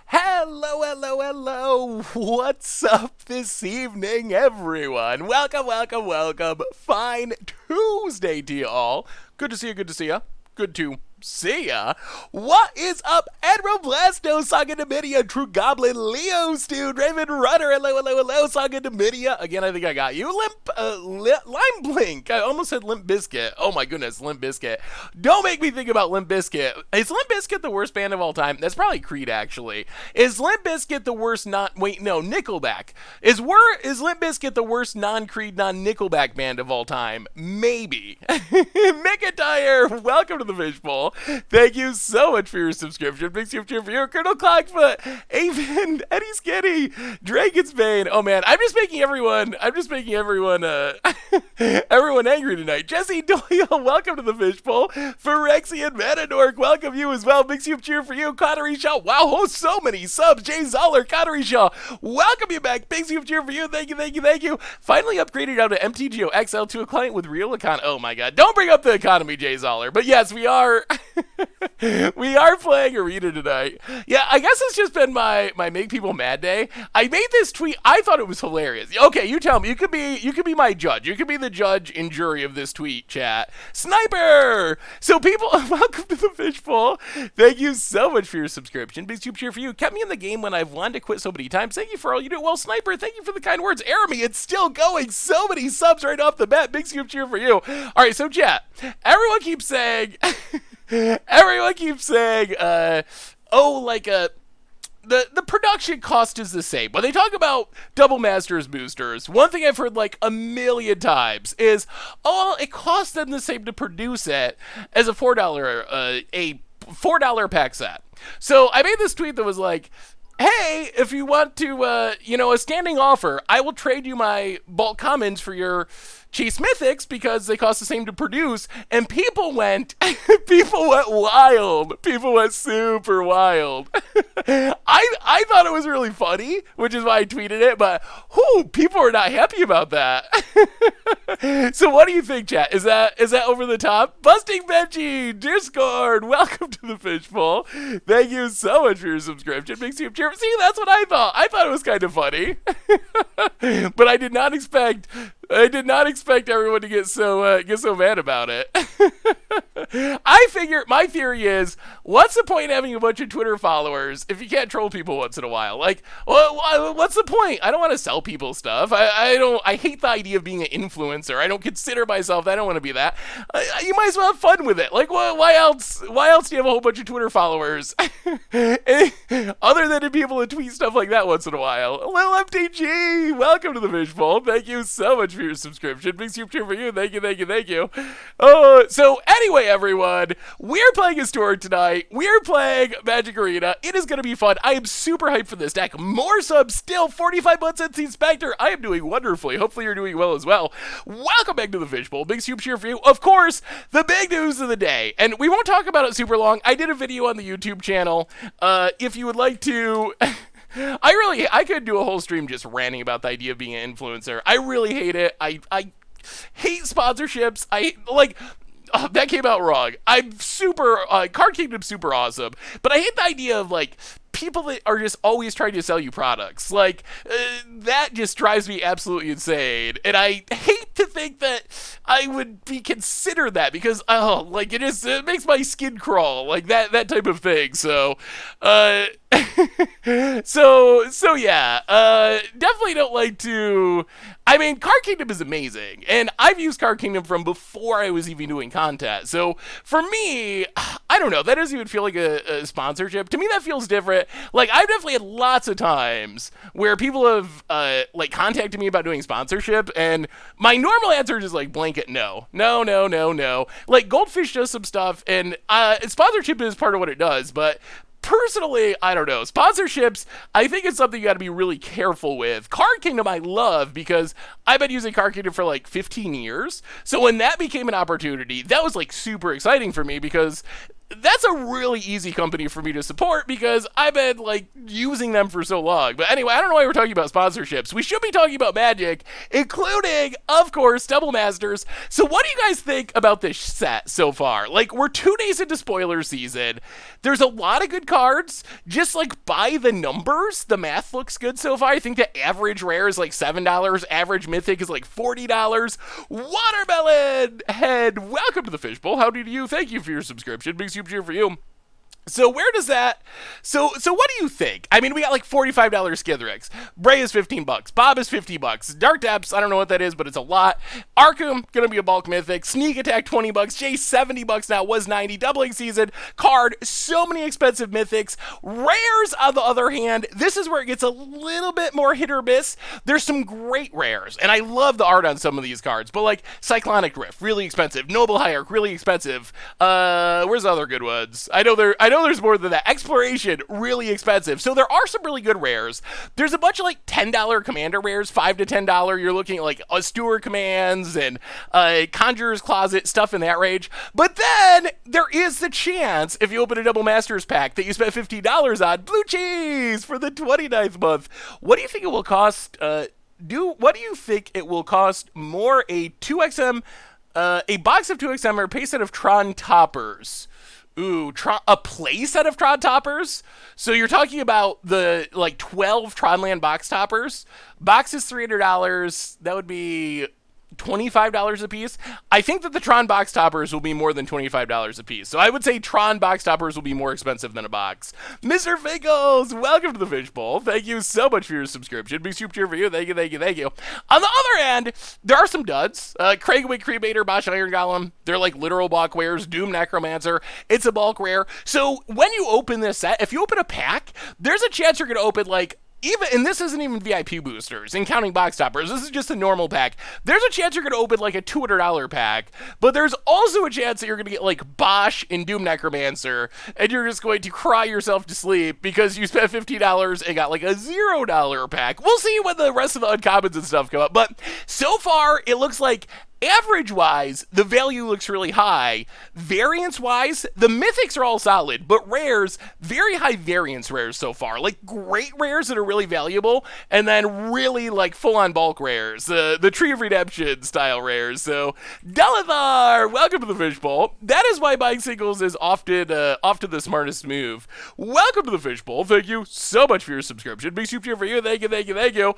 Hello, hello, hello. What's up this evening, everyone? Welcome, welcome, welcome. Fine Tuesday to you all. Good to see you, good to see ya. Good to see ya. What is up, Admiral Blasto, Saga Dominia, True Goblin, Leo, Stu, Raven Runner, hello, hello, hello, Saga Dominia. Again, I think I got you. Lime Blink. I almost said Limp Biscuit. Oh my goodness, Limp Biscuit. Don't make me think about Limp Biscuit. Is Limp Biscuit the worst band of all time? That's probably Creed, actually. Is Limp Biscuit the worst Nickelback. Is Limp Biscuit the worst non-Creed, non-Nickelback band of all time? Maybe. McIntyre, welcome to the Fishbowl. Thank you so much for your subscription. Big super cheer for you, Colonel Clockfoot, Avon, Eddie Skinny, Dragon's Bane. Oh man, I'm just making everyone everyone angry tonight. Jesse Doyle, welcome to the Fishbowl. Phyrexian Matadork, welcome you as well. Big super cheer for you, Connery Shaw. Wow, oh, so many subs. Jay Zoller, Connery Shaw, welcome you back. Big super cheer for you. Thank you, thank you, thank you. Finally upgraded out of MTGO XL to a client with real economy. Oh my god, don't bring up the economy, Jay Zoller. But yes, we are. We are playing Arena tonight. Yeah, I guess it's just been my make people mad day. I made this tweet. I thought it was hilarious. Okay, you tell me. You could be my judge. You could be the judge and jury of this tweet, chat. Sniper. So people, welcome to the Fishbowl. Thank you so much for your subscription. Big super cheer for you. Kept me in the game when I've wanted to quit so many times. Thank you for all you do. Well, Sniper, thank you for the kind words. Army, it's still going. So many subs right off the bat. Big super cheer for you. All right, so chat. Everyone keeps saying. The production cost is the same. When they talk about Double Masters boosters, one thing I've heard like a million times is, oh, it costs them the same to produce it as a $4 pack set. So I made this tweet that was like, hey, if you want to, a standing offer, I will trade you my bulk commons for your Chase Mythics because they cost the same to produce. And people went wild. People went super wild. I thought it was really funny, which is why I tweeted it, but people are not happy about that. So what do you think, chat? Is that over the top? Busting Benji, Discord, welcome to the Fishbowl. Thank you so much for your subscription. Makes you cheer. See, that's what I thought. I thought it was kind of funny. But I did not expect everyone to get so mad about it. I figure my theory is, what's the point in having a bunch of Twitter followers if you can't troll people once in a while? Like, what's the point? I don't want to sell people stuff. I hate the idea of being an influencer. I don't consider myself. I don't want to be that. You might as well have fun with it. Like, why else? Why else do you have a whole bunch of Twitter followers? Other than to be able to tweet stuff like that once in a while. Lil MTG, welcome to the Fishbowl. Thank you so much for your subscription. Big super cheer for you. Thank you, thank you, thank you. So anyway, everyone, we're playing Historic tonight. We're playing Magic Arena. It is going to be fun. I am super hyped for this deck. More subs still. 45 months since the Inspector. I am doing wonderfully. Hopefully you're doing well as well. Welcome back to the Fishbowl. Big super cheer for you. Of course, the big news of the day. And we won't talk about it super long. I did a video on the YouTube channel. If you would like to... I could do a whole stream just ranting about the idea of being an influencer. I really hate it. I hate sponsorships. That came out wrong. I'm super, Card Kingdom's super awesome, but I hate the idea of, like, people that are just always trying to sell you products. Like, that just drives me absolutely insane, and I hate to think that I would be considered that, because, it makes my skin crawl, like, that type of thing, so, definitely don't like to... I mean, Card Kingdom is amazing, and I've used Card Kingdom from before I was even doing content, so for me, I don't know, that doesn't even feel like a sponsorship. To me, that feels different. Like, I've definitely had lots of times where people have, contacted me about doing sponsorship, and my normal answer is just, like, blanket no. No. Like, Goldfish does some stuff, and sponsorship is part of what it does, but... personally, I don't know. Sponsorships, I think it's something you got to be really careful with. Card Kingdom I love because I've been using Card Kingdom for like 15 years. So when that became an opportunity, that was like super exciting for me because that's a really easy company for me to support because I've been like using them for so long. But anyway, I don't know why we're talking about sponsorships. We should be talking about Magic, including, of course, Double Masters. So what do you guys think about this set so far? Like, we're 2 days into spoiler season. There's a lot of good cards. Just like by the numbers, the math looks good so far. I think the average rare is like $7. Average mythic is like $40. Watermelon Head, welcome to the Fishbowl. How do you? Thank you for your subscription. Big super cheer for you. So where does that, so what do you think? I mean, we got like $45 Skithrix. Bray is $15. Bob is $50. Dark Depths, I don't know what that is, but it's a lot. Arkham, gonna be a bulk mythic. Sneak Attack, $20. Jay, $70 now, was $90. Doubling season. Card, so many expensive mythics. Rares, on the other hand, this is where it gets a little bit more hit or miss. There's some great rares, and I love the art on some of these cards, but like Cyclonic Rift, really expensive. Noble Hierarch, really expensive. Where's the other good ones? I know there's more than that. Exploration, really expensive. So there are some really good rares. There's a bunch of like $10 commander rares, $5 to $10. You're looking at like Steward Commands and Conjurer's Closet, stuff in that range. But then there is the chance, if you open a Double Masters pack, that you spent $50 on Blue Cheese for the 29th month. What do you think it will cost? What do you think it will cost more, a 2XM, a box of 2XM or a pay set of Tron Toppers? Ooh, a play set of Tron Toppers? So you're talking about the, like, 12 Tronland box toppers. Box is $300. That would be $25 a piece. I think that the Tron box toppers will be more than $25 a piece. So I would say Tron box toppers will be more expensive than a box. Mr. Finkles, welcome to the Fishbowl. Thank you so much for your subscription. Big super cheer for you. Thank you, thank you, thank you. On the other end, there are some duds. Craigwick Cremator, Bosch Iron Golem. They're like literal bulk wares. Doom Necromancer. It's a bulk rare. So when you open this set, if you open a pack, there's a chance you're going to open like and this isn't even VIP boosters and counting box toppers. This is just a normal pack. There's a chance you're going to open like a $200 pack, but there's also a chance that you're going to get like Bosch and Doom Necromancer, and you're just going to cry yourself to sleep because you spent $50 and got like a $0 pack. We'll see when the rest of the uncommons and stuff come up, but so far it looks like average-wise, the value looks really high. Variance-wise, the mythics are all solid, but rares, very high variance rares so far. Like, great rares that are really valuable, and then really, like, full-on bulk rares. The Tree of Redemption style rares. So, Delithar, welcome to the Fishbowl. That is why buying singles is often the smartest move. Welcome to the Fishbowl. Thank you so much for your subscription. Big super cheer for you. Thank you, thank you, thank you.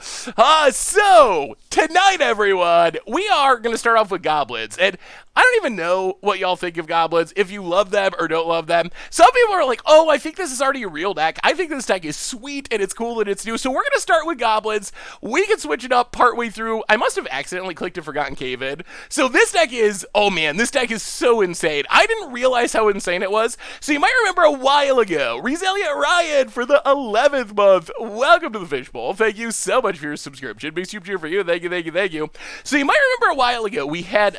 So, tonight, everyone, we are going to start off with Goblins, and I don't even know what y'all think of Goblins, if you love them or don't love them. Some people are like, oh, I think this is already a real deck. I think this deck is sweet and it's cool and it's new, so we're going to start with Goblins. We can switch it up partway through. I must have accidentally clicked a Forgotten Cave in. So this deck is, oh man, this deck is so insane. I didn't realize how insane it was. So you might remember a while ago, Resilient Ryan for the 11th month. Welcome to the Fishbowl. Thank you so much for your subscription. Big super cheer for you. Thank you, thank you, thank you. So you might remember a while ago, we had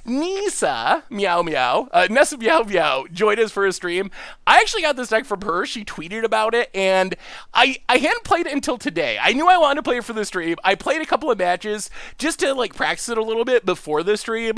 Nessa Meow Meow joined us for a stream. I actually got this deck from her. She tweeted about it, and I hadn't played it until today. I knew I wanted to play it for the stream. I played a couple of matches just to like practice it a little bit before the stream.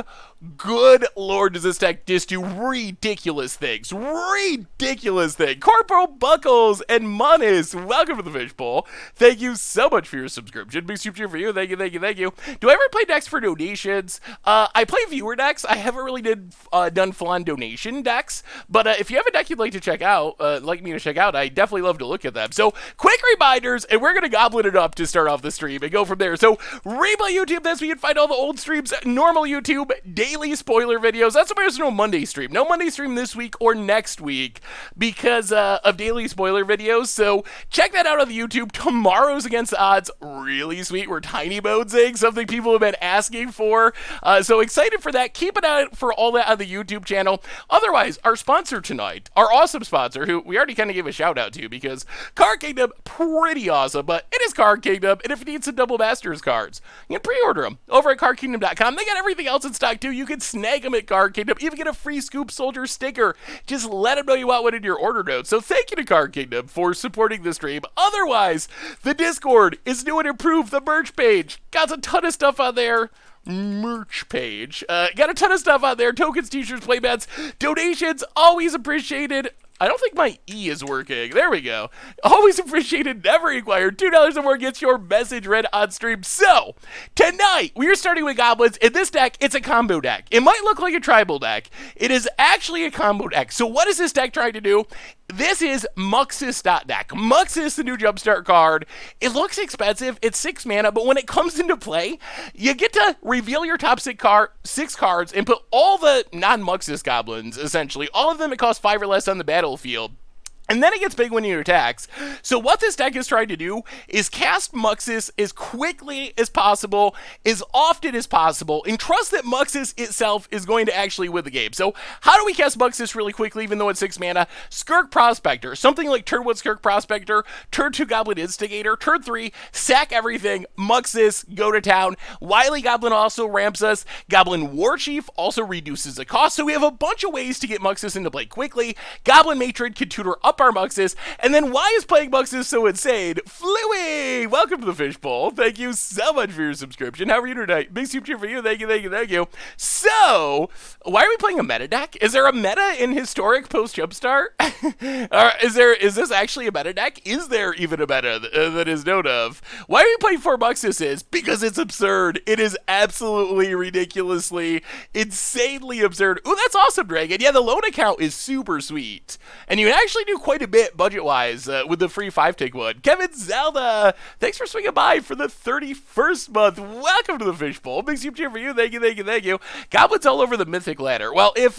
Good lord, does this deck just do ridiculous things. Ridiculous things. Corporal Buckles and Munis, welcome to the Fishbowl. Thank you so much for your subscription. Big super cheer for you. Thank you, thank you, thank you. Do I ever play decks for donations? I play viewer decks. I haven't really done full-on donation decks, but if you have a deck you'd like to check out, I definitely love to look at them. So, quick reminders, and we're going to goblin it up to start off the stream and go from there. So, replay YouTube, that's where you can find all the old streams, normal YouTube, daily spoiler videos. That's why there's no Monday stream. No Monday stream this week or next week because of daily spoiler videos. So, check that out on the YouTube. Tomorrow's Against the Odds, really sweet. We're tiny bonesing, something people have been asking for. So excited for that. Keep an eye out for all that on the YouTube channel. Otherwise, our sponsor tonight, our awesome sponsor, who we already kind of gave a shout out to because Card Kingdom, pretty awesome, but it is Card Kingdom, and if you need some Double Masters cards, you can pre-order them over at cardkingdom.com. They got everything else in stock too. You can snag them at Card Kingdom, even get a free Scoop Soldier sticker. Just let them know you want one in your order notes. So thank you to Card Kingdom for supporting the stream. Otherwise, the Discord is new and improved. The merch page got a ton of stuff on there. merch page. Got a ton of stuff out there. Tokens, t-shirts, playbats, donations, always appreciated. I don't think my E is working. There we go. Always appreciated, never required. $2 or more gets your message read on stream. So, tonight, we are starting with Goblins. In this deck, it's a combo deck. It might look like a tribal deck. It is actually a combo deck. So what is this deck trying to do? This is Muxus.deck. Muxus, the new Jumpstart card. It looks expensive. It's 6 mana, but when it comes into play, you get to reveal your top 6 cards and put all the non-Muxus goblins, essentially. All of them, it costs 5 or less on the battlefield. And then it gets big when it attacks. So what this deck is trying to do is cast Muxus as quickly as possible, as often as possible, and trust that Muxus itself is going to actually win the game. So how do we cast Muxus really quickly, even though it's 6 mana? Skirk Prospector. Something like turn 1 Skirk Prospector, turn 2 Goblin Instigator, turn 3, sack everything, Muxus, go to town. Wily Goblin also ramps us. Goblin Warchief also reduces the cost. So we have a bunch of ways to get Muxus into play quickly. Goblin Matron can tutor up our Muxus, and then why is playing Muxus so insane? Fluey! Welcome to the Fishbowl. Thank you so much for your subscription. How are you tonight? Big super cheer for you. Thank you, thank you, thank you. So, why are we playing a meta deck? Is there a meta in Historic post Jumpstart? Is this actually a meta deck? Is there even a meta that is known of? Why are we playing 4 Muxuses? Because it's absurd. It is absolutely ridiculously, insanely absurd. Ooh, that's awesome, Dragon. Yeah, the loan account is super sweet. And you can actually do quite a bit budget-wise with the free 5-tick one. Kevin Zelda, thanks for swinging by for the 31st month. Welcome to the Fishbowl. Big super cheer for you. Thank you, thank you, thank you. Goblins all over the Mythic ladder. Well, if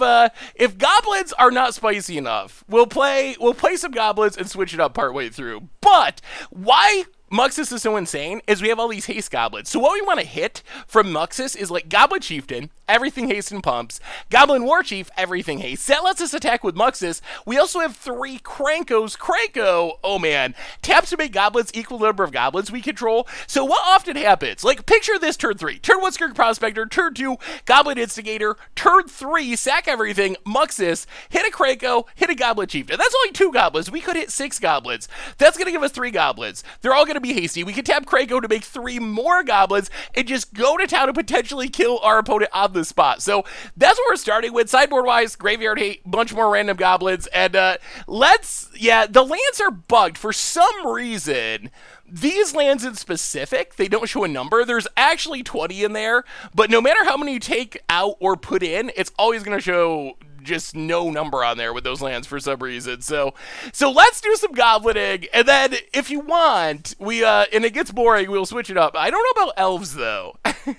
goblins are not spicy enough, we'll play some goblins and switch it up partway through. But why Muxus is so insane is we have all these haste goblins. So what we want to hit from Muxus is like Goblin Chieftain, everything haste and pumps. Goblin Warchief, everything haste. That lets us attack with Muxus. We also have 3 Krenkos. Krenko, oh man, taps to make goblins equal number of goblins we control. So what often happens? Like picture this turn 3. Turn 1 Skirk Prospector, turn 2 Goblin Instigator, turn 3 sack everything, Muxus, hit a Krenko, hit a Goblin Chieftain. That's only 2 goblins. We could hit 6 goblins. That's going to give us 3 goblins. They're all going to be hasty. We can tap Krenko to make 3 more goblins and just go to town and potentially kill our opponent on the spot. So that's what we're starting with. Sideboard wise, Graveyard Hate, bunch more random goblins, and the lands are bugged for some reason. These lands in specific, they don't show a number. There's actually 20 in there, but no matter how many you take out or put in, it's always going to show just no number on there with those lands for some reason. So let's do some goblining, and then if you want, and it gets boring, we'll switch it up. I don't know about elves though.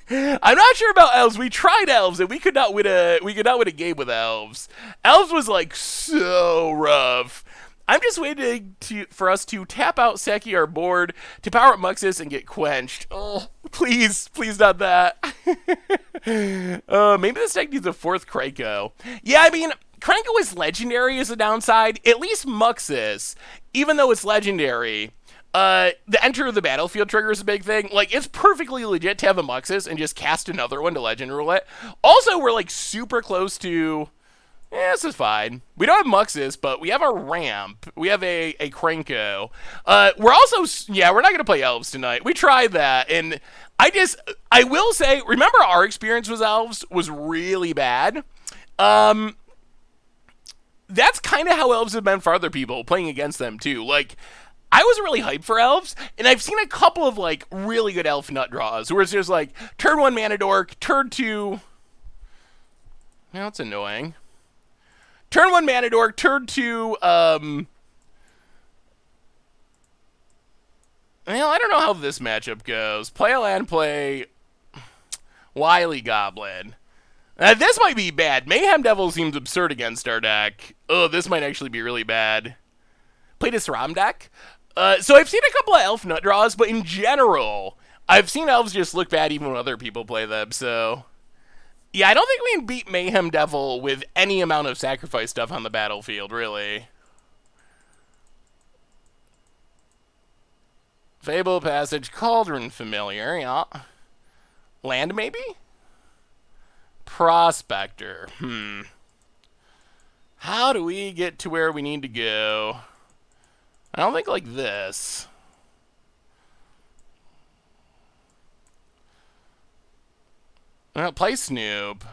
I'm not sure about elves. We tried elves and we could not win a game with elves. Elves was like so rough. I'm just waiting for us to tap out Seki our board to power up Muxus and get quenched. Oh, please not that. Maybe this deck needs a 4th Krenko. Yeah, I mean, Krenko is legendary as a downside. At least Muxus, even though it's legendary, the enter of the battlefield trigger is a big thing. Like, it's perfectly legit to have a Muxus and just cast another one to legend rule it. Also, we're like super close to... Yeah, this is fine. We don't have Muxus, but we have a ramp. We have a Krenko. We're also, we're not going to play elves tonight. We tried that, and I will say, remember our experience with elves was really bad. That's kind of how elves have been for other people, playing against them too. Like, I was really hyped for elves, and I've seen a couple of, like, really good elf nut draws, where it's just like, turn 1 Mana Dork, turn 2... Well, that's annoying. Turn 1 Mana Dork, turn 2, well, I don't know how this matchup goes. Play a land, play Wily Goblin. This might be bad. Mayhem Devil seems absurd against our deck. Oh, this might actually be really bad. Play this Ram deck. So I've seen a couple of elf nut draws, but in general, I've seen elves just look bad even when other people play them, so... Yeah, I don't think we can beat Mayhem Devil with any amount of sacrifice stuff on the battlefield, really. Fable Passage, Cauldron Familiar, yeah. Land, maybe? Prospector, How do we get to where we need to go? I don't think like this. Play Snoop.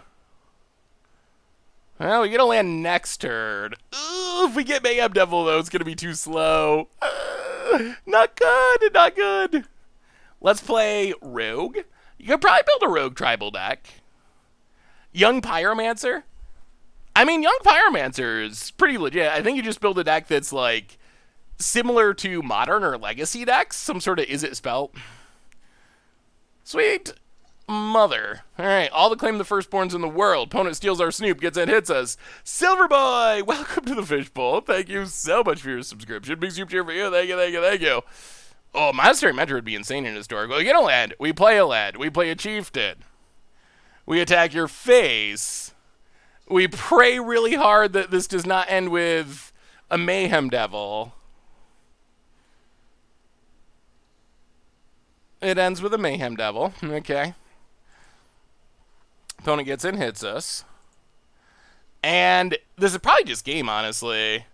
Well, we get a land next turn. Ooh, if we get Mayhem Devil, though, it's going to be too slow. Not good, not good. Let's play Rogue. You could probably build a Rogue tribal deck. Young Pyromancer. I mean, Young Pyromancer is pretty legit. I think you just build a deck that's, like, similar to Modern or Legacy decks. Some sort of Is It spell. Sweet mother. Alright, all the Claim the Firstborns in the world. Opponent steals our Snoop, gets in, hits us. Silverboy, welcome to the Fishbowl. Thank you so much for your subscription. Big soup cheer for you. Thank you, thank you, thank you. Oh, Monastery Mentor would be insane in Historic. We get a land. We play a land. We play a Chieftain. We attack your face. We pray really hard that this does not end with a Mayhem Devil. It ends with a Mayhem Devil. Okay. Opponent gets in, hits us. And this is probably just game, honestly.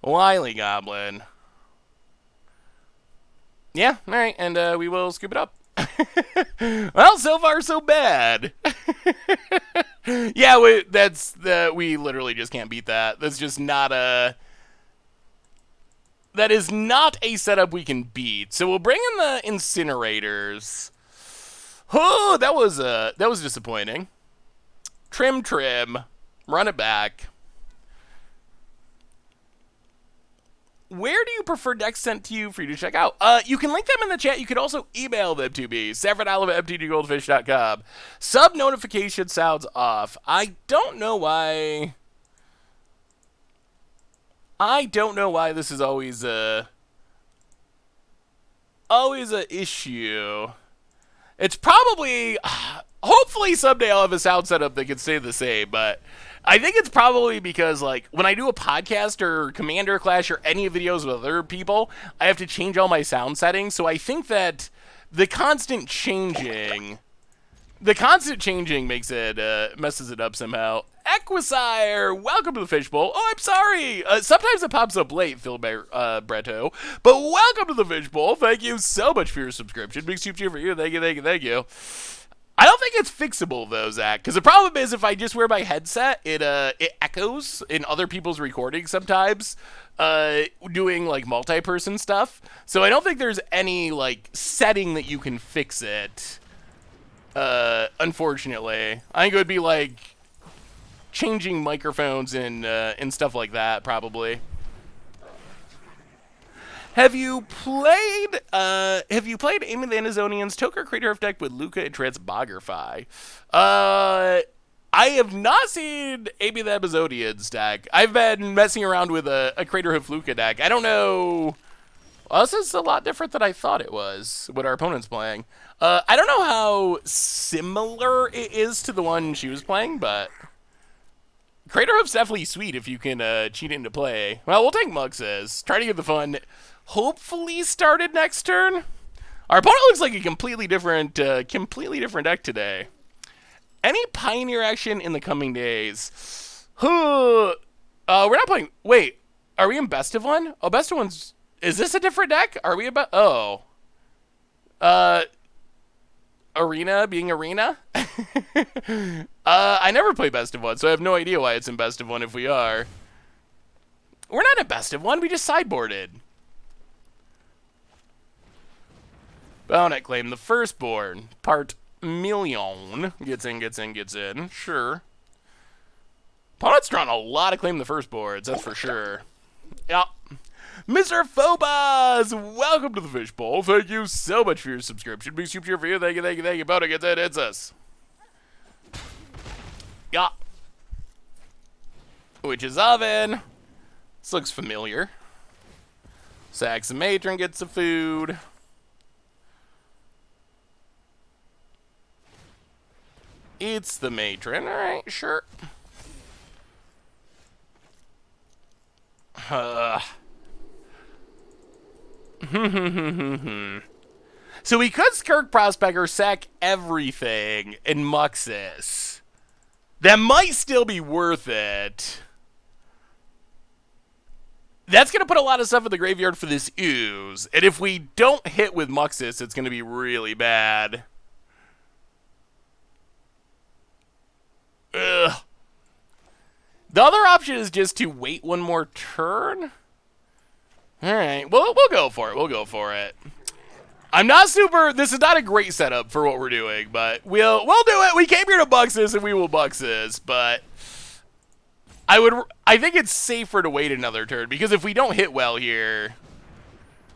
Wily Goblin. Yeah, alright, and we will scoop it up. Well, so far so bad. Yeah, we literally just can't beat that. That's just not a... That is not a setup we can beat. So we'll bring in the Incinerators. Oh, that was disappointing. Trim. Run it back. Where do you prefer decks sent to you for you to check out? You can link them in the chat. You could also email them to me. SaffronOlive@MTGGoldfish.com. Sub notification sounds off. I don't know why this is always a issue. It's probably, hopefully someday I'll have a sound setup that can stay the same, but I think it's probably because, like, when I do a podcast or Commander Clash or any videos with other people, I have to change all my sound settings, so I think that the constant changing makes it, messes it up somehow. Equisire, welcome to the Fishbowl. Oh, I'm sorry. Sometimes it pops up late, Phil Bretto. But welcome to the Fishbowl. Thank you so much for your subscription. Big soup cheer for you. Thank you, thank you, thank you. I don't think it's fixable, though, Zach. Because the problem is if I just wear my headset, it echoes in other people's recordings sometimes, doing, like, multi-person stuff. So I don't think there's any, like, setting that you can fix it. Unfortunately. I think it would be, like, changing microphones and stuff like that, probably. Have you played Amy the Amazonian's Toker Crater of deck with Luca and Transmogrify? I have not seen Amy the Amazonian's deck. I've been messing around with a Crater of Luca deck. I don't know. Well, this is a lot different than I thought it was, what our opponent's playing. I don't know how similar it is to the one she was playing, but Crater Hoof's definitely sweet if you can cheat into play. Well, we'll take Muxus. Try to get the fun hopefully started next turn. Our opponent looks like a completely different deck today. Any Pioneer action in the coming days? We're not playing. Wait, are we in Best of One? Oh, Best of One's. Is this a different deck? Are we about? Oh. Arena being Arena? I never play Best of One, so I have no idea why it's in Best of One if we are. We're not in Best of One, we just sideboarded. Bonnet Claim the Firstborn. Part million. Gets in. Sure. Opponent's drawn a lot of Claim the Firstborns, that's for sure. Yeah. Mr. Phobos, welcome to the Fishbowl. Thank you so much for your subscription. Big soup cheer for you. Thank you, thank you, thank you. Bonnet gets in, hits us. Yeah. Witch's Oven. This looks familiar. Saxon Matron gets the food. It's the Matron. Alright, sure. So we could Skirk Prospector, sack everything in Muxus. That might still be worth it. That's going to put a lot of stuff in the graveyard for this ooze. And if we don't hit with Muxus, it's going to be really bad. The other option is just to wait one more turn. All right, well, we'll go for it. We'll go for it. I'm not super. This is not a great setup for what we're doing, but we'll do it. We came here to Muxus, and we will Muxus. But I think it's safer to wait another turn because if we don't hit well here,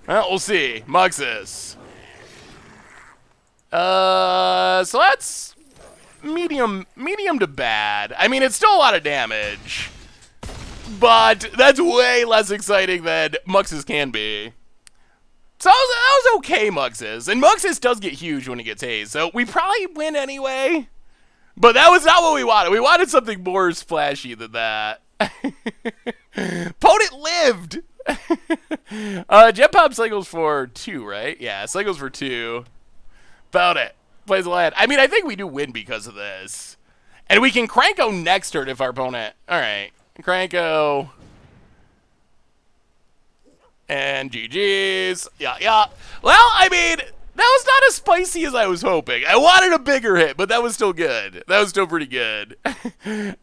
well, we'll see. Muxus. So that's medium to bad. I mean, it's still a lot of damage, but that's way less exciting than Muxus can be. So that was okay, Muxus. And Muxus does get huge when it gets hazed, so we probably win anyway. But that was not what we wanted. We wanted something more splashy than that. Opponent lived! Jet Pop cycles for 2, right? Yeah, cycles for 2. About it. Plays a land. I mean, I think we do win because of this. And we can Krenko next turn if our opponent... Alright. Krenko... And GG's. Yeah. Well, I mean, that was not as spicy as I was hoping. I wanted a bigger hit, but that was still good. That was still pretty good.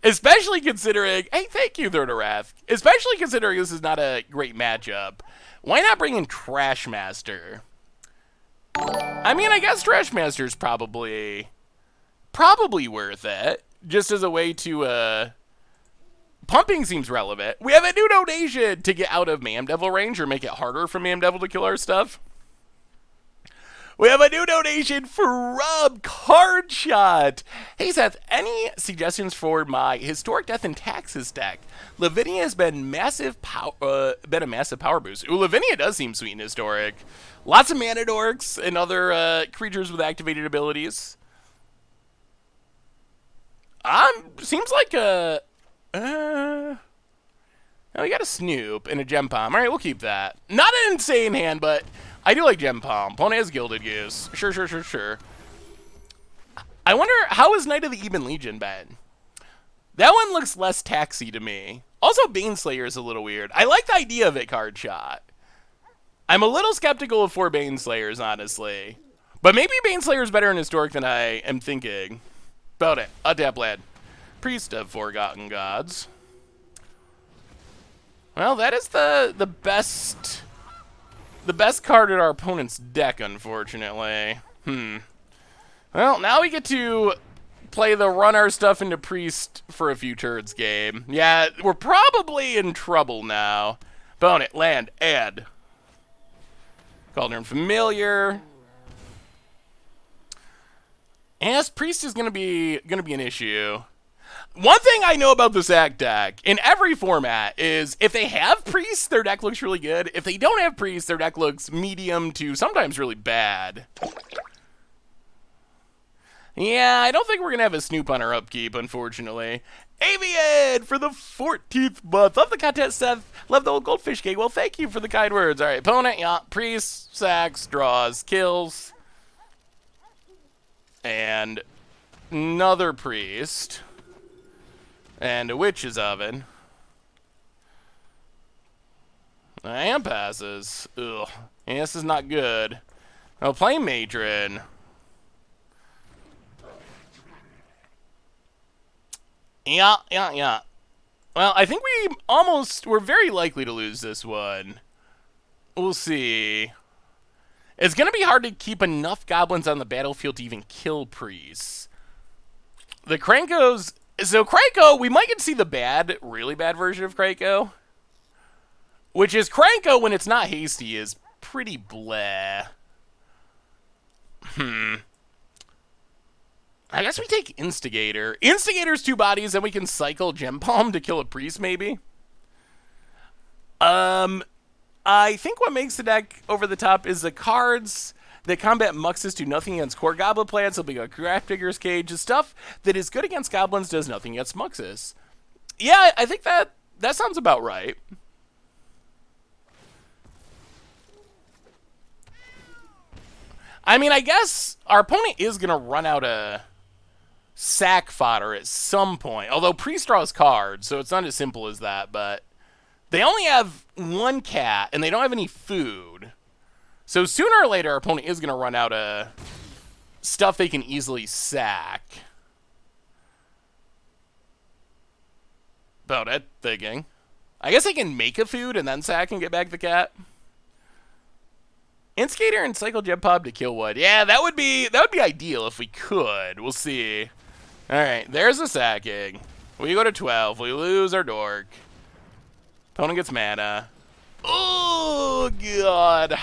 Especially considering... Hey, thank you, Third of Wrath. Especially considering this is not a great matchup. Why not bring in Trash Master? I mean, I guess Trash Master's probably worth it. Just as a way to, Pumping seems relevant. We have a new donation to get out of Mayhem Devil range or make it harder for Mayhem Devil to kill our stuff. We have a new donation from Card Shot. Hey Seth, any suggestions for my Historic Death and Taxes deck? Lavinia has been a massive power boost. Ooh, Lavinia does seem sweet in Historic. Lots of mana dorks and other creatures with activated abilities. Seems like a... Oh, we got a Snoop and a Gem Palm. All right, we'll keep that. Not an insane hand, but I do like Gem Palm. Opponent has Gilded Goose. Sure. I wonder, how is Knight of the Even Legion been? That one looks less taxy to me. Also, Baneslayer is a little weird. I like the idea of it, Card Shot. I'm a little skeptical of 4 Baneslayers, honestly. But maybe Baneslayer is better in Historic than I am thinking. About it. Untap land. Priest of Forgotten Gods. Well, that is the best card in our opponent's deck, unfortunately. Well, now we get to play the run our stuff into Priest for a few turns game. Yeah, we're probably in trouble now. Opponent, land, add. Cauldron Familiar. Yes, Priest is gonna be an issue. One thing I know about this Act deck, in every format, is if they have Priest, their deck looks really good. If they don't have Priest, their deck looks medium to sometimes really bad. Yeah, I don't think we're going to have a Snoop on our upkeep, unfortunately. Avian for the 14th month. Love the content, Seth. Love the old Goldfish cake. Well, thank you for the kind words. All right, opponent, yeah, Priest, sacks, draws, kills. And another Priest. And a Witch's Oven. And passes. Ugh. Yeah, this is not good. Oh, play Matron. Yeah. Well, I think we're very likely to lose this one. We'll see. It's going to be hard to keep enough goblins on the battlefield to even kill priests. The Krenkos... So Krenko, we might get to see the really bad version of Krenko. Which is Krenko when it's not hasty is pretty bleh. I guess we take Instigator. Instigator's 2 bodies, and we can cycle Gem Palm to kill a priest, maybe. I think what makes the deck over the top is the cards that combat Muxus do nothing against core goblin plants. It'll be a Grafdigger's Cage. The stuff that is good against goblins does nothing against Muxus. Yeah, I think that sounds about right. I mean, I guess our opponent is going to run out of sack fodder at some point. Although Priest draws cards, so it's not as simple as that. But they only have 1 cat, and they don't have any food. So sooner or later, our opponent is going to run out of stuff they can easily sack. About it, thinking. I guess I can make a food and then sack and get back the cat. Instigator and Cycle Jet Pod to kill wood. Yeah, that would be ideal if we could. We'll see. Alright, there's a sacking. We go to 12. We lose our dork. Opponent gets mana. Oh, God.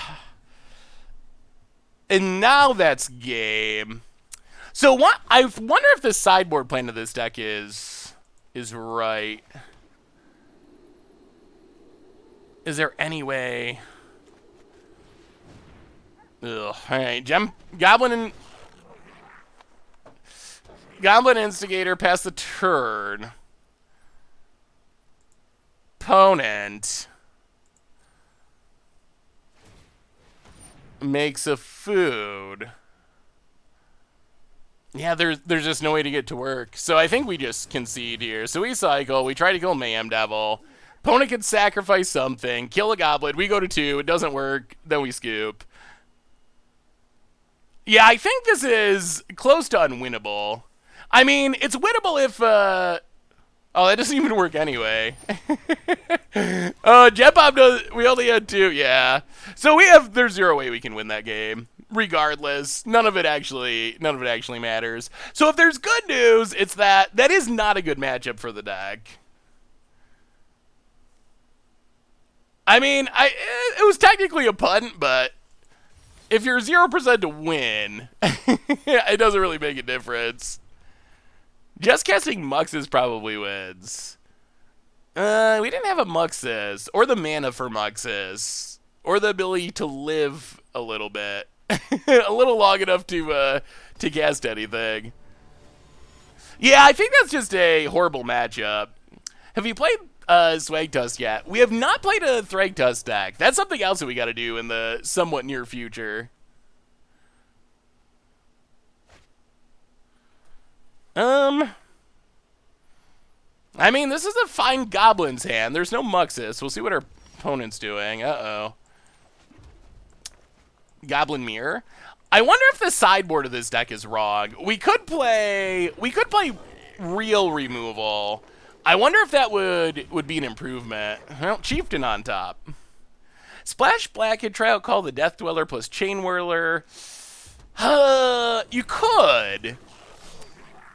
And now that's game. So what? I wonder if the sideboard plan of this deck is right. Is there any way? Ugh. All right, Goblin Instigator past the turn. Opponent makes a food. Yeah, there's just no way to get to work. So I think we just concede here. So we cycle. We try to kill Mayhem Devil. Opponent can sacrifice something. Kill a Goblin. We go to 2. It doesn't work. Then we scoop. Yeah, I think this is close to unwinnable. I mean, it's winnable if... Oh, that doesn't even work anyway. Jet Bomb does... We only had 2, yeah. So there's 0 way we can win that game. Regardless, none of it actually matters. So if there's good news, it's that is not a good matchup for the deck. I mean, it was technically a punt, but if you're 0% to win, it doesn't really make a difference. Just casting Muxus probably wins. We didn't have a Muxus, or the mana for Muxus, or the ability to live a little bit. A little long enough to cast anything. Yeah, I think that's just a horrible matchup. Have you played Thragtusk yet? We have not played a Thragtusk deck. That's something else that we got to do in the somewhat near future. I mean, this is a fine Goblin's hand. There's no Muxus. We'll see what our opponent's doing. Uh-oh. Goblin Mirror. I wonder if the sideboard of this deck is wrong. We could play real removal. I wonder if that would be an improvement. Well, Chieftain on top. Splash Black could try out Call the Death Dweller plus Chain Whirler. You could.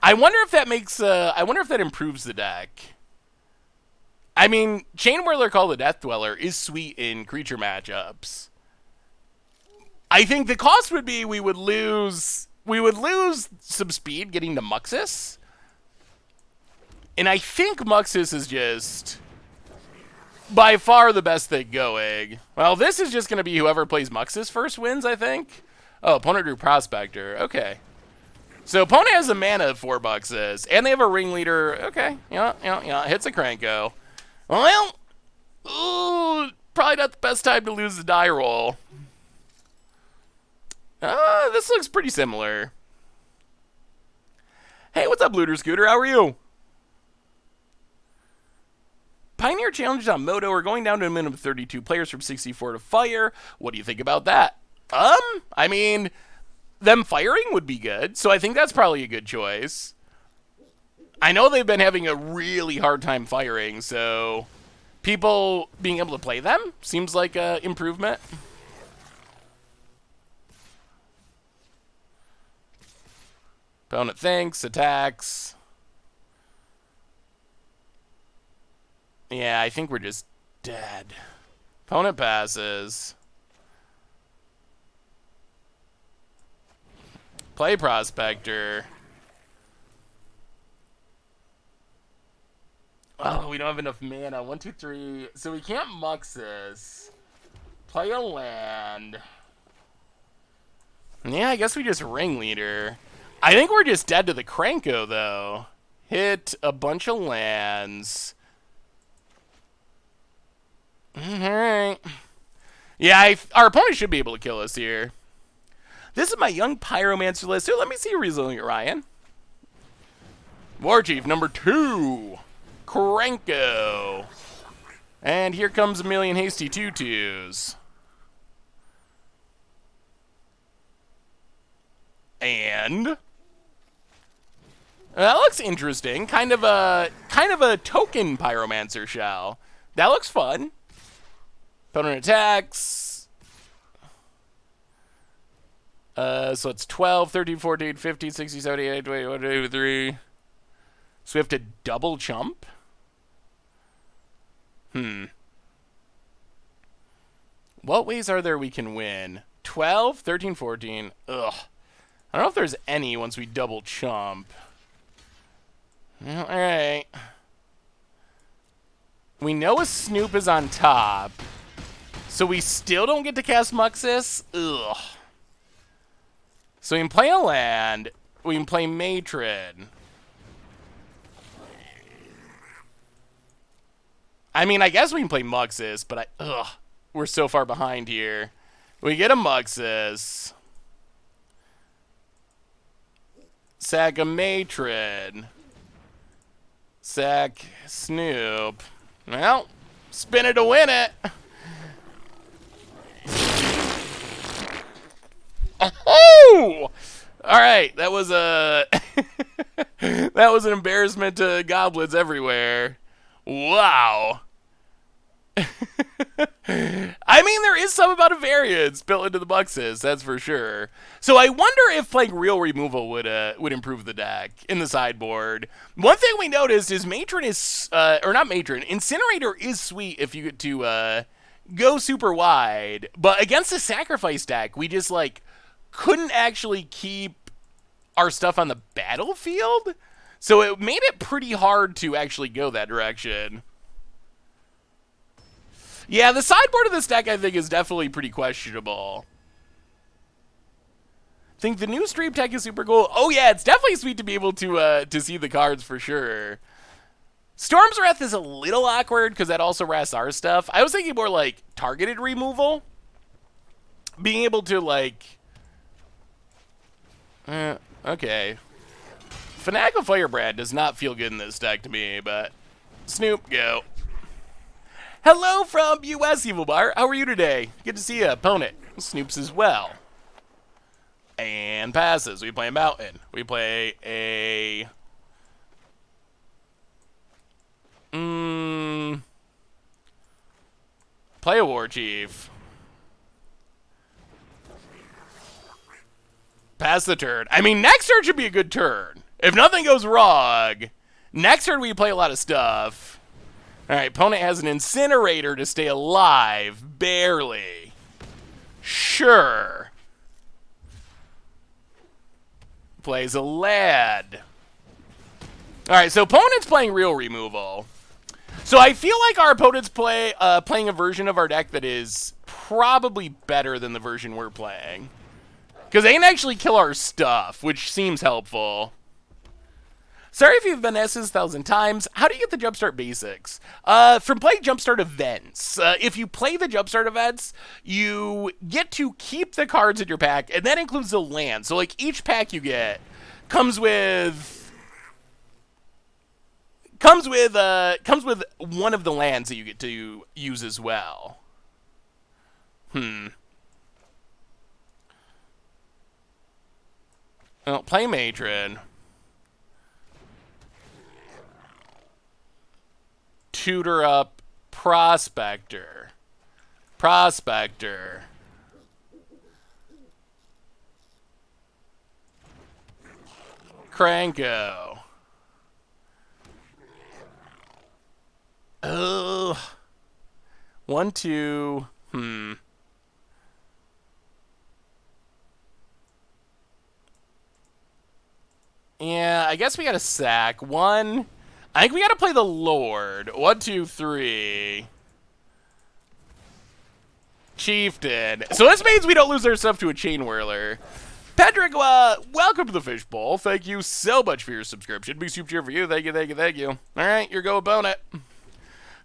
I wonder if that makes I wonder if that improves the deck. I mean, Chain Whirler Call the Death Dweller is sweet in creature matchups. I think the cost would be we would lose some speed getting to Muxus. And I think Muxus is just by far the best thing going. Well, this is just going to be whoever plays Muxus first wins, I think. Oh, opponent drew Prospector. Okay. So opponent has a mana of 4 Muxus, and they have a ringleader. Okay, yeah. Hits a Krenko. Well, ooh, probably not the best time to lose the die roll. This looks pretty similar. Hey, what's up, Looter Scooter? How are you? Pioneer challenges on Moto are going down to a minimum of 32 players from 64 to fire. What do you think about that? I mean, them firing would be good, so I think that's probably a good choice. I know they've been having a really hard time firing, so people being able to play them seems like an improvement. Opponent thinks, attacks. Yeah, I think we're just dead. Opponent passes. Play Prospector. Oh, we don't have enough mana. 1, 2, 3. So we can't Muxus. Play a land. Yeah, I guess we just Ringleader. I think we're just dead to the Krenko, though. Hit a bunch of lands. Alright. Yeah, our opponent should be able to kill us here. This is my young Pyromancer list. So let me see Resilient Ryan. War Chief number 2. Krenko. And here comes a million Hasty Tutus. And That looks interesting. Kind of a token Pyromancer shell. That looks fun. Opponent attacks. So it's 12, 13, 14, 15, 16, 17, 18, 20, 21, 23. So we have to double chump? What ways are there we can win? 12, 13, 14. Ugh. I don't know if there's any once we double chump. Well, alright. We know a Snoop is on top. So we still don't get to cast Muxus? Ugh. So we can play a land. We can play Matron. I mean, I guess we can play Muxus, but we're so far behind here. We get a Muxus. Sack a Matron. Sack Snoop. Well, spin it to win it. Oh! All right, that was a that was an embarrassment to goblins everywhere. Wow. I mean, there is some amount of variance built into the Muxus, that's for sure. So I wonder if playing real removal would improve the deck in the sideboard. One thing we noticed is Matron is, or not Matron, Incinerator is sweet if you get to go super wide. But against the Sacrifice deck, we just, like, couldn't actually keep our stuff on the battlefield. So it made it pretty hard to actually go that direction. Yeah, the sideboard of this deck, I think, is definitely pretty questionable. I think the new stream tech is super cool. Oh, yeah, it's definitely sweet to be able to see the cards for sure. Storm's Wrath is a little awkward because that also rests our stuff. I was thinking more like targeted removal. Being able to, like... okay. Fanatical Firebrand does not feel good in this deck to me, but... Snoop, go. Hello from US, Evil Bar. How are you today? Good to see you, opponent. Snoops as well. And passes. We play a Mountain. We play a... play a War Chief. Pass the turn. I mean, next turn should be a good turn. If nothing goes wrong, next turn we play a lot of stuff. Alright, opponent has an Incinerator to stay alive. Barely. Sure. Plays a lad. Alright, so opponent's playing real removal. So I feel like our opponent's playing a version of our deck that is probably better than the version we're playing. Because they can actually kill our stuff, which seems helpful. Sorry if you've been asked this 1,000 times. How do you get the Jumpstart basics? From playing Jumpstart events. If you play the Jumpstart events, you get to keep the cards in your pack, and that includes the land. So, like, each pack you get comes with one of the lands that you get to use as well. Well, play Matron. Tutor up Prospector. Prospector. Krenko. Oh. 1, 2. Yeah, I guess we gotta sack. 1. I think we gotta play the Lord. 1, 2, 3. Chieftain. So this means we don't lose our stuff to a Chain Whirler. Patrick, welcome to the Fishbowl. Thank you so much for your subscription. Big super cheer for you. Thank you, thank you, thank you. All right, your go opponent.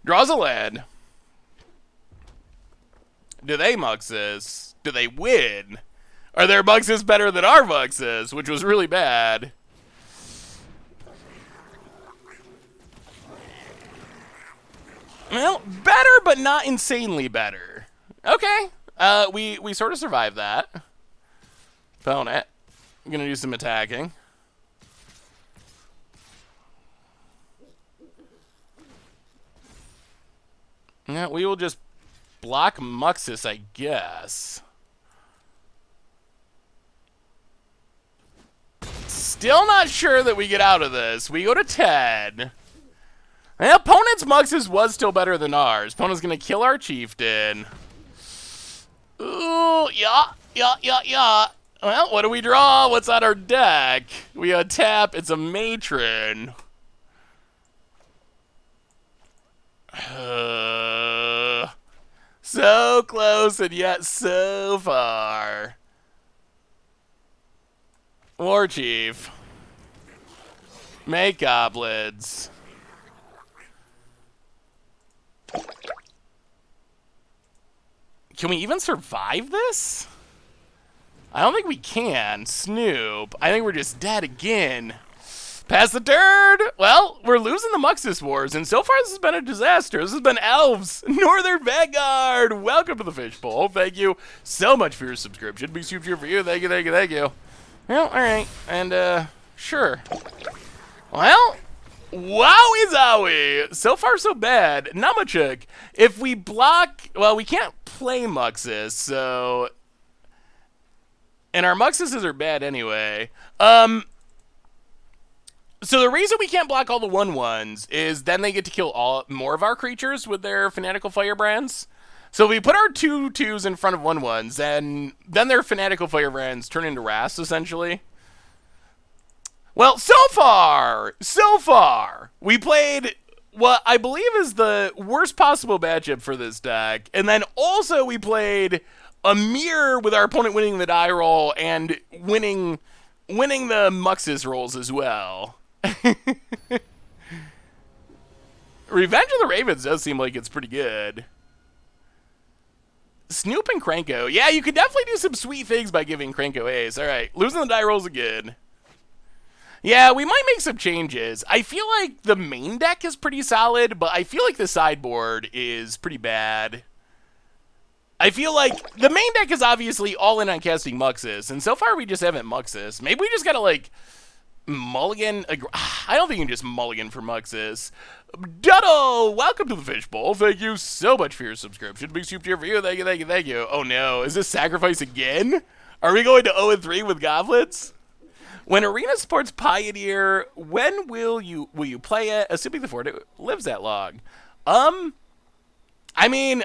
Draws a lad. Do they Muxus? Do they win? Are their Muxus better than our Muxus, which was really bad? Well, better, but not insanely better. Okay. We sort of survived that. Opponent. I'm gonna do some attacking. Yeah, we will just block Muxus, I guess. Still not sure that we get out of this. We go to 10. The opponent's Muxus was still better than ours. Opponent's gonna kill our chieftain. Ooh, yeah. Well, what do we draw? What's on our deck? We tap. It's a matron. So close and yet so far. War Chief. Make goblins. Can we even survive this? I don't think we can. Snoop. I think we're just dead again. Pass the turn. Well, we're losing the Muxus Wars, and so far this has been a disaster. This has been Elves, Northern Vanguard. Welcome to the Fishbowl. Thank you so much for your subscription. Big super cheer for you. Thank you. Well, all right, and sure. Well, wowie zowie. So far so bad. Namachuk. If we block, well, we can't play Muxus, so, and our Muxuses are bad anyway. So the reason we can't block all the 1/1s is then they get to kill more of our creatures with their Fanatical Firebrands. So if we put our 2/2s in front of 1/1s, then their Fanatical Firebrands turn into Wraths, essentially. Well, so far, we played what I believe is the worst possible matchup for this deck, and then also we played a mirror with our opponent winning the die roll and winning the Muxus rolls as well. Revenge of the Ravens does seem like it's pretty good. Snoop and Krenko. Yeah, you could definitely do some sweet things by giving Krenko Ace. All right, losing the die rolls again. Yeah, we might make some changes. I feel like the main deck is pretty solid, but I feel like the sideboard is pretty bad. I feel like the main deck is obviously all in on casting Muxus, and so far we just haven't Muxus. Maybe we just gotta, like, mulligan. I don't think you can just mulligan for Muxus. Duddle, welcome to the Fishbowl. Thank you so much for your subscription. Big super cheer for you. Thank you. Oh no, is this sacrifice again? Are we going to 0-3 with goblins? When Arena supports Pioneer, when will you play it? Assuming the fort lives that long. I mean,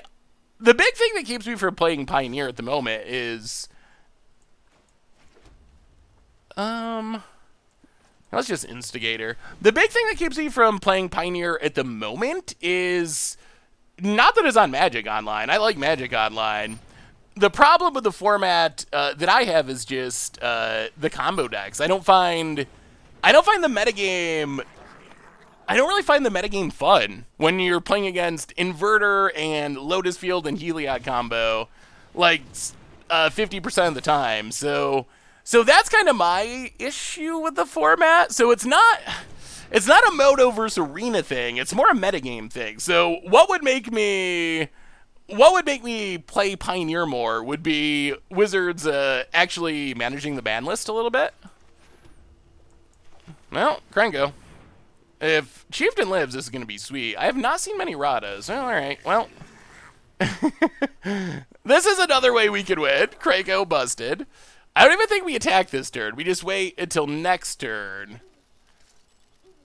the big thing that keeps me from playing Pioneer at the moment is, let's just Instigator. The big thing that keeps me from playing Pioneer at the moment is not that it's on Magic Online. I like Magic Online. The problem with the format that I have is just the combo decks. I don't find the metagame. I don't really find the metagame fun when you're playing against Inverter and Lotus Field and Heliod combo, like 50% of the time. So that's kind of my issue with the format. So it's not a Moto versus Arena thing. It's more a metagame thing. So what would make me play Pioneer more would be Wizards actually managing the ban list a little bit. Well, Krenko. If Chieftain lives, this is going to be sweet. I have not seen many Radas. Well, all right. Well, this is another way we could win. Krenko busted. I don't even think we attack this turn. We just wait until next turn.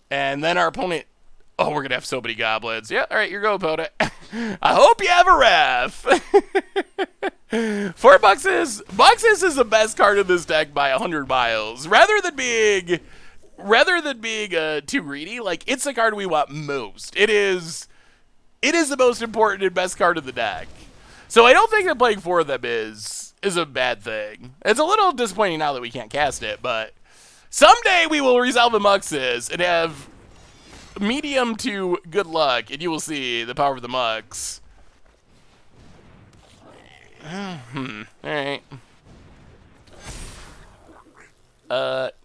And then our opponent... Oh, we're going to have so many goblins. Yeah, all right, your go, opponent. I hope you have a ref. 4 Muxus. Muxus is the best card in this deck by 100 miles. Rather than being too greedy, like, it's the card we want most. It is the most important and best card of the deck. So I don't think that playing 4 of them is a bad thing. It's a little disappointing now that we can't cast it, but someday we will resolve a Muxus and have medium to good luck, and you will see the power of the Mux. Alright.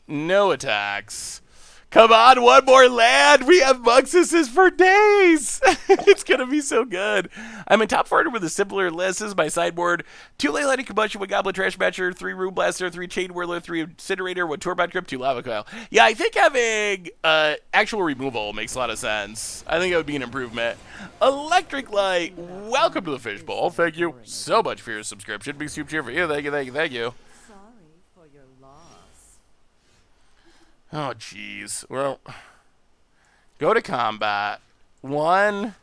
No attacks. Come on, one more land. We have Muxuses for days. It's going to be so good. I'm in top 400 with a simpler list. This is my sideboard. 2 Leyline Combustion, 1 Goblin Trash Matcher, 3 Room Blaster, 3 Chain Whirler, 3 Incinerator, 1 Turbine Grip, 2 Lava Coil. Yeah, I think having actual removal makes a lot of sense. I think it would be an improvement. Electric Light, welcome to the Fishbowl. Thank you so much for your subscription. Big soup cheer for you. Thank you, thank you, thank you. Oh, jeez. Well, go to combat. 1,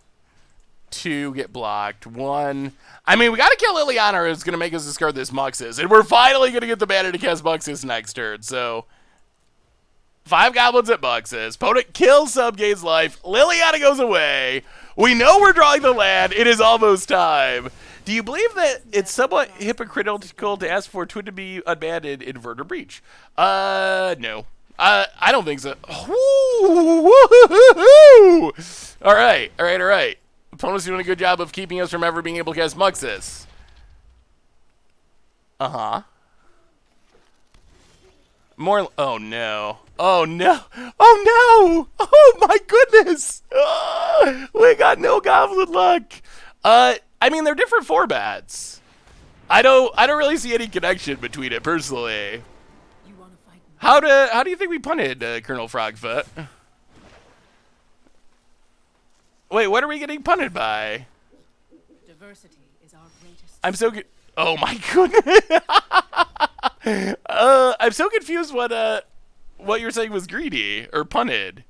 2, get blocked. 1. I mean, we got to kill Liliana or it's going to make us discard this Muxus. And we're finally going to get the mana to cast Muxus next turn. So, 5 goblins at Muxus. Opponent kills sub, gains life. Liliana goes away. We know we're drawing the land. It is almost time. Do you believe that it's somewhat hypocritical to ask for Twin to be unbanned in Inverter Breach? No. I don't think so. All right. Opponent's doing a good job of keeping us from ever being able to cast Muxus. Uh-huh. More. Oh, no. Oh, no. Oh, no. Oh, my goodness. We got no Goblin luck. I mean, they're different formats. I don't really see any connection between it, personally. How do you think we punted Colonel Frogfoot? Wait, what are we getting punted by? Diversity is our greatest. I'm so good. Oh my goodness. I'm so confused what you're saying was greedy or punted.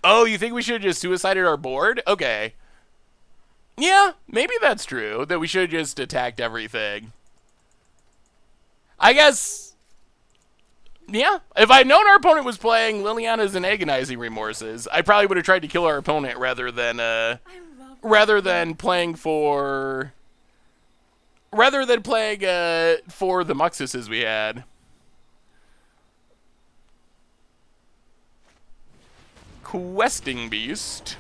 Oh, you think we should have just suicided our board? Okay. Yeah, maybe that's true, that we should have just attacked everything. I guess, yeah. If I'd known our opponent was playing Liliana's and Agonizing Remorses, I probably would have tried to kill our opponent rather than playing for the Muxuses we had. Questing Beast.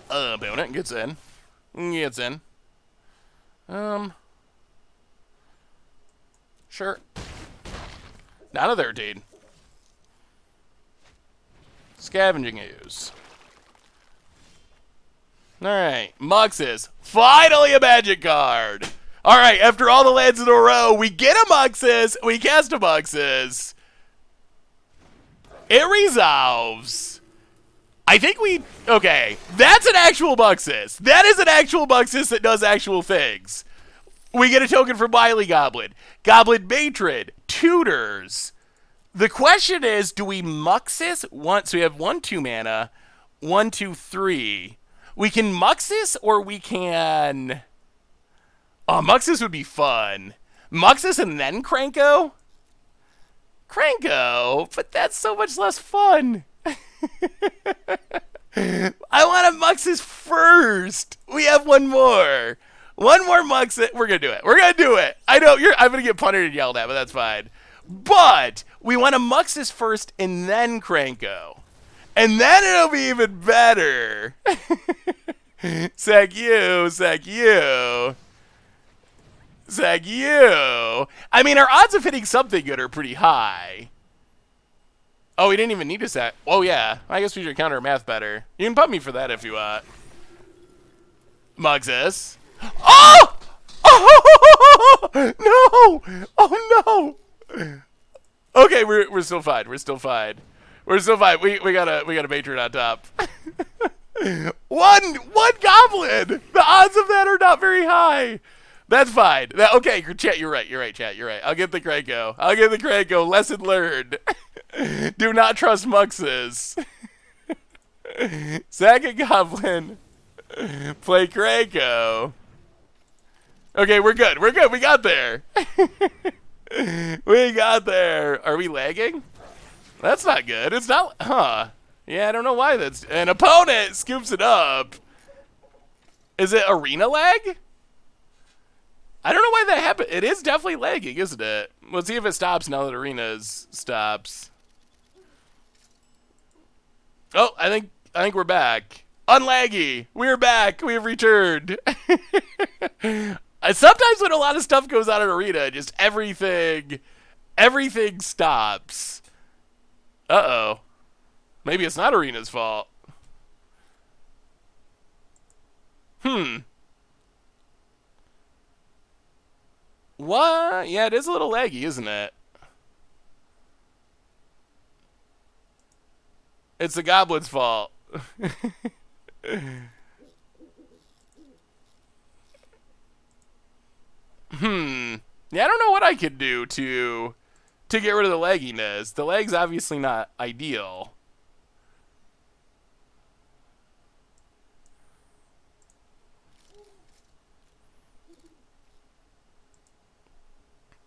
Opponent gets in. Sure. Not a 13. Scavenging Ooze. Alright, Muxus. Finally a magic card! Alright, after all the lands in a row, we get a Muxus, we cast a Muxus. It resolves. I think okay, that's an actual Muxus. That is an actual Muxus that does actual things. We get a token from Wily Goblin. Goblin Matron, tutors. The question is, do we Muxus once? So we have 1, 2 mana, 1, 2, 3. We can Muxus or we can... Oh, Muxus would be fun. Muxus and then Krenko? Krenko, but that's so much less fun. I want a Muxus first. We have one more. One more Muxus. We're going to do it. We're going to do it. I know I'm going to get punted and yelled at, but that's fine. But we want a Muxus first and then Krenko. And then it'll be even better. Sack you. I mean, our odds of hitting something good are pretty high. Oh, we didn't even need to sack. Oh, yeah. I guess we should counter math better. You can pump me for that if you want. Muxus. Oh! Oh! No! Oh, no! Okay, we're still fine. We got a matron on top. one goblin! The odds of that are not very high. That's fine. Okay, chat, you're right, chat, you're right. I'll get the Krenko. Lesson learned. Do not trust Muxus. Sack a goblin. Play Krenko. Okay, we're good. We got there. Are we lagging? That's not good. It's not... Huh. Yeah, I don't know why that's... An opponent scoops it up. Is it arena lag? I don't know why that happened. It is definitely lagging, isn't it? Let's see if it stops now that arenas stops. Oh, I think we're back. Unlaggy. We're back. We have returned. Sometimes when a lot of stuff goes on in Arena, just everything stops. Uh-oh. Maybe it's not Arena's fault. What? Yeah, it is a little laggy, isn't it? It's the Goblin's fault. Yeah, I don't know what I could do to get rid of the lagginess. The lag's obviously not ideal.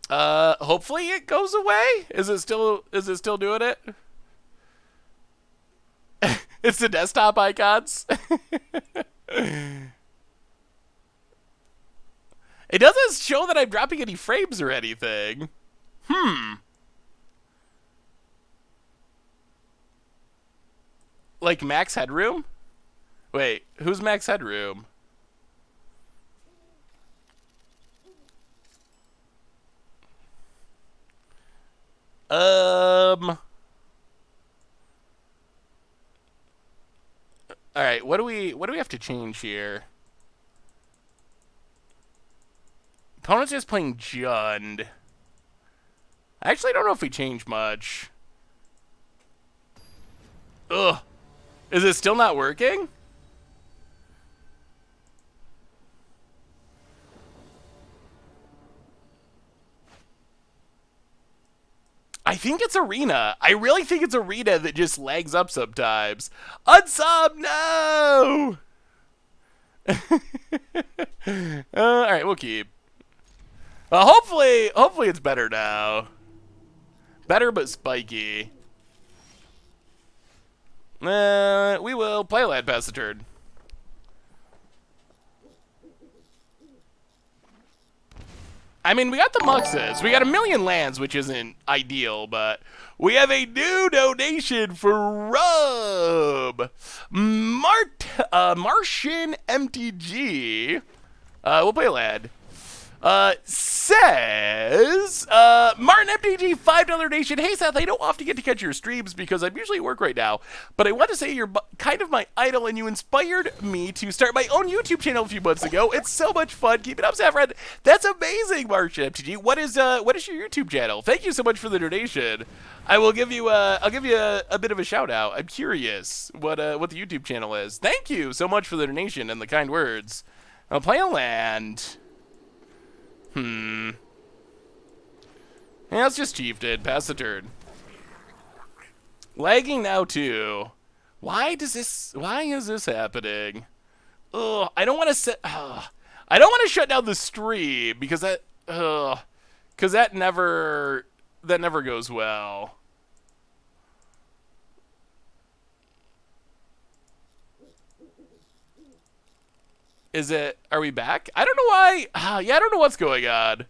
Hopefully it goes away. Is it still doing it? It's the desktop icons. It doesn't show that I'm dropping any frames or anything. Like max headroom? Wait, who's max headroom? All right, what do we have to change here? Opponent's just playing Jund. I actually don't know if we changed much. Ugh. Is it still not working? I think it's Arena. I really think it's Arena that just lags up sometimes. Unsub, no! Alright, we'll keep. Hopefully it's better now. Better but spiky. We will play land pass the turn. I mean, we got the Muxus. We got a million lands, which isn't ideal, but we have a new donation for Rub. Martian MTG. We'll play a land. Says, Martin MTG, $5 donation. Hey, Seth, I don't often get to catch your streams because I'm usually at work right now, but I want to say you're kind of my idol and you inspired me to start my own YouTube channel a few months ago. It's so much fun. Keep it up, Saffron. That's amazing, Martin MTG. What is your YouTube channel? Thank you so much for the donation. I will give you I'll give you a bit of a shout out. I'm curious what the YouTube channel is. Thank you so much for the donation and the kind words. I'll play a land. Yeah, it's just chieftain. Pass the turn. Lagging now too. Why is this happening? Ugh, I don't want to I don't want to shut down the stream because that never goes well. Are we back? I don't know why. Yeah, I don't know what's going on.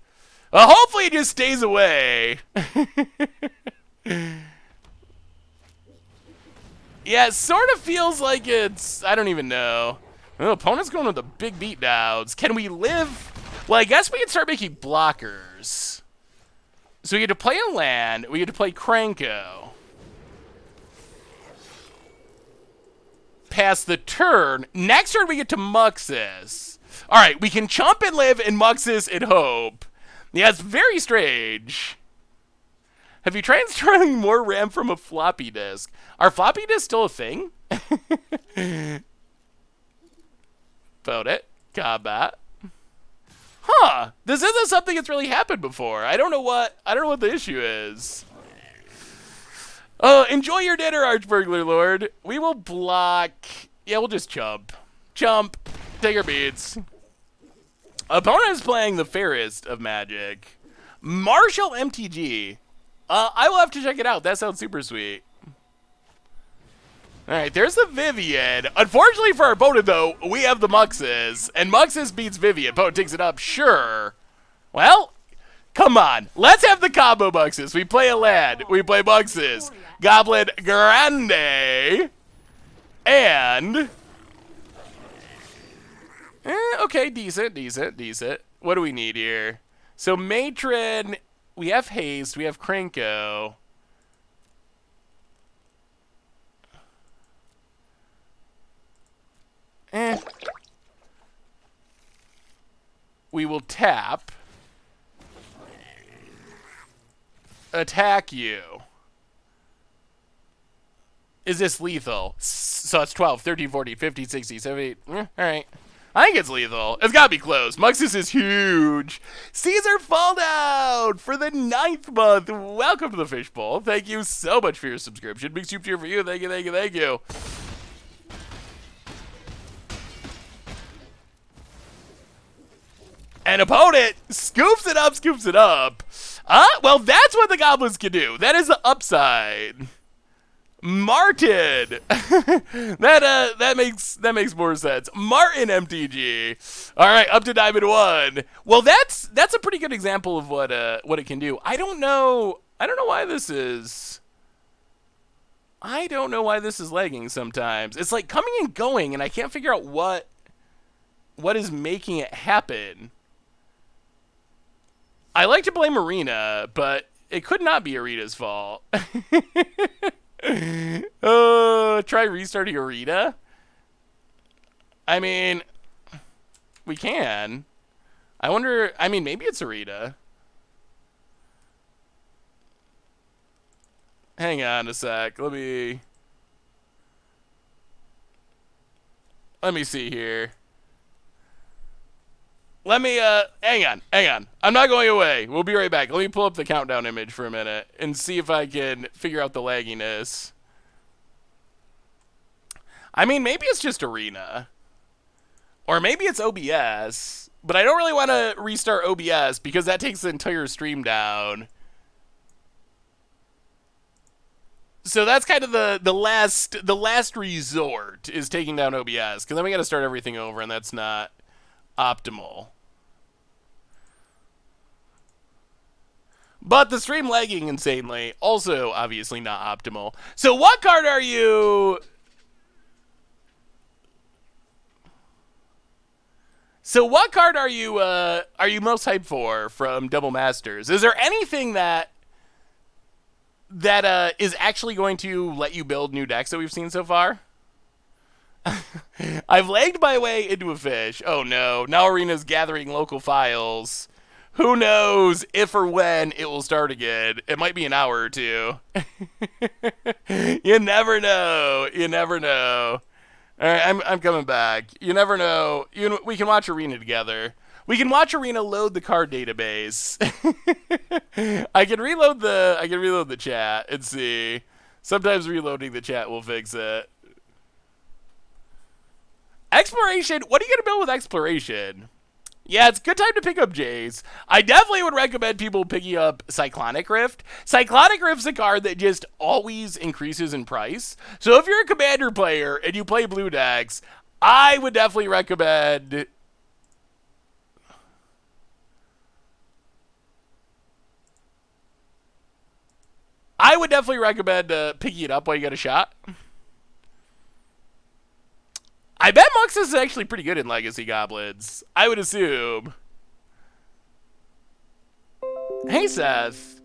Hopefully it just stays away. Yeah, it sort of feels like it's, I don't even know. Oh, opponent's going with the big beatdowns. Can we live? Well, I guess we can start making blockers. So we get to play a land. We get to play Krenko. Pass the turn. Next turn, we get to Muxus. All right, we can chump and live and Muxus and hope. Yeah, it's very strange. Have you tried installing more RAM from a floppy disk? Are floppy disks still a thing? Vote it. Combat. Huh. This isn't something that's really happened before. I don't know what the issue is. Enjoy your dinner, Archburglar Lord. We will block. Yeah, we'll just chump. Chump. Take our beads. Opponent is playing the fairest of Magic. Marshall MTG. I will have to check it out. That sounds super sweet. Alright, there's the Vivian. Unfortunately for our opponent, though, we have the Muxus. And Muxus beats Vivian. Opponent takes it up. Sure. Well, come on. Let's have the combo Muxus. We play a land. We play Muxus. Goblin Grandee. And... okay, decent. What do we need here? So Matron, we have Haste, we have Krenko. We will tap. Attack you. Is this lethal? So it's 12, 13, 14, 15, 16, 17. Alright. I think it's lethal. It's gotta be close. Muxus is huge. Caesar Fallout for the 9th month. Welcome to the Fishbowl. Thank you so much for your subscription. Big soup cheer for you. Thank you, thank you, thank you. And opponent scoops it up, scoops it up. Well, that's what the goblins can do. That is the upside. Martin. that makes more sense. Martin MTG. All right, up to Diamond 1. Well, that's a pretty good example of what it can do. I don't know why this is lagging sometimes. It's like coming and going, and I can't figure out what is making it happen. I like to blame Arena, but it could not be Arena's fault. Try restarting Arena? I mean, we can. I wonder, I mean, maybe it's Arena. Hang on a sec. Let me see here. Hang on. I'm not going away. We'll be right back. Let me pull up the countdown image for a minute and see if I can figure out the lagginess. I mean, maybe it's just Arena. Or maybe it's OBS. But I don't really want to restart OBS because that takes the entire stream down. So that's kind of the last resort is taking down OBS. Because then we got to start everything over and that's not optimal. But the stream lagging insanely, also obviously not optimal. So what card are you... most hyped for from Double Masters? Is there anything that is actually going to let you build new decks that we've seen so far? I've lagged my way into a fish. Oh no, now Arena's gathering local files. Who knows if or when it will start again. It might be an hour or two. You never know. You never know. All right, I'm coming back. You never know. We can watch Arena together. We can watch Arena load the card database. I can reload the chat and see. Sometimes reloading the chat will fix it. Exploration. What are you gonna build with Exploration? Yeah, it's a good time to pick up Jays. I definitely would recommend people picking up Cyclonic Rift. Cyclonic Rift's a card that just always increases in price. So if you're a Commander player and you play blue decks, I would definitely recommend... picking it up while you get a shot. I bet Muxus is actually pretty good in Legacy Goblins. I would assume. Hey, Seth.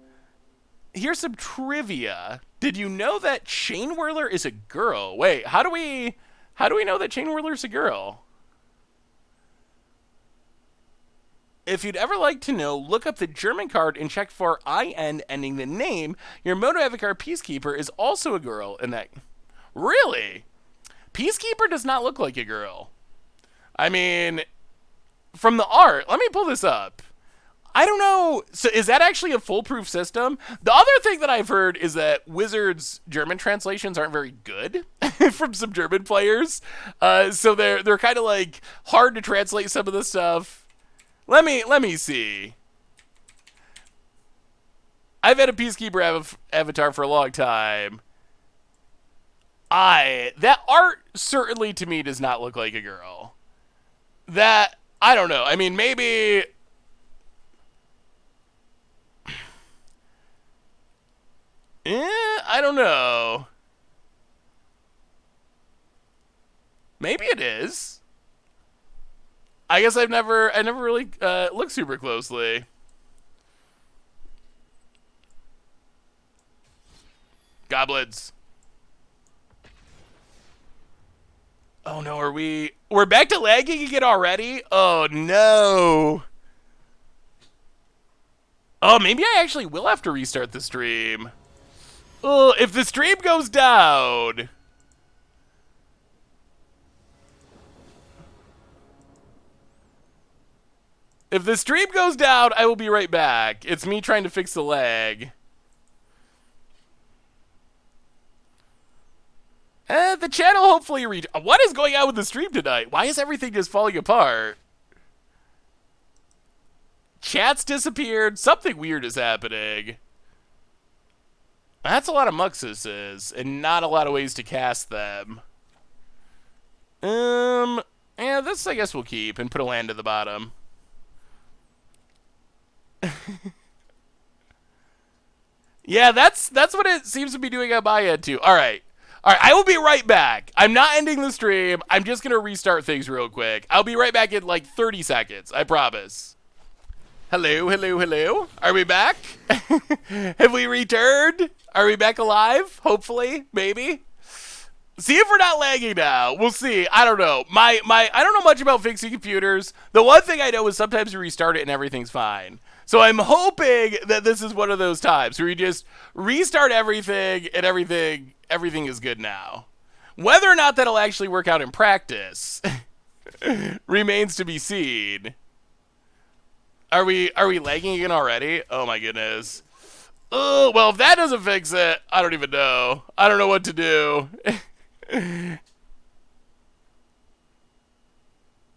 Here's some trivia. Did you know that Chain Whirler is a girl? Wait, how do we know that Chain Whirler's a girl? If you'd ever like to know, look up the German card and check for IN ending the name. Your Mono Avatar Peacekeeper is also a girl in that. Really? Peacekeeper does not look like a girl. I mean, from the art, let me pull this up. I don't know. So is that actually a foolproof system? The other thing that I've heard is that Wizards' German translations aren't very good from some German players. So they're kind of like hard to translate some of the stuff. Let me see. I've had a Peacekeeper avatar for a long time. That art certainly to me does not look like a girl. That, I don't know. I mean, maybe... I don't know. Maybe it is. I guess I never really looked super closely. Goblins. Oh no, we're back to lagging again already? Oh no. Oh, maybe I actually will have to restart the stream. Oh, if the stream goes down. If the stream goes down, I will be right back. It's me trying to fix the lag. The channel hopefully reach. What is going on with the stream tonight? Why is everything just falling apart? Chat's disappeared. Something weird is happening. That's a lot of Muxuses, and not a lot of ways to cast them. Yeah, this I guess we'll keep and put a land at the bottom. Yeah, that's what it seems to be doing on my end too. All right, I will be right back. I'm not ending the stream. I'm just gonna restart things real quick. I'll be right back in like 30 seconds. I promise. Hello, hello, hello. Are we back? Have we returned? Are we back alive? Hopefully, maybe. See if we're not lagging now. We'll see. I don't know. I don't know much about fixing computers. The one thing I know is sometimes you restart it and everything's fine. So I'm hoping that this is one of those times where you just restart everything and everything is good now. Whether or not that'll actually work out in practice remains to be seen. Are we lagging again already? Oh my goodness. Oh, well, if that doesn't fix it, I don't even know. I don't know what to do.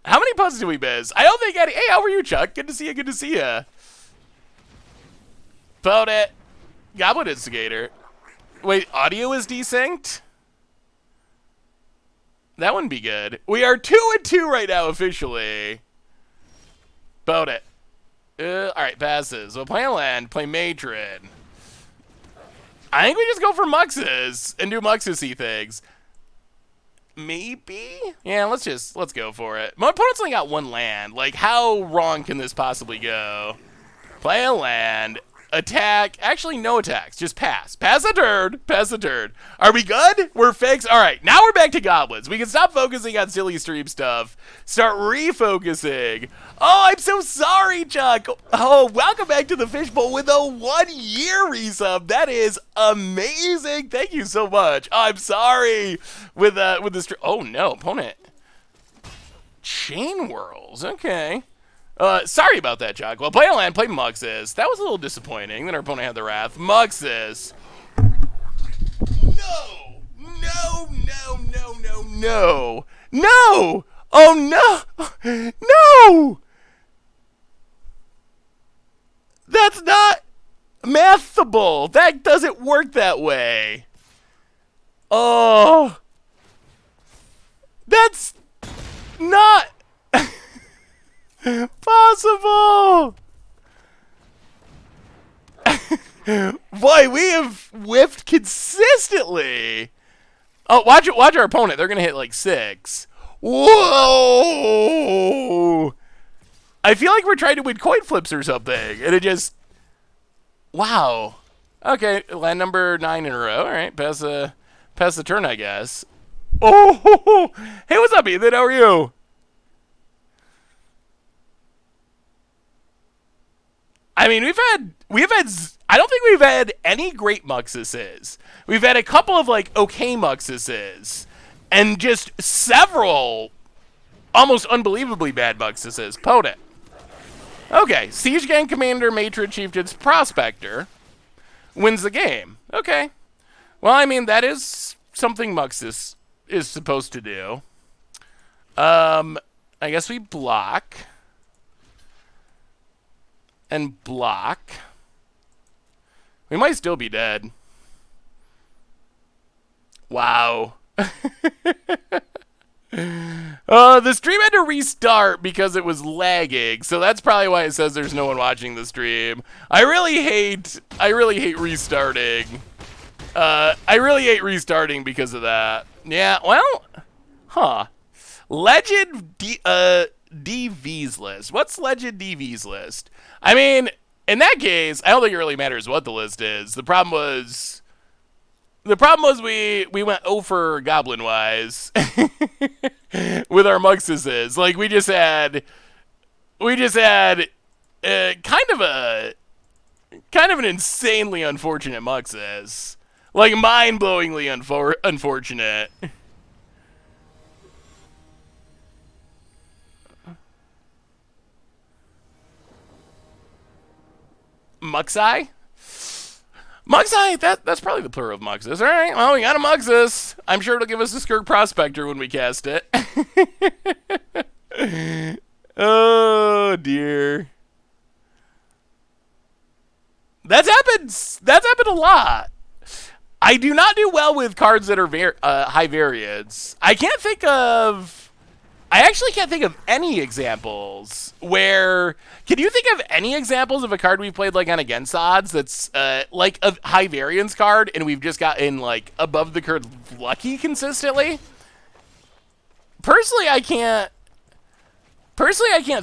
How many puzzles do we miss? I don't think any. Hey, how are you, Chuck? Good to see you. Good to see you. Vote it. Goblin Instigator. Wait, audio is desynced? That wouldn't be good. We are 2-2 right now officially. Vote it. Alright, passes. We'll play a land, play Matron. I think we just go for Muxus and do Muxus-y things. Maybe? Yeah, let's go for it. My opponent's only got one land. Like, how wrong can this possibly go? Play a land. Attack. Actually, no attacks. Just pass. Pass the turn. Pass the turn. Are we good? We're fixed. All right. Now we're back to goblins. We can stop focusing on silly stream stuff. Start refocusing. Oh, I'm so sorry, Chuck. Oh, welcome back to the Fishbowl with a 1-year resub. That is amazing. Thank you so much. Oh, I'm sorry with the stream. Oh no, opponent. Chain Whirls. Okay. Sorry about that, Chuck. Well, play a land, play Muxus. That was a little disappointing that our opponent had the Wrath. Muxus. No! No, no, no, no, no. No! Oh, no! No! That's not mathable. That doesn't work that way. Oh. That's not possible. Boy, we have whiffed consistently. Oh, watch our opponent. They're gonna hit like 6. Whoa! I feel like we're trying to win coin flips or something, and it just. Wow. Okay, land number 9 in a row. All right, pass the turn, I guess. Oh, hey, what's up, Ethan? How are you? I mean, we've had. I don't think we've had any great Muxuses. We've had a couple of like okay Muxuses, and just several almost unbelievably bad Muxuses. Potent. Okay, Siege Gang Commander, Matron, Chieftains, Prospector wins the game. Okay. Well, I mean, that is something Muxus is supposed to do. I guess we block. And block. We might still be dead. Wow. The stream had to restart because it was lagging, so that's probably why it says there's no one watching the stream. I really hate restarting. I really hate restarting because of that. Yeah, well, huh. Legend DV's list. What's Legend DV's list? I mean, in that case, I don't think it really matters what the list is. The problem was we went over Goblin wise with our Muxuses. Like we just had kind of an insanely unfortunate Muxus. Like mind-blowingly unfortunate. Muxi? Muxi? That's probably the plural of Muxus. Alright, well, we got a Muxus. I'm sure it'll give us a Skirk Prospector when we cast it. Oh, dear. That's happened a lot. I do not do well with cards that are high variance. I actually can't think of any examples where... Can you think of any examples of a card we've played like on against odds that's like a high variance card and we've just gotten like above the curve lucky consistently? Personally, I can't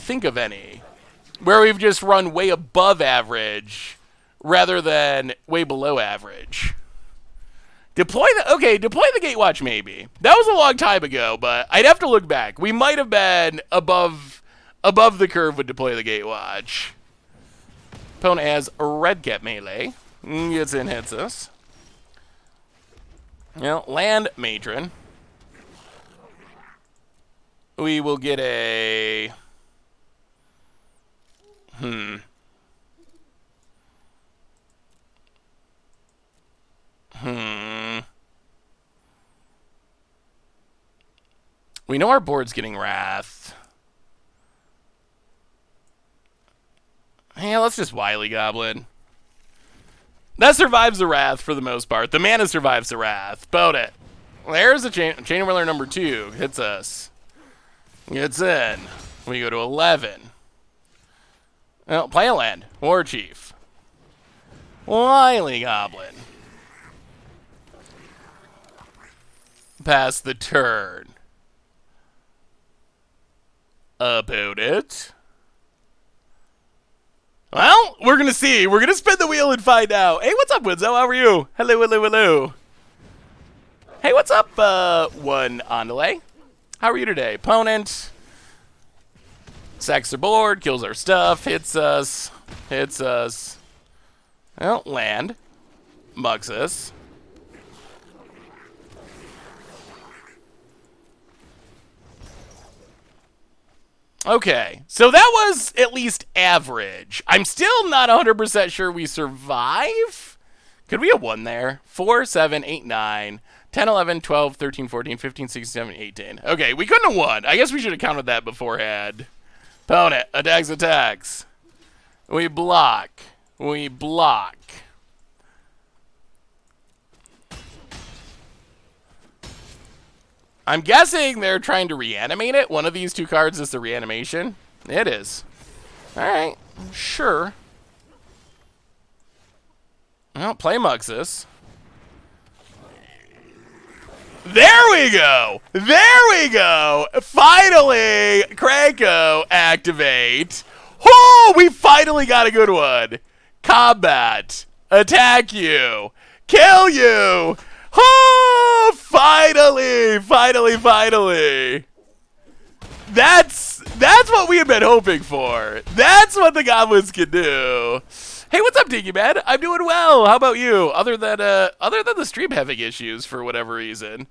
think of any where we've just run way above average rather than way below average. Deploy the Gatewatch maybe. That was a long time ago, but I'd have to look back. We might have been above the curve with Deploy the Gatewatch. Opponent has a red cat melee. Gets in, hits us. Well, land Matron. We will get a... We know our board's getting Wrath. Yeah, let's just Wily Goblin. That survives the Wrath for the most part. The mana survives the Wrath. Boat it. There's a Chain Whirler number 2. Hits us. Gets in. We go to 11. Well, play a land. War Chief. Wily Goblin. Pass the turn. About it. Well, we're going to see. We're going to spin the wheel and find out. Hey, what's up, Winzo? How are you? Hello, hello, hello. Hey, what's up, one on delay? How are you today? Opponent. Sacks the board, kills our stuff, hits us. Well, land. Muxus. Okay, so that was at least average. I'm still not 100% sure we survive. Could we have won there? 4, 7, 8, 9, 10, 11, 12, 13, 14, 15, 16, 17, 18. Okay, we couldn't have won. I guess we should have counted that beforehand. Opponent, attacks. We block. I'm guessing they're trying to reanimate it. One of these two cards is the reanimation. It is. Alright, sure. Well, play Muxus. There we go! Finally, Krenko activate. Oh, we finally got a good one. Combat. Attack you. Kill you. Oh, finally. That's what we have been hoping for. That's what the Goblins can do. Hey, what's up, Dinky Man? I'm doing well. How about you? Other than the stream having issues for whatever reason.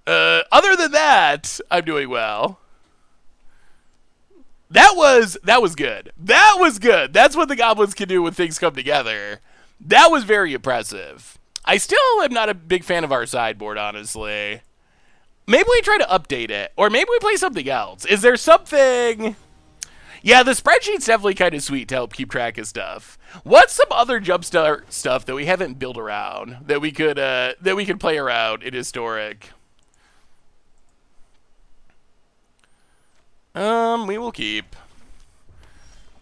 Other than that, I'm doing well. That was good. That's what the Goblins can do when things come together. That was very impressive. I still am not a big fan of our sideboard, honestly. Maybe we try to update it, or maybe we play something else. Is there something... Yeah, the spreadsheet's definitely kind of sweet to help keep track of stuff. What's some other Jumpstart stuff that we haven't built around that we could play around in Historic? We will keep.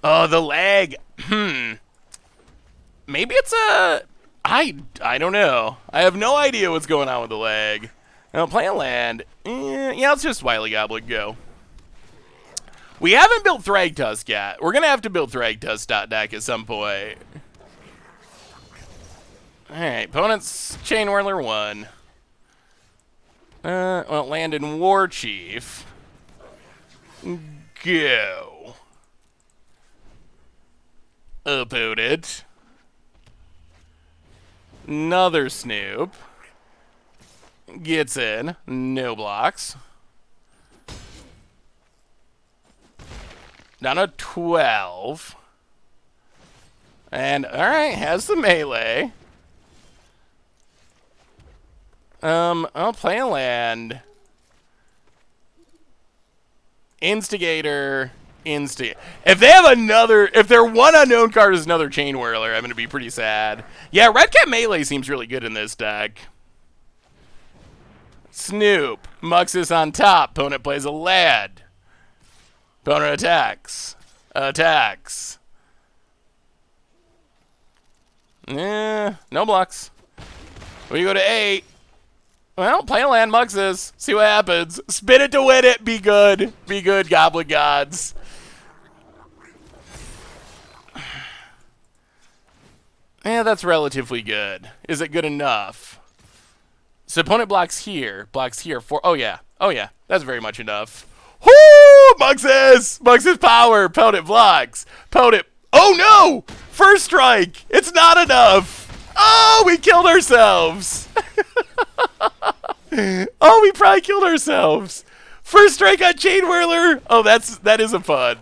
Oh, the lag. Maybe it's a... I don't know. I have no idea what's going on with the lag. Now, play a land. Yeah, let's just Wily Goblin go. We haven't built Thragtusk yet. We're going to have to build Thragtusk deck at some point. Alright, opponent's Chain Whirler 1. Well, land in War Chief. Go. Opponent. Another Snoop. Gets in. No blocks. Down to 12. And, alright, has the melee. I'll play a land. Instigator. If they have another, if their one unknown card is another Chain Whirler, I'm going to be pretty sad. Yeah, Red Cat Melee seems really good in this deck. Snoop. Muxus on top. Opponent plays a land. Opponent attacks. Attacks. No blocks. We go to 8. Well, play a land, Muxus. See what happens. Spin it to win it. Be good. Be good, Goblin Gods. Yeah, that's relatively good. Is it good enough? So opponent blocks here. Blocks here. Oh, yeah. Oh, yeah. That's very much enough. Whoo! Muxus! Muxus power. Opponent blocks. Opponent. Oh, no! First strike. It's not enough. Oh, we killed ourselves. Oh, we probably killed ourselves. First strike on Chain Whirler. Oh, that is a fun.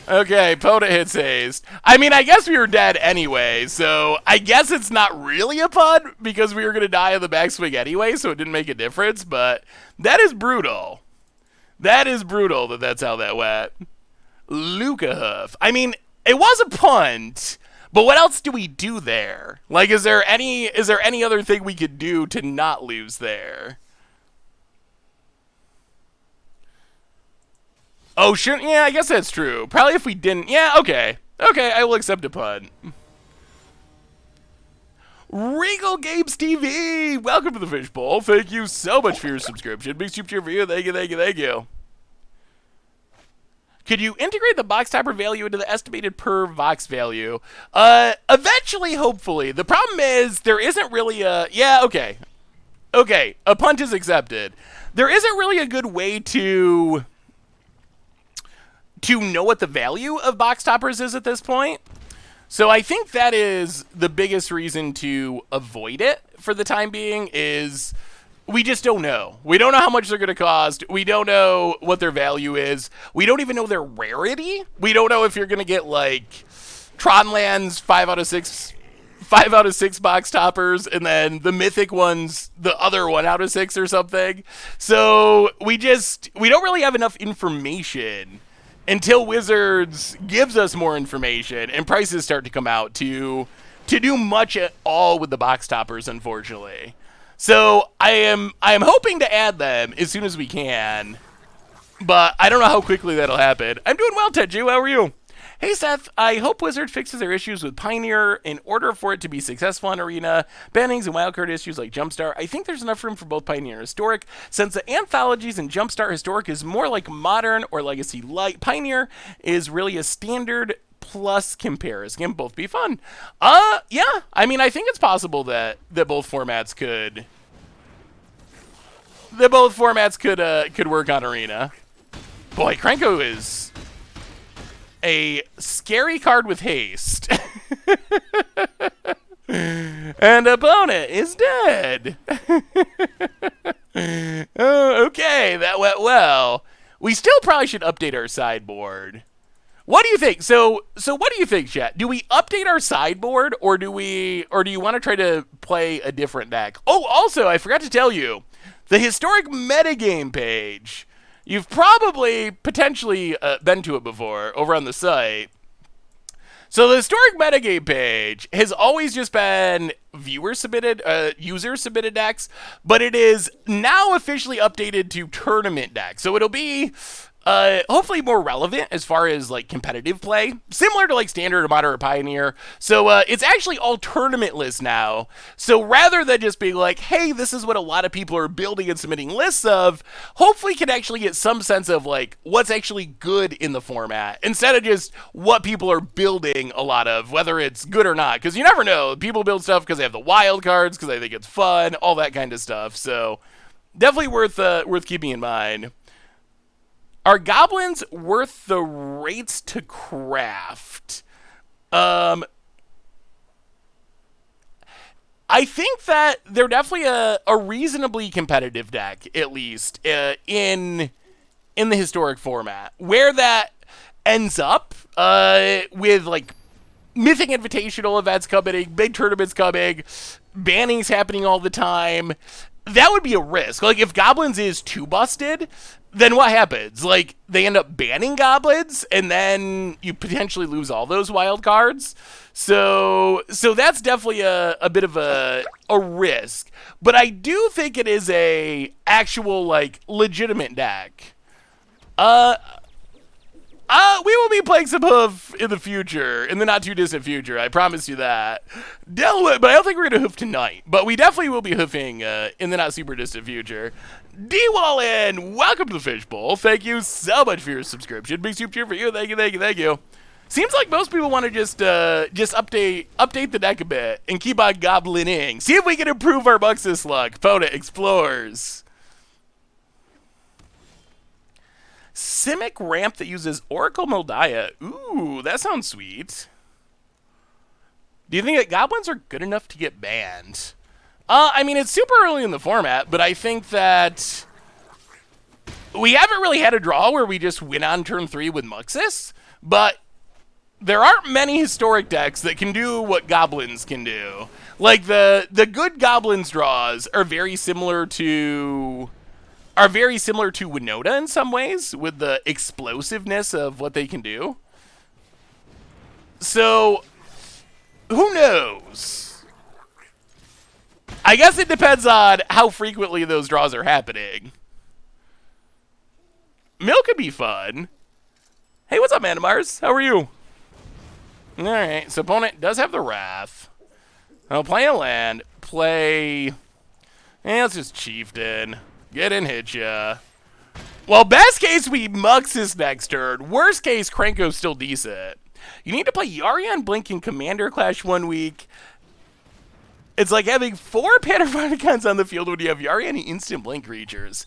Okay, opponent hits haste. I mean, I guess we were dead anyway, so I guess it's not really a pun because we were going to die on the backswing anyway, so it didn't make a difference, but that is brutal. That is brutal that that's how that went. Luca Huff. I mean, it was a punt, but what else do we do there? Like, is there any other thing we could do to not lose there? Oh, shouldn't? Yeah, I guess that's true. Probably if we didn't. Yeah, okay. Okay, I will accept a punt. Regal Games TV! Welcome to the Fishbowl. Thank you so much for your subscription. Big super cheer for you. Thank you, thank you, thank you. Could you integrate the box topper value into the estimated per box value? Eventually, hopefully. The problem is there isn't really a... Yeah, okay. Okay, a punt is accepted. There isn't really a good way to know what the value of box toppers is at this point. So I think that is the biggest reason to avoid it for the time being is we just don't know. We don't know how much they're going to cost. We don't know what their value is. We don't even know their rarity. We don't know if you're going to get like Tronlands 5 out of 6 box toppers and then the Mythic ones the other 1 out of 6 or something. So we don't really have enough information until Wizards gives us more information and prices start to come out to do much at all with the box toppers, unfortunately. So I am hoping to add them as soon as we can, but I don't know how quickly that'll happen. I'm doing well, Teju. How are you? Hey, Seth, I hope Wizard fixes their issues with Pioneer in order for it to be successful on Arena. Bannings and wildcard issues like Jumpstart. I think there's enough room for both Pioneer and Historic. Since the anthologies in Jumpstart Historic is more like Modern or Legacy Light, Pioneer is really a standard plus comparison. Can both be fun. Yeah. I mean, I think it's possible that both formats could work on Arena. Boy, Krenko is a scary card with haste. And opponent is dead. Oh, okay, that went well. We still probably should update our sideboard. What do you think? So what do you think, chat? Do we update our sideboard or do you want to try to play a different deck? Oh, also, I forgot to tell you, the Historic Metagame page. You've probably potentially been to it before over on the site. So the Historic Metagame page has always just been user-submitted decks, but it is now officially updated to tournament decks. So it'll be hopefully more relevant as far as like competitive play, similar to like standard or moderate pioneer. So it's actually all tournamentless now. So rather than just being like, hey, this is what a lot of people are building and submitting lists of, hopefully you can actually get some sense of like what's actually good in the format instead of just what people are building a lot of, whether it's good or not. Because you never know. People build stuff because they have the wild cards, because they think it's fun, all that kind of stuff. So definitely worth keeping in mind. Are goblins worth the rates to craft? I think that they're definitely a reasonably competitive deck, at least in the historic format. Where that ends up with like Mythic Invitational events coming, big tournaments coming, bannings happening all the time, that would be a risk. Like if goblins is too busted, then what happens? Like, they end up banning goblins, and then you potentially lose all those wild cards. So that's definitely a bit of a risk. But I do think it is a actual, like, legitimate deck. We will be playing some Hoof in the future, in the not-too-distant future. I promise you that. But I don't think we're going to Hoof tonight. But we definitely will be hoofing in the not-super-distant future. D-Wallin, welcome to the Fishbowl. Thank you so much for your subscription. Big soup cheer for you. Thank you. Seems like most people want to just update the deck a bit and keep on goblining. See if we can improve our Muxus luck. Opponent explores. Simic ramp that uses Oracle Moldiah. Ooh, that sounds sweet. Do you think that goblins are good enough to get banned? I mean, it's super early in the format, but I think that we haven't really had a draw where we just win on turn 3 with Muxus, but there aren't many historic decks that can do what goblins can do. Like, the good goblins draws are very similar to Winota in some ways, with the explosiveness of what they can do. So, who knows? I guess it depends on how frequently those draws are happening. Mill could be fun. Hey, what's up, Manamars? How are you? Alright, so opponent does have the Wrath. I'll play a land. Let's just Chieftain. Get in, hit ya. Well, best case, we Muxus next turn. Worst case, Krenko's still decent. You need to play Yarion Blink in Commander Clash 1 week. It's like having 4 Panopticons on the field when you have Yarion and instant Blink creatures.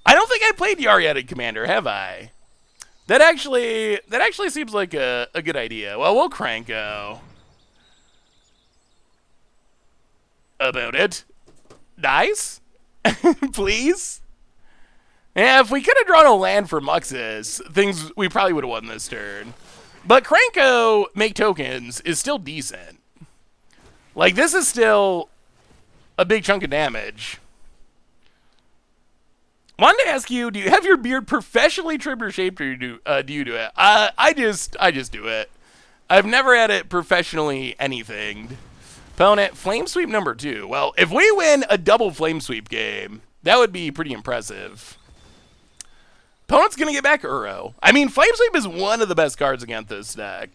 I don't think I played Yarion in Commander, have I? That actually seems like a good idea. Well, we'll Krenko. About it. Nice? Please? Yeah, if we could have drawn a land for Muxus, we probably would have won this turn. But Krenko, make tokens, is still decent. Like, this is still a big chunk of damage. Wanted to ask you, do you have your beard professionally trimmed or shaped, or do you do it? I just do it. I've never had it professionally anythinged. Opponent, Flame Sweep number 2. Well, if we win a double Flame Sweep game, that would be pretty impressive. Opponent's going to get back Uro. I mean, Flame Sweep is one of the best cards against this deck.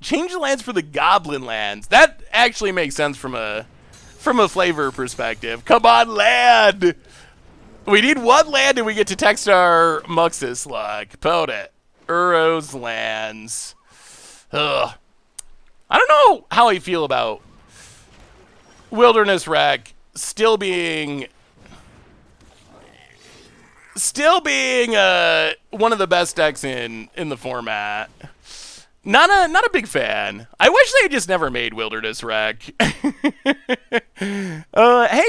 Change the lands for the Goblin lands. That actually makes sense from a flavor perspective. Come on, land! We need one land and we get to text our Muxus luck. Opponent, Uro's lands. Ugh. I don't know how I feel about Wilderness Wreck still being one of the best decks in the format. Not a big fan. I wish they had just never made Wilderness Wreck. Hey,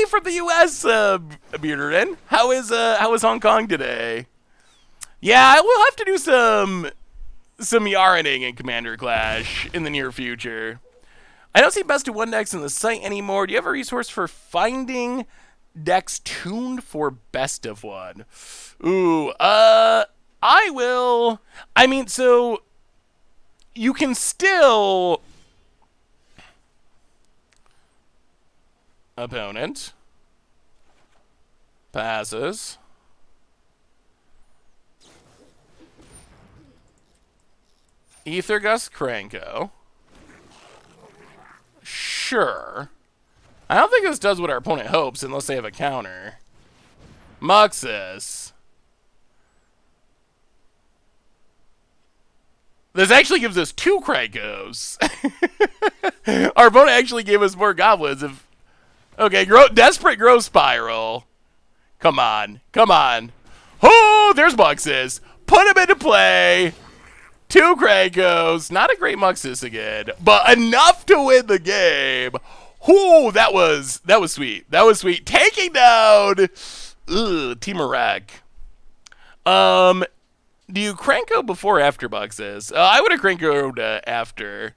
from the U.S., Bearderin. How is Hong Kong today? Yeah, we'll have to do some yarning in Commander Clash in the near future. I don't see best of 1 decks in the site anymore. Do you have a resource for finding decks tuned for best of 1? Ooh, I will. I mean, so you can still opponent. Passes. Aethergust Krenko. Sure. I don't think this does what our opponent hopes unless they have a counter. Muxus. This actually gives us 2 Krenkos. Our opponent actually gave us more goblins. Okay, Desperate Growth Spiral. Come on. Come on. Oh, there's Muxus. Put him into play. 2 Krenkos. Not a great Muxus again, but enough to win the game. Ooh, that was sweet. That was sweet. Taking down Team Iraq. Do you Krenko before or after Muxus? I would have Krenkoed after.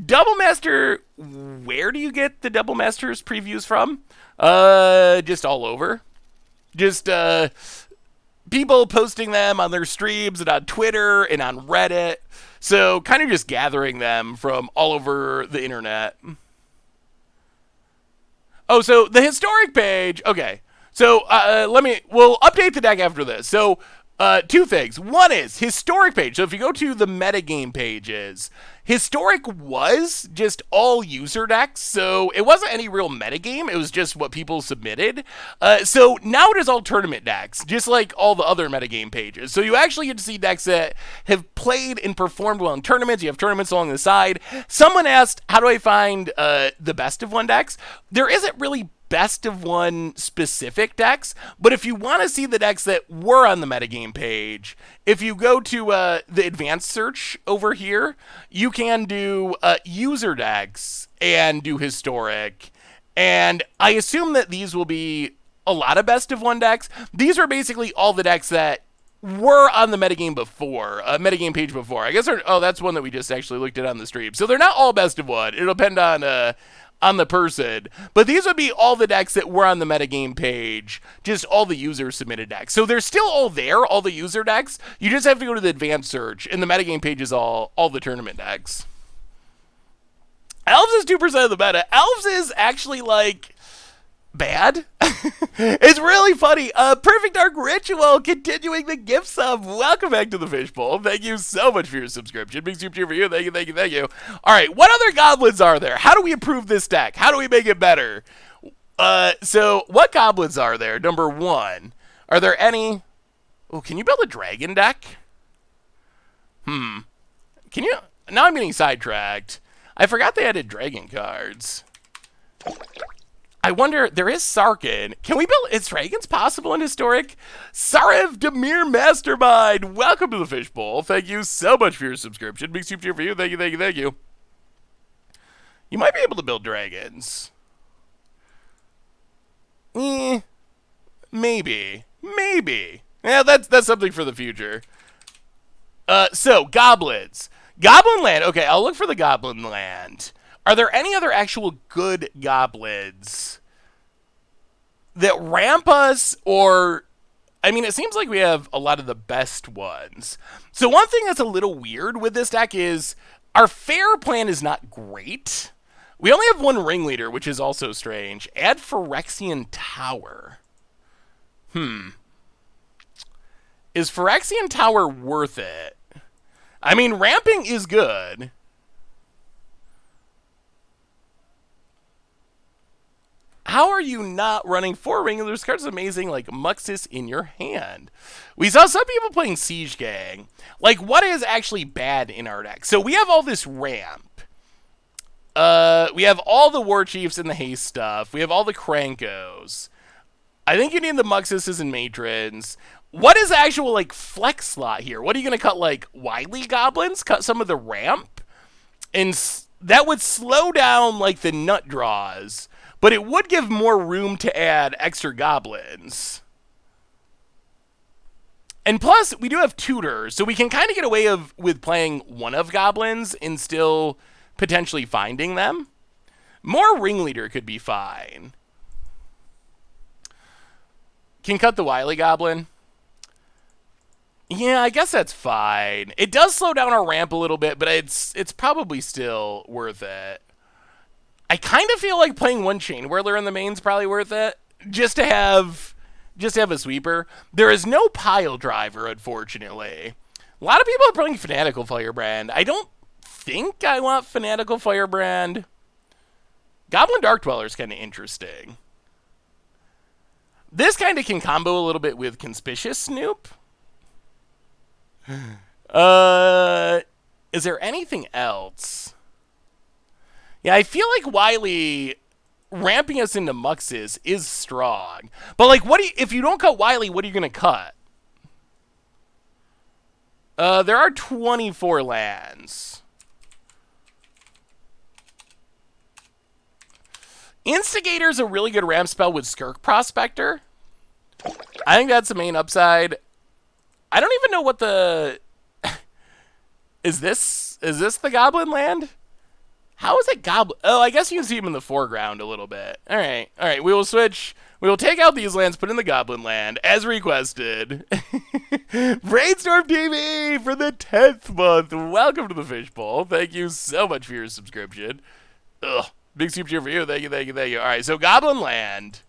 Double Master, where do you get the Double Masters previews from? Just all over. Just people posting them on their streams and on Twitter and on Reddit. So kind of just gathering them from all over the internet. Oh, so the historic page. Okay. So we'll update the deck after this. So 2 things. One is historic page. So if you go to the metagame pages, historic was just all user decks. So it wasn't any real metagame. It was just what people submitted. So now it is all tournament decks, just like all the other metagame pages. So you actually get to see decks that have played and performed well in tournaments. You have tournaments along the side. Someone asked, how do I find the best of one decks? There isn't really best of one specific decks, but if you want to see the decks that were on the metagame page, if you go to the advanced search over here, you can do user decks and do historic, and I assume that these will be a lot of best of one decks. These are basically all the decks that were on the metagame before, metagame page before. I guess that's one that we just actually looked at on the stream. So they're not all best of one. It'll depend on the person, but these would be all the decks that were on the metagame page, just all the user submitted decks. So they're still all there, all the user decks. You just have to go to the advanced search, and the metagame page is all the tournament decks. Elves is 2% of the meta. Elves is actually, like, bad. It's really funny. Perfect Dark Ritual continuing the gift sub. Welcome back to the Fishbowl. Thank you so much for your subscription. Big super cheer for you. Thank you, thank you, thank you. All right, what other goblins are there? How do we improve this deck? How do we make it better? So what goblins are there? Number 1. Are there any? Oh, can you build a dragon deck? Can you? Now I'm getting sidetracked. I forgot they added dragon cards. I wonder, there is Sarkin. Can we build, is dragons possible in Historic? Sarev Demir Mastermind, welcome to the Fishbowl. Thank you so much for your subscription. Big super cheer for you. Thank you, thank you, thank you. You might be able to build dragons. Maybe. Yeah, that's something for the future. So, goblins. Goblin land. Okay, I'll look for the goblin land. Are there any other actual good goblins that ramp us, or, I mean, it seems like we have a lot of the best ones. So one thing that's a little weird with this deck is our fair plan is not great. We only have 1 ringleader, which is also strange. Add Phyrexian Tower. Is Phyrexian Tower worth it? I mean, ramping is good. How are you not running 4 ringleaders? Cards amazing, like Muxus in your hand. We saw some people playing Siege Gang. Like, what is actually bad in our deck? So we have all this ramp. We have all the War Chiefs and the haste stuff. We have all the Krenkos. I think you need the Muxuses and Matrons. What is the actual, like, flex slot here? What are you going to cut, like, Wily Goblins? Cut some of the ramp? And that would slow down, like, the nut draws. But it would give more room to add extra goblins. And plus, we do have tutors, so we can kind of get away with playing one of goblins and still potentially finding them. More ringleader could be fine. Can cut the wily goblin. Yeah, I guess that's fine. It does slow down our ramp a little bit, but it's probably still worth it. I kind of feel like playing 1 Chain Whirler in the main's probably worth it. just to have a sweeper. There is no pile driver, unfortunately. A lot of people are playing Fanatical Firebrand. I don't think I want Fanatical Firebrand. Goblin Dark Dweller is kind of interesting. This kind of can combo a little bit with Conspicuous Snoop. Is there anything else? Yeah, I feel like Wily ramping us into Muxus is strong. But like, if you don't cut Wily, what are you gonna cut? There are 24 lands. Instigator's a really good ramp spell with Skirk Prospector. I think that's the main upside. I don't even know what the... Is this the Goblin land? How is it Goblin? Oh, I guess you can see him in the foreground a little bit. All right. We will switch. We will take out these lands, put in the Goblin land, as requested. Brainstorm TV for the 10th month. Welcome to the Fishbowl. Thank you so much for your subscription. Ugh. Big super cheer for you. Thank you. All right, so Goblin land.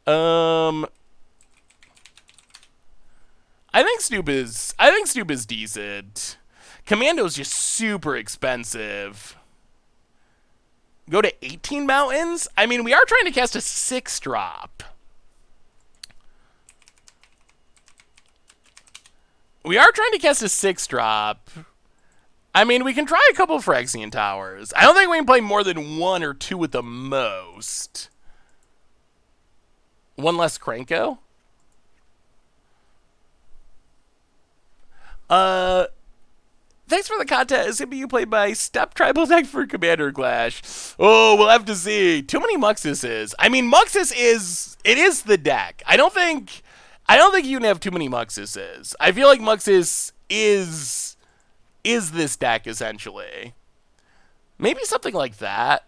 I think Snoop is decent. Commando's just super expensive. Go to 18 mountains? I mean, we are trying to cast a 6-drop. I mean, we can try a couple of Phyrexian Towers. I don't think we can play more than 1 or 2 at the most. 1 less Krenko? Thanks for the content. Is it you played by Step Tribal Deck for Commander Clash? Oh, we'll have to see. Too many Muxuses. I mean, Muxus is the deck. I don't think you can have too many Muxuses. I feel like Muxus is this deck essentially. Maybe something like that.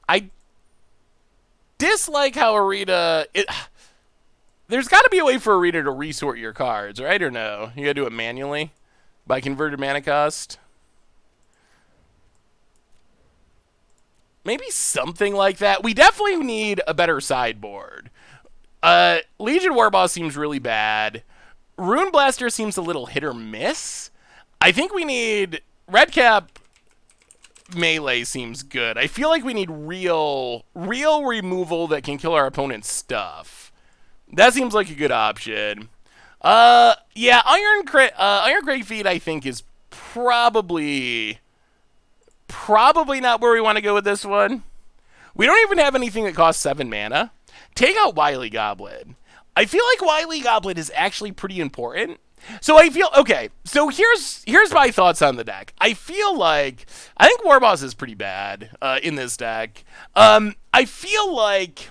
I dislike how Arena... There's got to be a way for Arena to resort your cards, right? Or no? You got to do it manually by converted mana cost? Maybe something like that. We definitely need a better sideboard. Legion Warboss seems really bad. Rune Blaster seems a little hit or miss. I think we need... Redcap Melee seems good. I feel like we need real removal that can kill our opponent's stuff. That seems like a good option. Yeah, Iron Crate Feed I think is probably not where we want to go with this one. We don't even have anything that costs 7 mana. Take out Wily Goblin. I feel like Wily Goblin is actually pretty important. So okay, so here's my thoughts on the deck. I think Warboss is pretty bad in this deck. I feel like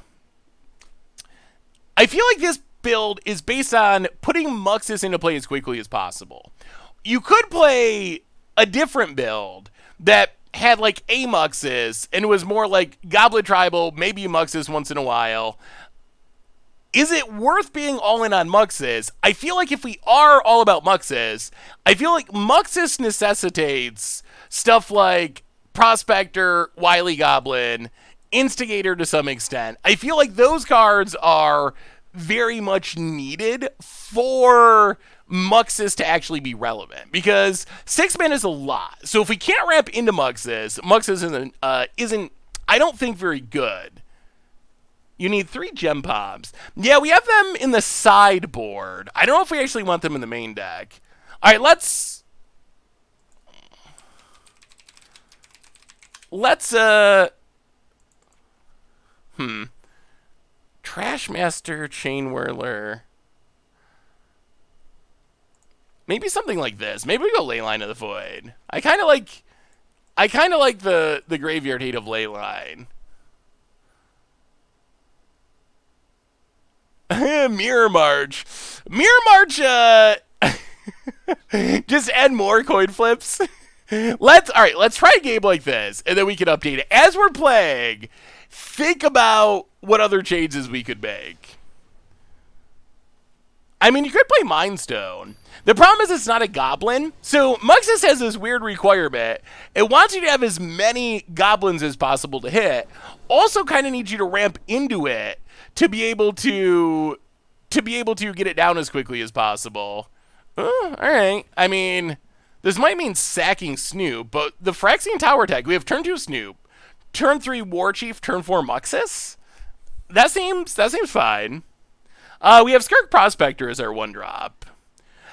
this build is based on putting Muxus into play as quickly as possible. You could play a different build that had like a Muxus and it was more like Goblin Tribal, maybe Muxus once in a while. Is it worth being all in on Muxus? I feel like if we are all about Muxus, I feel like Muxus necessitates stuff like Prospector, Wily Goblin, Instigator to some extent. I feel like those cards are very much needed for Muxus to actually be relevant, because 6 mana is a lot. So if we can't ramp into Muxus isn't I don't think very good. You need 3 Gem Pops. Yeah, we have them in the sideboard. I don't know if we actually want them in the main deck. All right, let's Trashmaster, Chain Whirler. Maybe something like this. Maybe we go Leyline of the Void. I kind of like the Graveyard Hate of Leyline. Mirror March. Just add more coin flips. Let's try a game like this, and then we can update it as we're playing. Think about what other changes we could make. I mean, you could play Mind Stone. The problem is it's not a goblin. So Muxus has this weird requirement. It wants you to have as many goblins as possible to hit. Also kind of needs you to ramp into it to be able to get it down as quickly as possible. All right. I mean, this might mean sacking Snoop, but the Phyrexian Tower attack, we have turn 2 Snoop, turn 3 War Chief, turn 4 Muxus. That seems fine. We have Skirk Prospector as our 1-drop.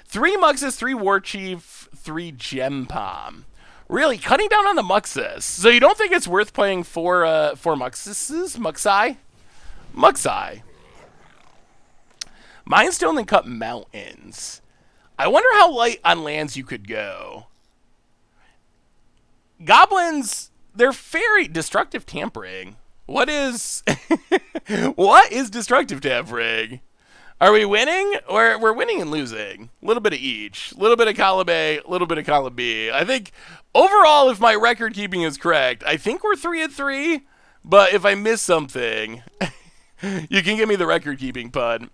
3 Muxus, 3 War Chief, 3 Gem Palm. Really, cutting down on the Muxus. So you don't think it's worth playing 4 Muxuses? Muxi. Mindstone and Cut Mountains. I wonder how light on lands you could go. Goblins, they're very destructive tampering. What is what is destructive tampering? Are we winning? Or we're winning and losing? A little bit of each. A little bit of column A, a little bit of column B. I think overall, if my record keeping is correct, I think we're 3-3. But if I miss something, you can give me the record keeping pun.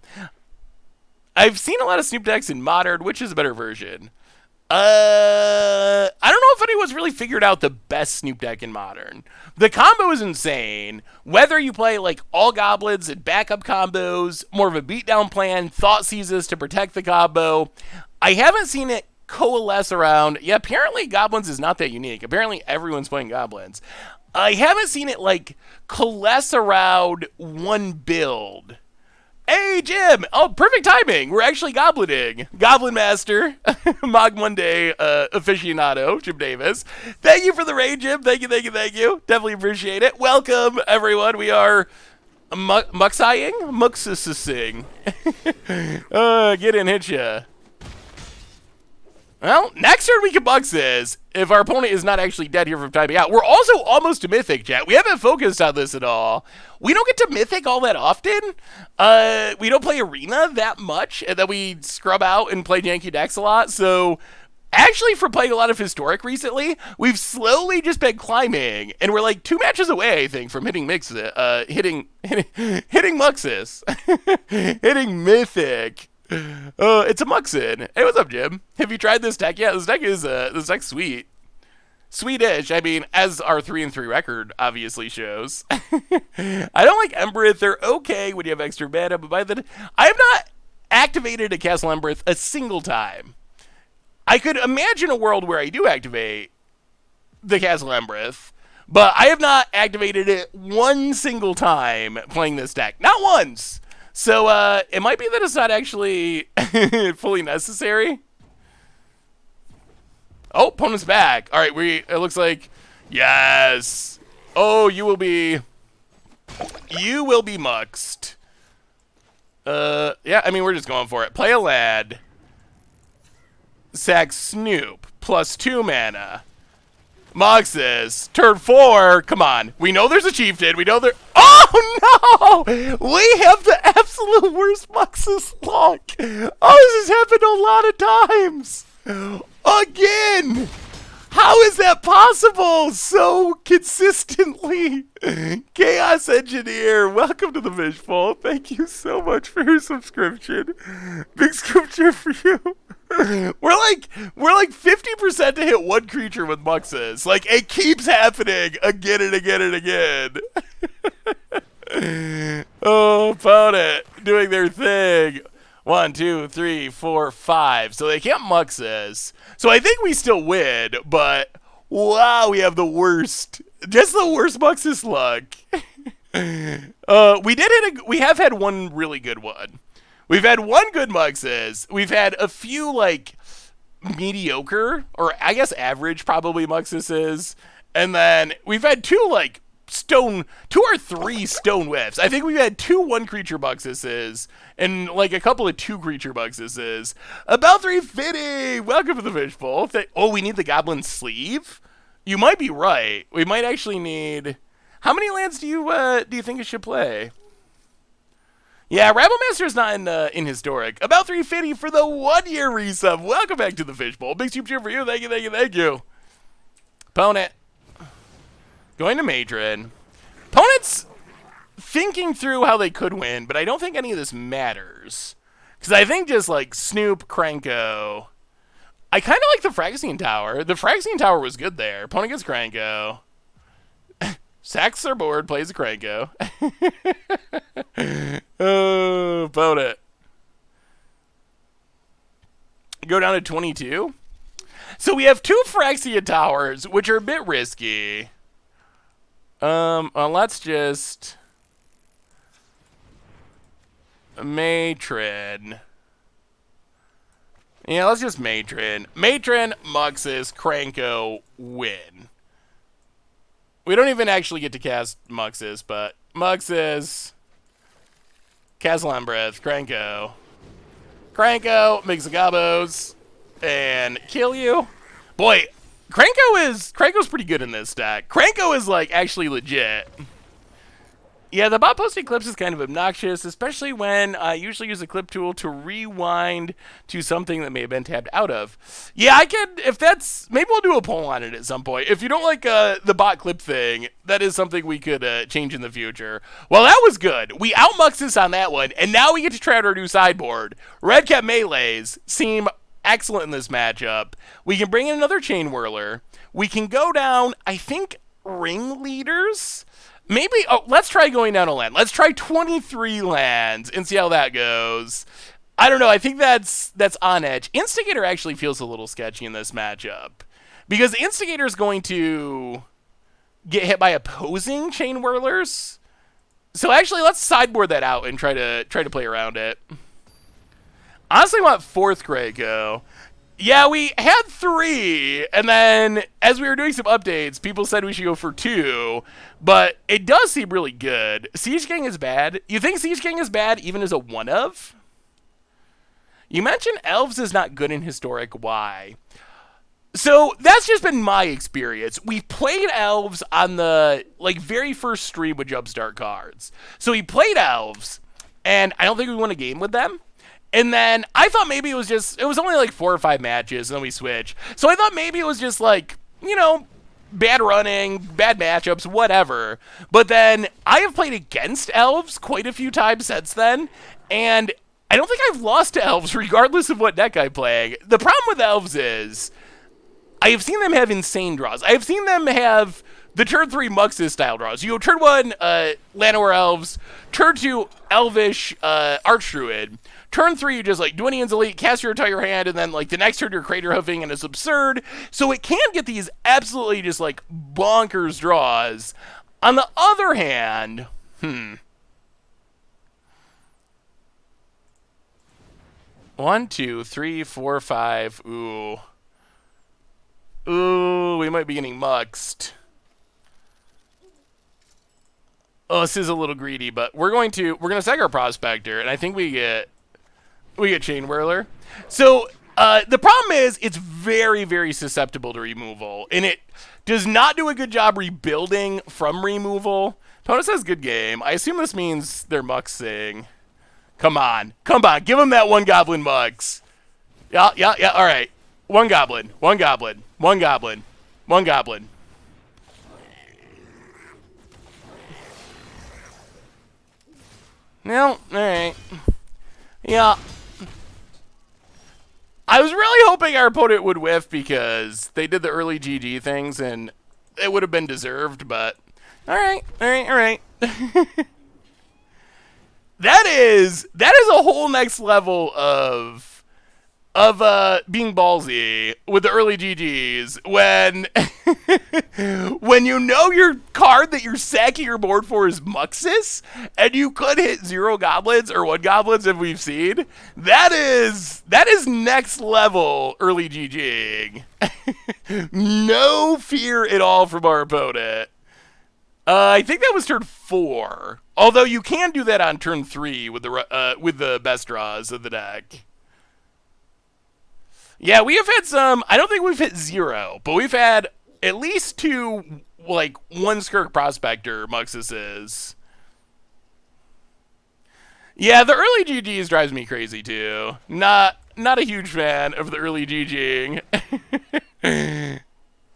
I've seen a lot of Snoop decks in Modern. Which is a better version? I don't know if anyone's really figured out the best Snoop deck in Modern. The combo is insane. Whether you play like all goblins and backup combos, more of a beatdown plan, Thought Seizes to protect the combo. I haven't seen it coalesce around. Yeah, apparently goblins is not that unique. Apparently everyone's playing goblins. I haven't seen it like coalesce around one build. Hey, Jim! Oh, perfect timing. We're actually goblining. Goblin Master, Mog Monday aficionado, Jim Davis. Thank you for the raid, Jim. Thank you. Definitely appreciate it. Welcome, everyone. We are Muxus-ing? Muxus-ing. Get in, hit ya. Well, next turn we can Muxus if our opponent is not actually dead here from timing out. We're also almost to Mythic, chat. We haven't focused on this at all. We don't get to Mythic all that often. We don't play Arena that much, and then we scrub out and play janky decks a lot. So, actually, for playing a lot of Historic recently, we've slowly just been climbing, and we're like 2 matches away, I think, from hitting Muxus. Hitting Mythic. It's a Muxin. Hey, what's up, Jim? Have you tried this deck yet? This deck's sweet. Sweetish. I mean, as our 3-3 record obviously shows. I don't like Embereth. They're okay when you have extra mana, but I have not activated a Castle Embereth a single time. I could imagine a world where I do activate the Castle Embereth, but I have not activated it one single time playing this deck. Not once. So, it might be that it's not actually fully necessary. Oh, opponent's back. All right, it looks like, yes. Oh, you will be muxed. Yeah, I mean, we're just going for it. Play a lad. Sack Snoop, +2 mana. Muxus, turn 4. Come on. We know there's a chieftain. We know there. Oh, no! We have the absolute worst Muxus luck. Oh, this has happened a lot of times. Again! How is that possible so consistently? Chaos Engineer, welcome to the Fishbowl. Thank you so much for your subscription. Big scripture for you. We're like 50% to hit one creature with Muxus. Like, it keeps happening again and again and again. Oh, opponent doing their thing. 1, 2, 3, 4, 5. So they can't Muxus. So I think we still win, but wow, we have the worst. Just the worst Muxus luck. We have had one really good one. We've had one good Muxus. We've had a few, like, mediocre, or I guess average, probably, Muxuses. And then we've had 2 or 3 stone whiffs. I think we've had 2 1-creature Muxuses, and, like, a couple of 2-creature Muxuses. About 350! Welcome to the Fishbowl. Oh, we need the Goblin Sleeve? You might be right. We might actually need... How many lands do you think it should play? Yeah, Rabble Master's not in Historic. About 350 for the 1-year resub. Welcome back to the Fishbowl. Big super cheer for you. Thank you. Opponent. Going to Matron. Opponent's thinking through how they could win, but I don't think any of this matters. Because I think just, like, Snoop, Krenko, I kind of like the Phyrexian Tower. The Phyrexian Tower was good there. Opponent gets Krenko. Sacks their board, plays a Krenko. Oh, opponent. Go down to 22. So we have 2 Phyrexian Towers, which are a bit risky. Let's just... Matron. Yeah, let's just Matron. Matron, Muxus, Krenko, win. We don't even actually get to cast Muxus, but Muxus, Castle on Breath, Krenko. Krenko, makes the gobos, and kill you. Boy, Krenko's pretty good in this deck. Krenko is, like, actually legit. Yeah, the bot post eclipse is kind of obnoxious, especially when I usually use a clip tool to rewind to something that may have been tabbed out of. Yeah, I could, if that's, maybe we'll do a poll on it at some point. If you don't like the bot clip thing, that is something we could change in the future. Well, that was good. We out-Muxus on that one, and now we get to try out our new sideboard. Red Cap Melees seem excellent in this matchup. We can bring in another Chain Whirler. We can go down, I think, Ringleaders? Maybe, let's try going down a land. Let's try 23 lands and see how that goes. I don't know, I think that's on edge. Instigator actually feels a little sketchy in this matchup. Because the Instigator is going to get hit by opposing Chain Whirlers. So actually, let's sideboard that out and try to play around it. Honestly, I want 4th Krenko. Yeah, we had 3, and then as we were doing some updates, people said we should go for 2, but it does seem really good. Siege King is bad. You think Siege King is bad even as a one-of? You mentioned Elves is not good in Historic. Why? So that's just been my experience. We played Elves on the very first stream with Jumpstart cards. So we played Elves, and I don't think we won a game with them. And then I thought maybe it was only like 4 or 5 matches, and then we switched. So I thought maybe it was just bad running, bad matchups, whatever. But then I have played against Elves quite a few times since then, and I don't think I've lost to Elves regardless of what deck I'm playing. The problem with Elves is I have seen them have insane draws. I have seen them have the turn 3 Muxus style draws. You go turn 1, Llanowar Elves, turn 2, Elvish Archdruid. Turn 3, you just Dwynen's Elite, cast your entire hand, and then the next turn you're Crater Hoofing, and it's absurd. So it can get these absolutely just bonkers draws. On the other hand, 1, 2, 3, 4, 5. Ooh, we might be getting muxed. Oh, this is a little greedy, but we're gonna sack our Prospector, and I think we get Chain Whirler. So the problem is it's very, very susceptible to removal, and it does not do a good job rebuilding from removal. Opponent says good game. I assume this means they're Muxus-ing. Come on, give them that 1 Goblin Mux. Yeah, all right. 1 Goblin, 1 Goblin, 1 Goblin, 1 Goblin. No, all right. Yeah. I was really hoping our opponent would whiff because they did the early GG things and it would have been deserved, but all right. That is a whole next level of being ballsy with the early GGs when you know your card that you're sacking your board for is Muxus, and you could hit 0 goblins or 1 goblins if we've seen. That is next level early GGing. No fear at all from our opponent. I think that was turn 4. Although you can do that on turn 3 with the best draws of the deck. Yeah, we have had some. I don't think we've hit 0, but we've had at least 2, 1 Skirk Prospector Muxuses. Yeah, the early GGs drives me crazy too. Not a huge fan of the early GGing. And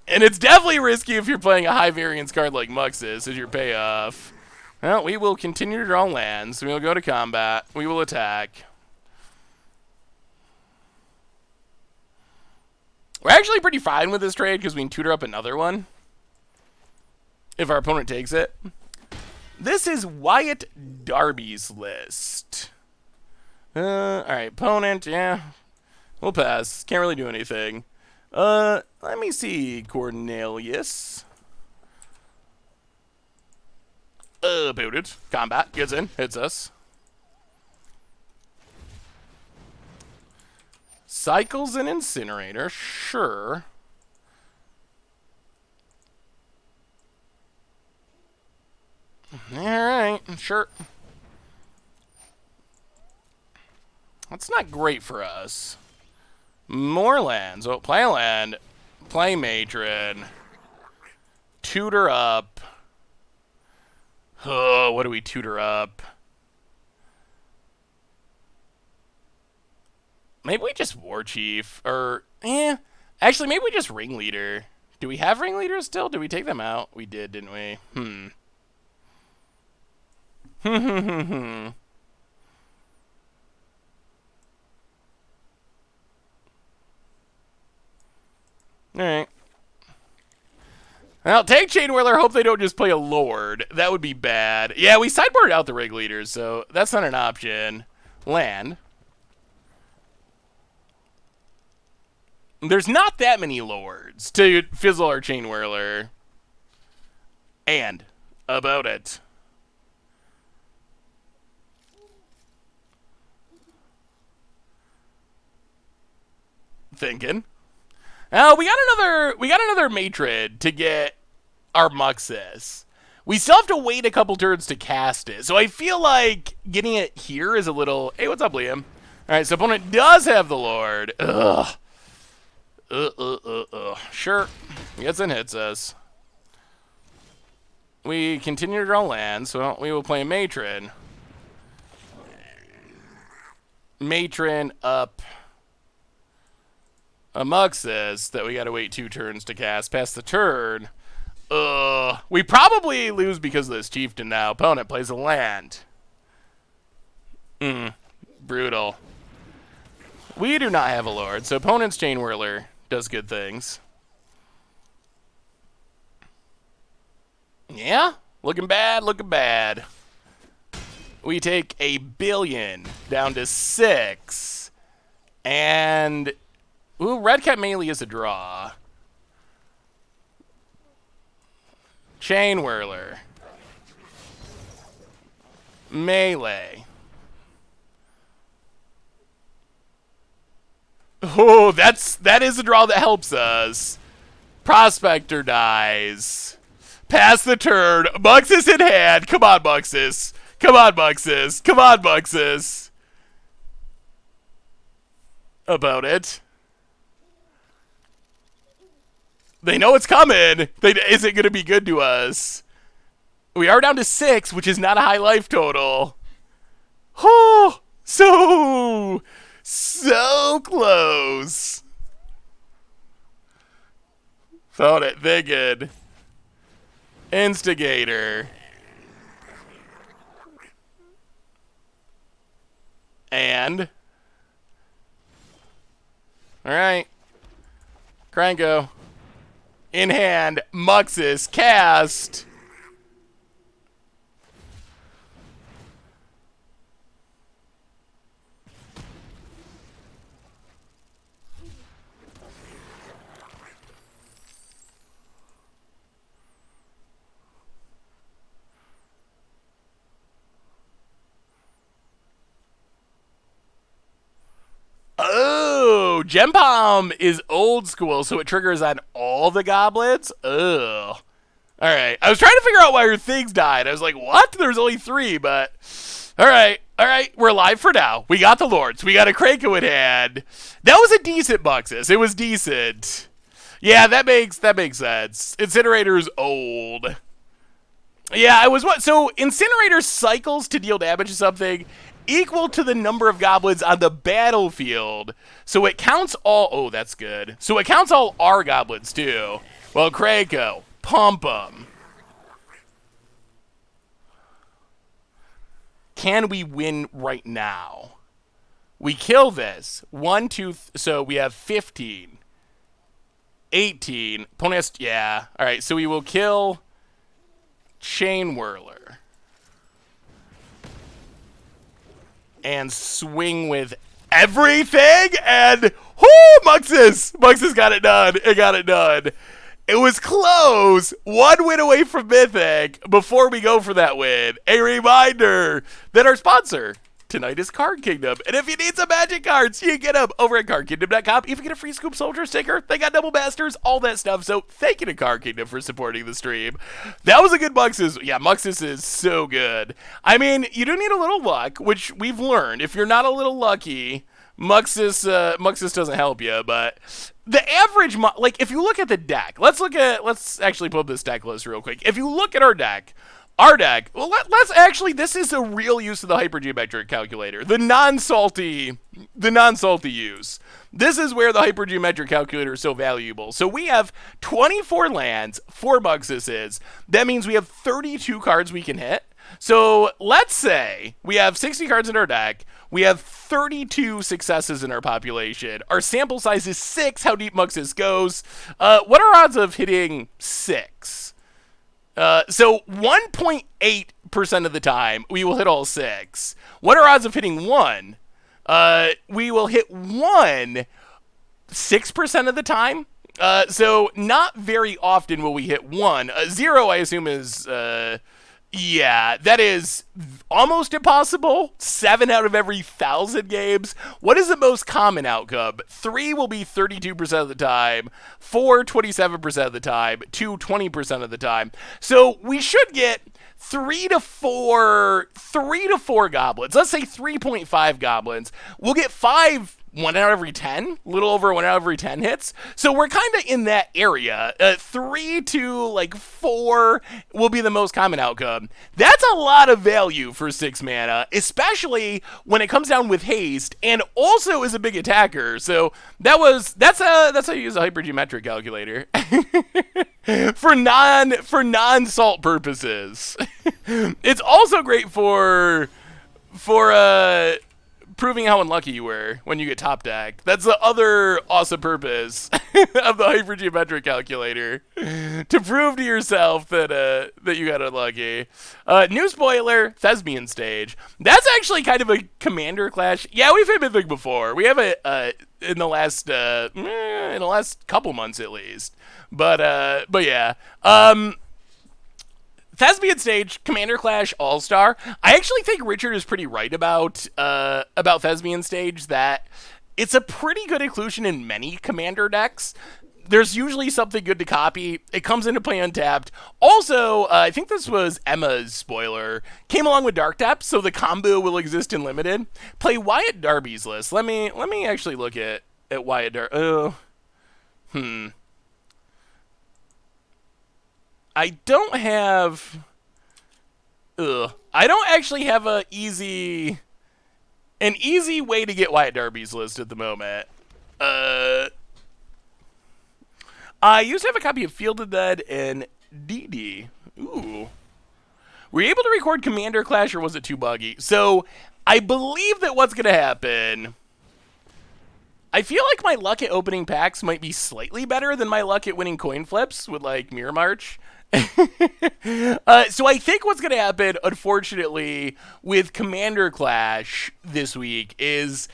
it's definitely risky if you're playing a high variance card like Muxus as your payoff. Well, we will continue to draw lands. We will go to combat. We will attack. We're actually pretty fine with this trade because we can tutor up another one if our opponent takes it. This is Wyatt Darby's list. Alright, opponent, yeah. We'll pass. Can't really do anything. Let me see. Cornelius. Booted. Combat. Gets in. Hits us. Cycles an Incinerator. Sure. Alright. Sure. That's not great for us. More lands. Oh, play a land. Play Matron. Tutor up. Oh, what do we tutor up? Maybe we just War Chief. Or, actually, maybe we just Ringleader. Do we have Ringleaders still? Did we take them out? We did, didn't we? Alright. Well, take Chain Whirler, hope they don't just play a Lord. That would be bad. Yeah, we sideboarded out the Ringleaders, so that's not an option. Land. There's not that many Lords to fizzle our Chain Whirler. And about it. Thinking. Oh, we got another Matron to get our Muxus. We still have to wait a couple turns to cast it. So I feel like getting it here is a little... Hey, what's up, Liam? Alright, so opponent does have the Lord. Ugh. Sure. Gets and hits us. We continue to draw land, so we will play Matron. Matron up a Muxus that we gotta wait 2 turns to cast. Pass the turn. We probably lose because of this Chieftain now. Opponent plays a land. Brutal. We do not have a Lord, so opponent's Chain Whirler does good things. Yeah, looking bad, looking bad. We take a billion down to 6. And... Ooh, Red Cat Melee is a draw. Chain Whirler. Melee. Oh, that is a draw that helps us. Prospector dies. Pass the turn. Muxus in hand. Come on, Muxus. Come on, Muxus. Come on, Muxus. About it. They know it's coming. Is it going to be good to us? We are down to 6, which is not a high life total. Oh, so close. Found it. Vigid. Instigator. And. Alright. Krenko. In hand. Muxus. Cast. Oh, Gem Bomb is old school, so it triggers on all the goblins? Ugh. Alright, I was trying to figure out why her things died. I was like, what? There's only 3, but... Alright, we're alive for now. We got the Lords. We got a Krenko in hand. That was a decent Muxus. It was decent. Yeah, that makes sense. Incinerator's old. Yeah, I was what? So, Incinerator cycles to deal damage to something equal to the number of goblins on the battlefield. So it counts all... Oh, that's good. So it counts all our goblins, too. Well, Krenko, pump them. Can we win right now? We kill this. 1, 2... So we have 15. 18. Opponent has, yeah. All right, so we will kill Chain Whirler. And swing with everything, and whoo, Muxus got it done. It got it done. It was close. One win away from Mythic. Before we go for that win, a reminder that our sponsor tonight is Card Kingdom. And if you need some Magic cards, you can get them over at cardkingdom.com. If you get a free Scoop Soldier sticker, they got double masters, all that stuff. So thank you to Card Kingdom for supporting the stream. That was a good Muxus. Yeah, Muxus is so good. I mean, you do need a little luck, which we've learned. If you're not a little lucky, Muxus doesn't help you, but the average, like, if you look at the deck, let's actually pull up this deck list real quick. If you look at our deck, well, let's actually, this is a real use of the hypergeometric calculator, the non-salty use. This is where the hypergeometric calculator is so valuable. So we have 24 lands, 4 Muxuses. That means we have 32 cards we can hit. So let's say we have 60 cards in our deck. We have 32 successes in our population. Our sample size is 6, how deep Muxus goes. What are odds of hitting 6? So 1.8% of the time, we will hit all 6. What are odds of hitting 1? We will hit 1 6% of the time. So not very often will we hit 1. 0, I assume, is... yeah, that is almost impossible. 7 out of every 1,000 games. What is the most common outcome? 3 will be 32% of the time. 4, 27% of the time. 2, 20% of the time. So we should get 3 to 4 goblins. Let's say 3.5 goblins. We'll get 5 1 out of every 10, a little over 1 out of every 10 hits. So we're kind of in that area. 3 to like 4 will be the most common outcome. That's a lot of value for 6 mana, especially when it comes down with haste and also is a big attacker. So that's how you use a hypergeometric calculator for non-salt purposes. It's also great for proving how unlucky you were when you get top deck. That's the other awesome purpose of the hypergeometric calculator, to prove to yourself that you got unlucky. New spoiler: Thespian Stage. That's actually kind of a commander clash. Yeah, we've hit Mythic before. We have it in the last couple months at least. But yeah. Thespian Stage, Commander Clash, All-Star. I actually think Richard is pretty right about Thespian Stage, that it's a pretty good inclusion in many Commander decks. There's usually something good to copy. It comes into play untapped. Also, I think this was Emma's spoiler, came along with Dark Depths, so the combo will exist in Limited. Play Wyatt Darby's list. Let me actually look at Wyatt Darby. I don't actually have an easy way to get Wyatt Darby's list at the moment. I used to have a copy of Fielded Dead and DD. Ooh. Were you able to record Commander Clash, or was it too buggy? So, I believe that what's going to happen... I feel like my luck at opening packs might be slightly better than my luck at winning coin flips with, like, Mirror March. So I think what's going to happen, unfortunately, with Commander Clash this week is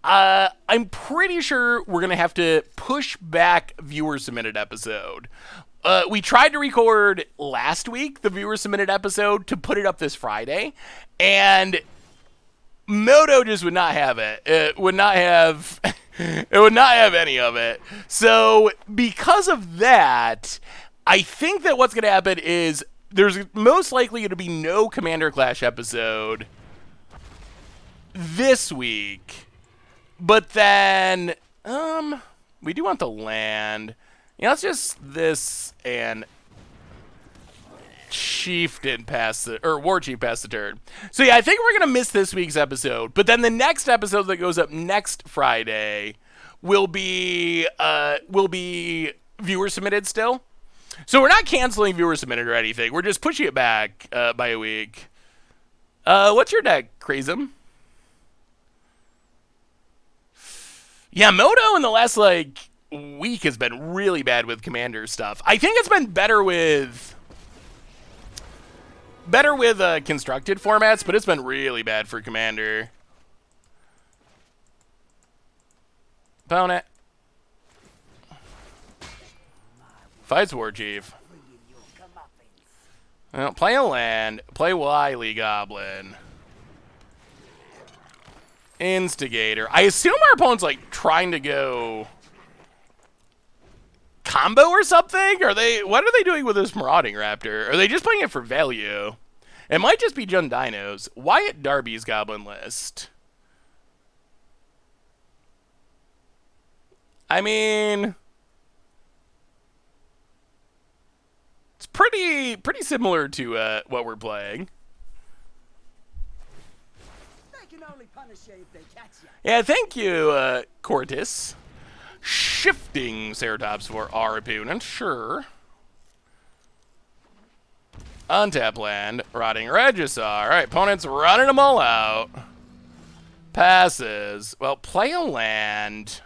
I'm pretty sure we're going to have to push back viewer-submitted episode. We tried to record last week, the viewer-submitted episode, to put it up this Friday, and Moto just would not have it. It would not have any of it. So because of that, I think that what's going to happen is there's most likely going to be no Commander Clash episode this week. But then, we do want the land. Yeah, it's just this and Chieftain pass the, or War Chief pass the turn. So yeah, I think we're going to miss this week's episode. But then the next episode that goes up next Friday will be viewer submitted still. So we're not canceling viewer submitted or anything. We're just pushing it back by a week. What's your deck, Crazem? Yeah, Moto in the last, like, week has been really bad with commander stuff. I think it's been better with constructed formats, but it's been really bad for commander. Opponent. Fights War Chief. Well, play a land. Play Wily Goblin. Instigator. I assume our opponent's like trying to go combo or something? What are they doing with this Marauding Raptor? Are they just playing it for value? It might just be Jund Dinos. Wyatt Darby's Goblin list. I mean, it's pretty similar to what we're playing. They can only punish you if they catch you. Yeah, thank you, Cortis. Shifting Ceratops for our opponent, sure. Untap land, Rotting Regisaur. Alright, opponent's running them all out. Passes. Well, play a land.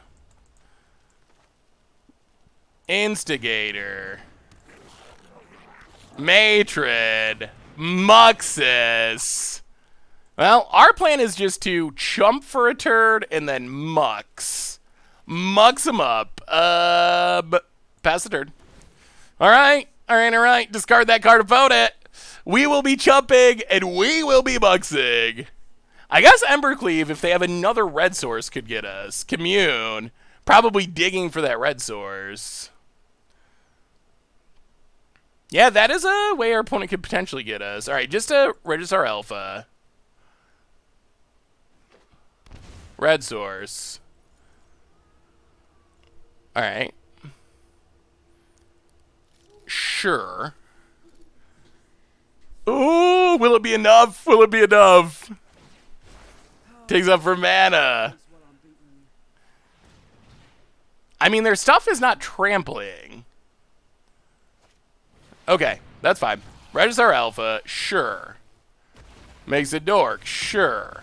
Instigator. Matrid. Muxus. Well, our plan is just to chump for a turd and then Mux. Mux him up. Pass the turn. Alright. Alright. Discard that card, opponent. We will be chumping, and we will be muxing. I guess Embercleave, if they have another red source, could get us. Commune. Probably digging for that red source. Yeah, that is a way our opponent could potentially get us. Alright, just a Regisaur Alpha. Red source. Alright. Sure. Ooh, will it be enough? Will it be enough? Takes up for mana. I mean, their stuff is not trampling. Okay, that's fine. Regisaur Alpha, sure. Makes a dork, sure.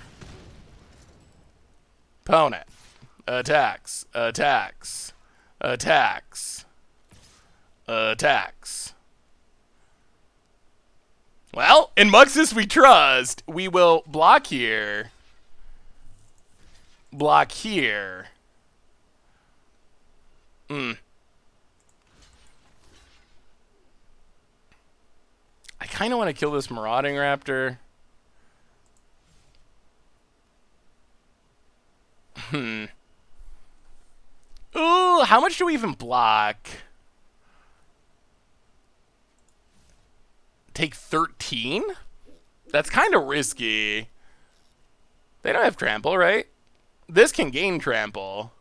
Opponent. Attacks. Attacks. Attacks. Attacks. Well, in Muxus we trust. We will block here. Block here. I kind of want to kill this Marauding Raptor. Ooh, how much do we even block? Take 13? That's kind of risky. They don't have trample, right? This can gain trample.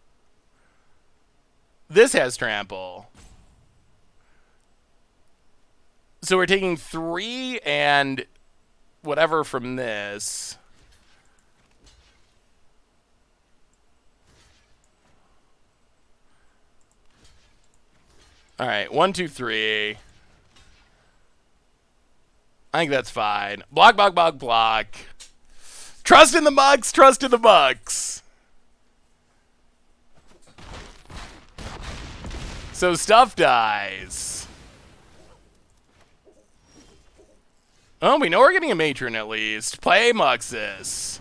This has trample. So we're taking 3 and whatever from this. All right, 1, 2, 3. I think that's fine. Block, block, block, block. Trust in the Mux, trust in the Mux. So stuff dies. Oh, we know we're getting a matron at least. Play Muxus.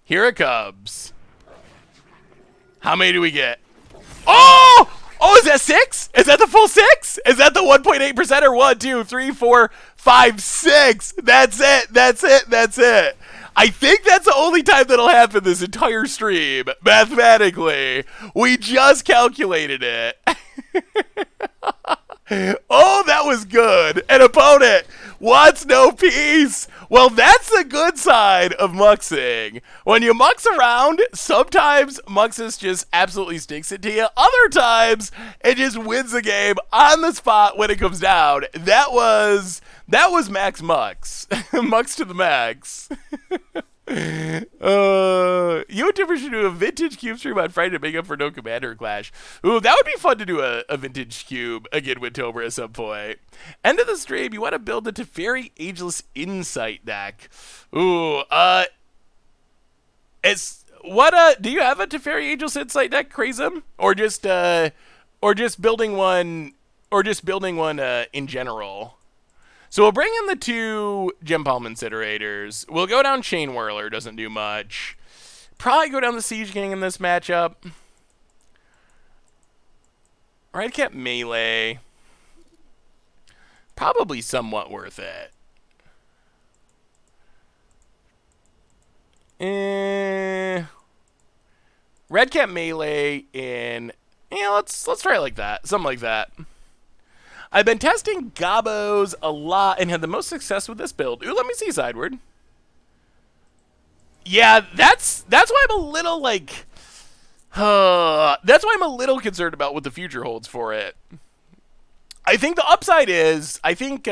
Here it comes. How many do we get? Oh! Oh, is that 6? Is that the full 6? Is that the 1.8% or 1, 2, 3, 4, 5, 6? That's it. That's it. That's it. I think that's the only time that'll happen this entire stream. Mathematically. We just calculated it. Oh, that was good. An opponent wants no peace. Well, that's the good side of Muxing. When you Mux around, sometimes Muxus just absolutely sticks it to you. Other times, it just wins the game on the spot when it comes down. That was max Mux. Mux to the max. YouTubers should do a vintage cube stream on Friday to make up for no commander clash. Ooh, that would be fun to do a vintage cube again with Tober at some point. End of the stream, you want to build a Teferi Ageless Insight deck. Ooh, it's What do you have a Teferi Ageless Insight deck, Crazem? Or just building one in general? So we'll bring in the 2 Gem Palm Incinerators. We'll go down Chain Whirler, doesn't do much. Probably go down the Siege King in this matchup. Redcap Melee. Probably somewhat worth it. Redcap Melee in... Yeah, let's try it like that. Something like that. I've been testing Gobos a lot and had the most success with this build. Ooh, let me see Sideward. Yeah, that's why I'm a little, like... that's why I'm a little concerned about what the future holds for it. I think the upside is... I think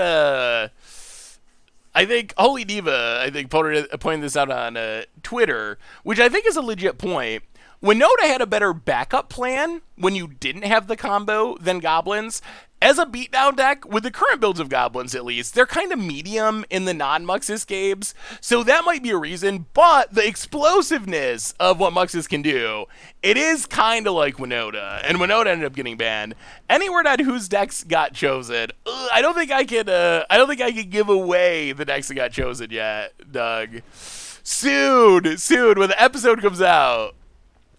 Holy Diva, pointed this out on Twitter, which I think is a legit point. Winota had a better backup plan when you didn't have the combo than Goblins. As a beatdown deck, with the current builds of Goblins at least, they're kind of medium in the non-Muxus games, so that might be a reason, but the explosiveness of what Muxus can do, it is kind of like Winota, and Winota ended up getting banned. Any word on whose decks got chosen? I don't think I could give away the decks that got chosen yet, Doug. Soon, when the episode comes out,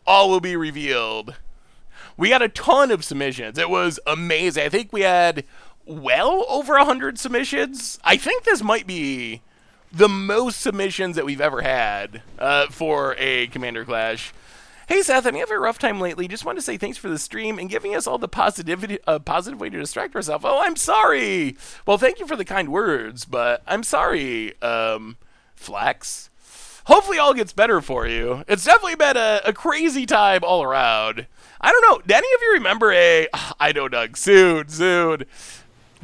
all will be revealed. We got a ton of submissions. It was amazing. I think we had well over 100 submissions. I think this might be the most submissions that we've ever had for a Commander Clash. Hey, Seth, I'm having a rough time lately. Just wanted to say thanks for the stream and giving us all the positive way to distract ourselves. Oh, I'm sorry. Well, thank you for the kind words, but I'm sorry, Flex. Hopefully all gets better for you. It's definitely been a crazy time all around. I don't know. Do any of you remember I know, Doug. Soon. Do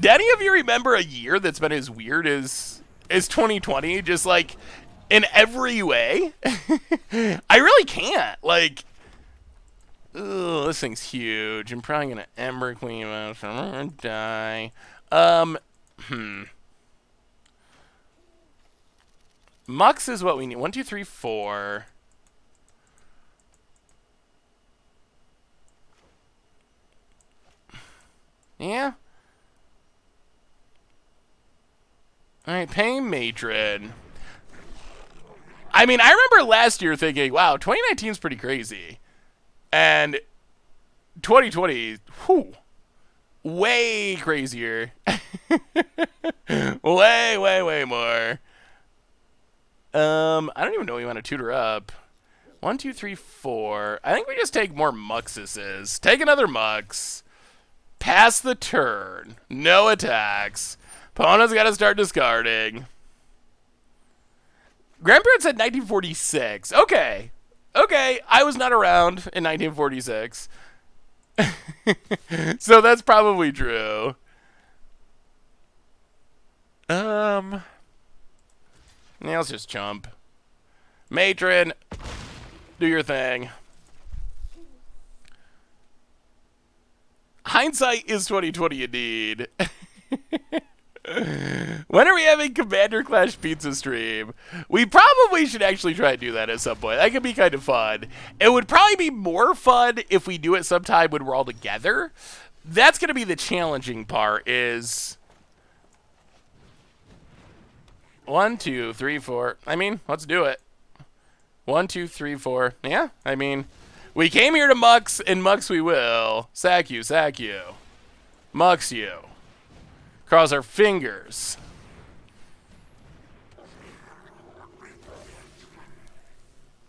any of you remember a year that's been as weird as 2020? Just, like, in every way? I really can't. Like, ugh, this thing's huge. I'm probably going to Ember Queen out, so I'm going to die. Mux is what we need. 1, 2, 3, 4. Yeah. Alright, Pain Matron. I mean, I remember last year thinking, wow, 2019 is pretty crazy. And 2020, whew, way crazier. way more. I don't even know what you want to tutor up. 1, 2, 3, 4. I think we just take more Muxuses. Take another Mux. Pass the turn. No attacks. Opponent's got to start discarding. Grandparents said 1946. Okay. I was not around in 1946. So that's probably true. Yeah, let's just chump. Matron, do your thing. Hindsight is 2020 indeed. When are we having Commander Clash Pizza stream? We probably should actually try and do that at some point. That could be kind of fun. It would probably be more fun if we do it sometime when we're all together. That's going to be the challenging part is... 1, 2, 3, 4. I mean, let's do it. 1, 2, 3, 4. Yeah, I mean... We came here to Mux, and Mux we will. Sack you. Mux you. Cross our fingers.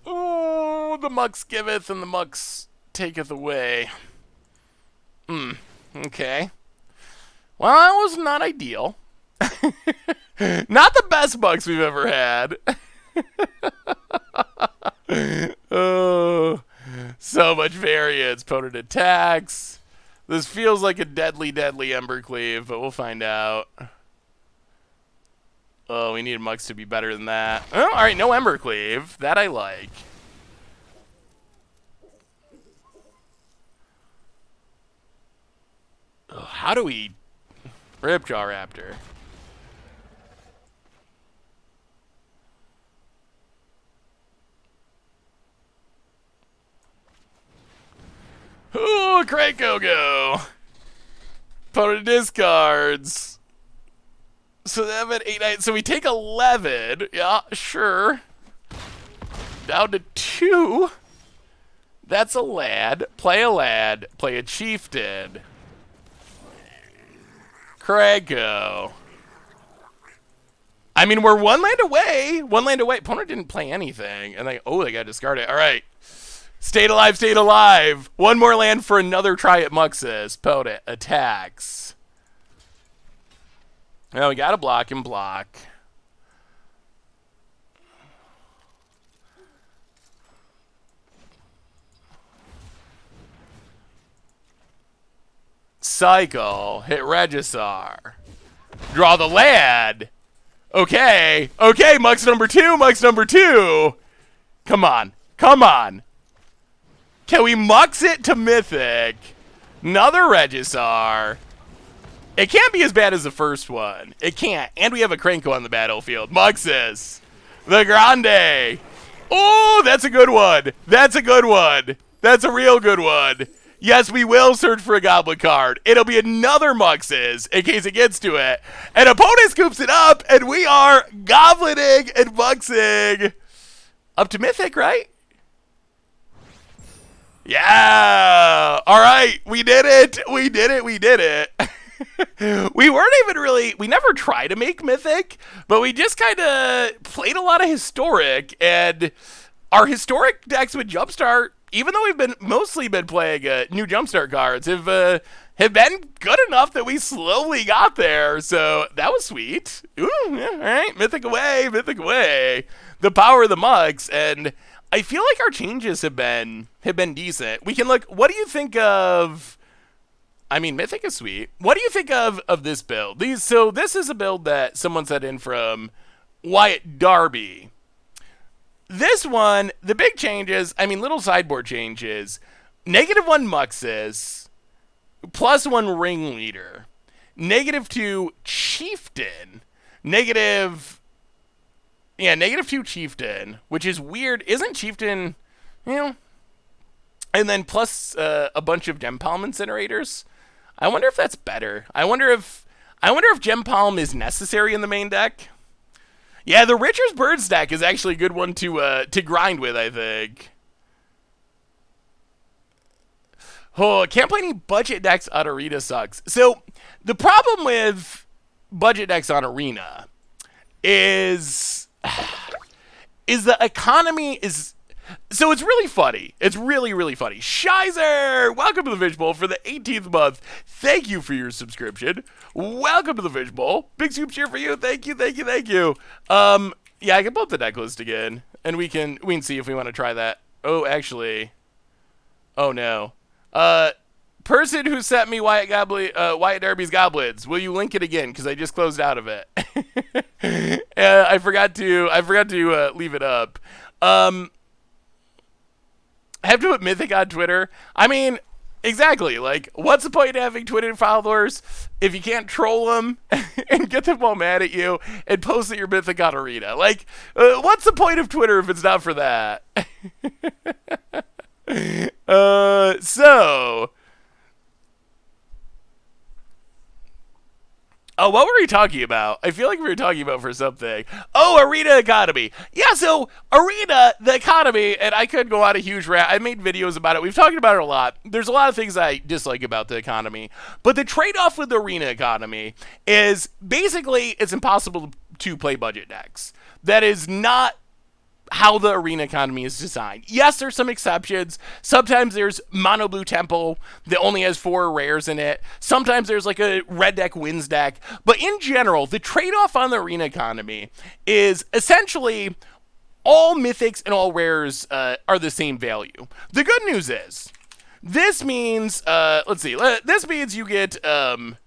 Oh, the Mux giveth and the Mux taketh away. Okay. Well, that was not ideal. Not the best Mux we've ever had. Oh... So much variance. Opponent attacks. This feels like a deadly Embercleave, but we'll find out. Oh, we need Mux to be better than that. Oh, alright, no Embercleave. That I like. Oh, how do we... Ripjaw Raptor. Ooh, Krenko go. Opponent discards. So they have an 8-9. So we take 11. Yeah, sure. Down to 2. That's a lad. Play a lad. Play a chieftain. Krenko. I mean, we're 1 land away. 1 land away. Opponent didn't play anything. And they got to discard it. All right. Stayed alive, stayed alive. 1 more land for another try at Muxus. Opponent attacks. Now we got to block and block. Cycle. Hit Regisar. Draw the lad. Okay. Okay, Mux number 2. Mux number 2. Come on. Come on. Can we Mux it to Mythic? Another Regisar. It can't be as bad as the first one. It can't. And we have a Krenko on the battlefield. Muxus. The Grande. Oh, that's a good one. That's a good one. That's a real good one. Yes, we will search for a Goblin card. It'll be another Muxus in case it gets to it. And opponent scoops it up, and we are Goblining and Muxing. Up to Mythic, right? Yeah. All right. We did it. We did it. We did it. We weren't even really, we never tried to make Mythic, but we just kind of played a lot of Historic, and our Historic decks with Jumpstart, even though we've mostly been playing new Jumpstart cards, have been good enough that we slowly got there. So that was sweet. Ooh, yeah, all right, Mythic away, Mythic away. The power of the Mux, and I feel like our changes have been decent. We can look. What do you think of? I mean, Mythic is sweet. What do you think of this build? So this is a build that someone sent in from Wyatt Darby. This one, the big changes, I mean, little sideboard changes. -1 Muxus, +1 Ringleader, -2 Chieftain, -2 Chieftain, which is weird. Isn't Chieftain, and then plus a bunch of Gem Palm Incinerators. I wonder if that's better. I wonder if Gem Palm is necessary in the main deck. Yeah, the Richard's Birds deck is actually a good one to grind with, I think. Oh, can't play any budget decks on Arena sucks. So the problem with budget decks on Arena is the economy is. So it's really funny. It's really, really funny. Shizer, welcome to the Fish Bowl for the 18th month. Thank you for your subscription. Welcome to the Fish Bowl. Big soup cheer for you. Thank you, thank you, thank you. Yeah, I can pull up the deck list again, and we can see if we want to try that. Oh, actually, oh no. Person who sent me Wyatt Darby's Goblins. Will you link it again? Because I just closed out of it. I forgot to leave it up. I have to put Mythic on Twitter. I mean, exactly. Like, what's the point of having Twitter followers if you can't troll them and get them all mad at you and post that you're Mythic on Arena? Like, what's the point of Twitter if it's not for that? Oh, what were we talking about? I feel like we were talking about for something. Oh, Arena economy. Yeah, so Arena, the economy, and I could go on a huge rant. I made videos about it. We've talked about it a lot. There's a lot of things I dislike about the economy. But the trade-off with the Arena economy is basically it's impossible to play budget decks. That is not how the Arena economy is designed. Yes, there's some exceptions. Sometimes there's Mono Blue Temple that only has 4 rares in it. Sometimes there's like a red deck wins deck. But in general, the trade-off on the Arena economy is essentially all mythics and all rares are the same value. The good news is this means this means you get Uro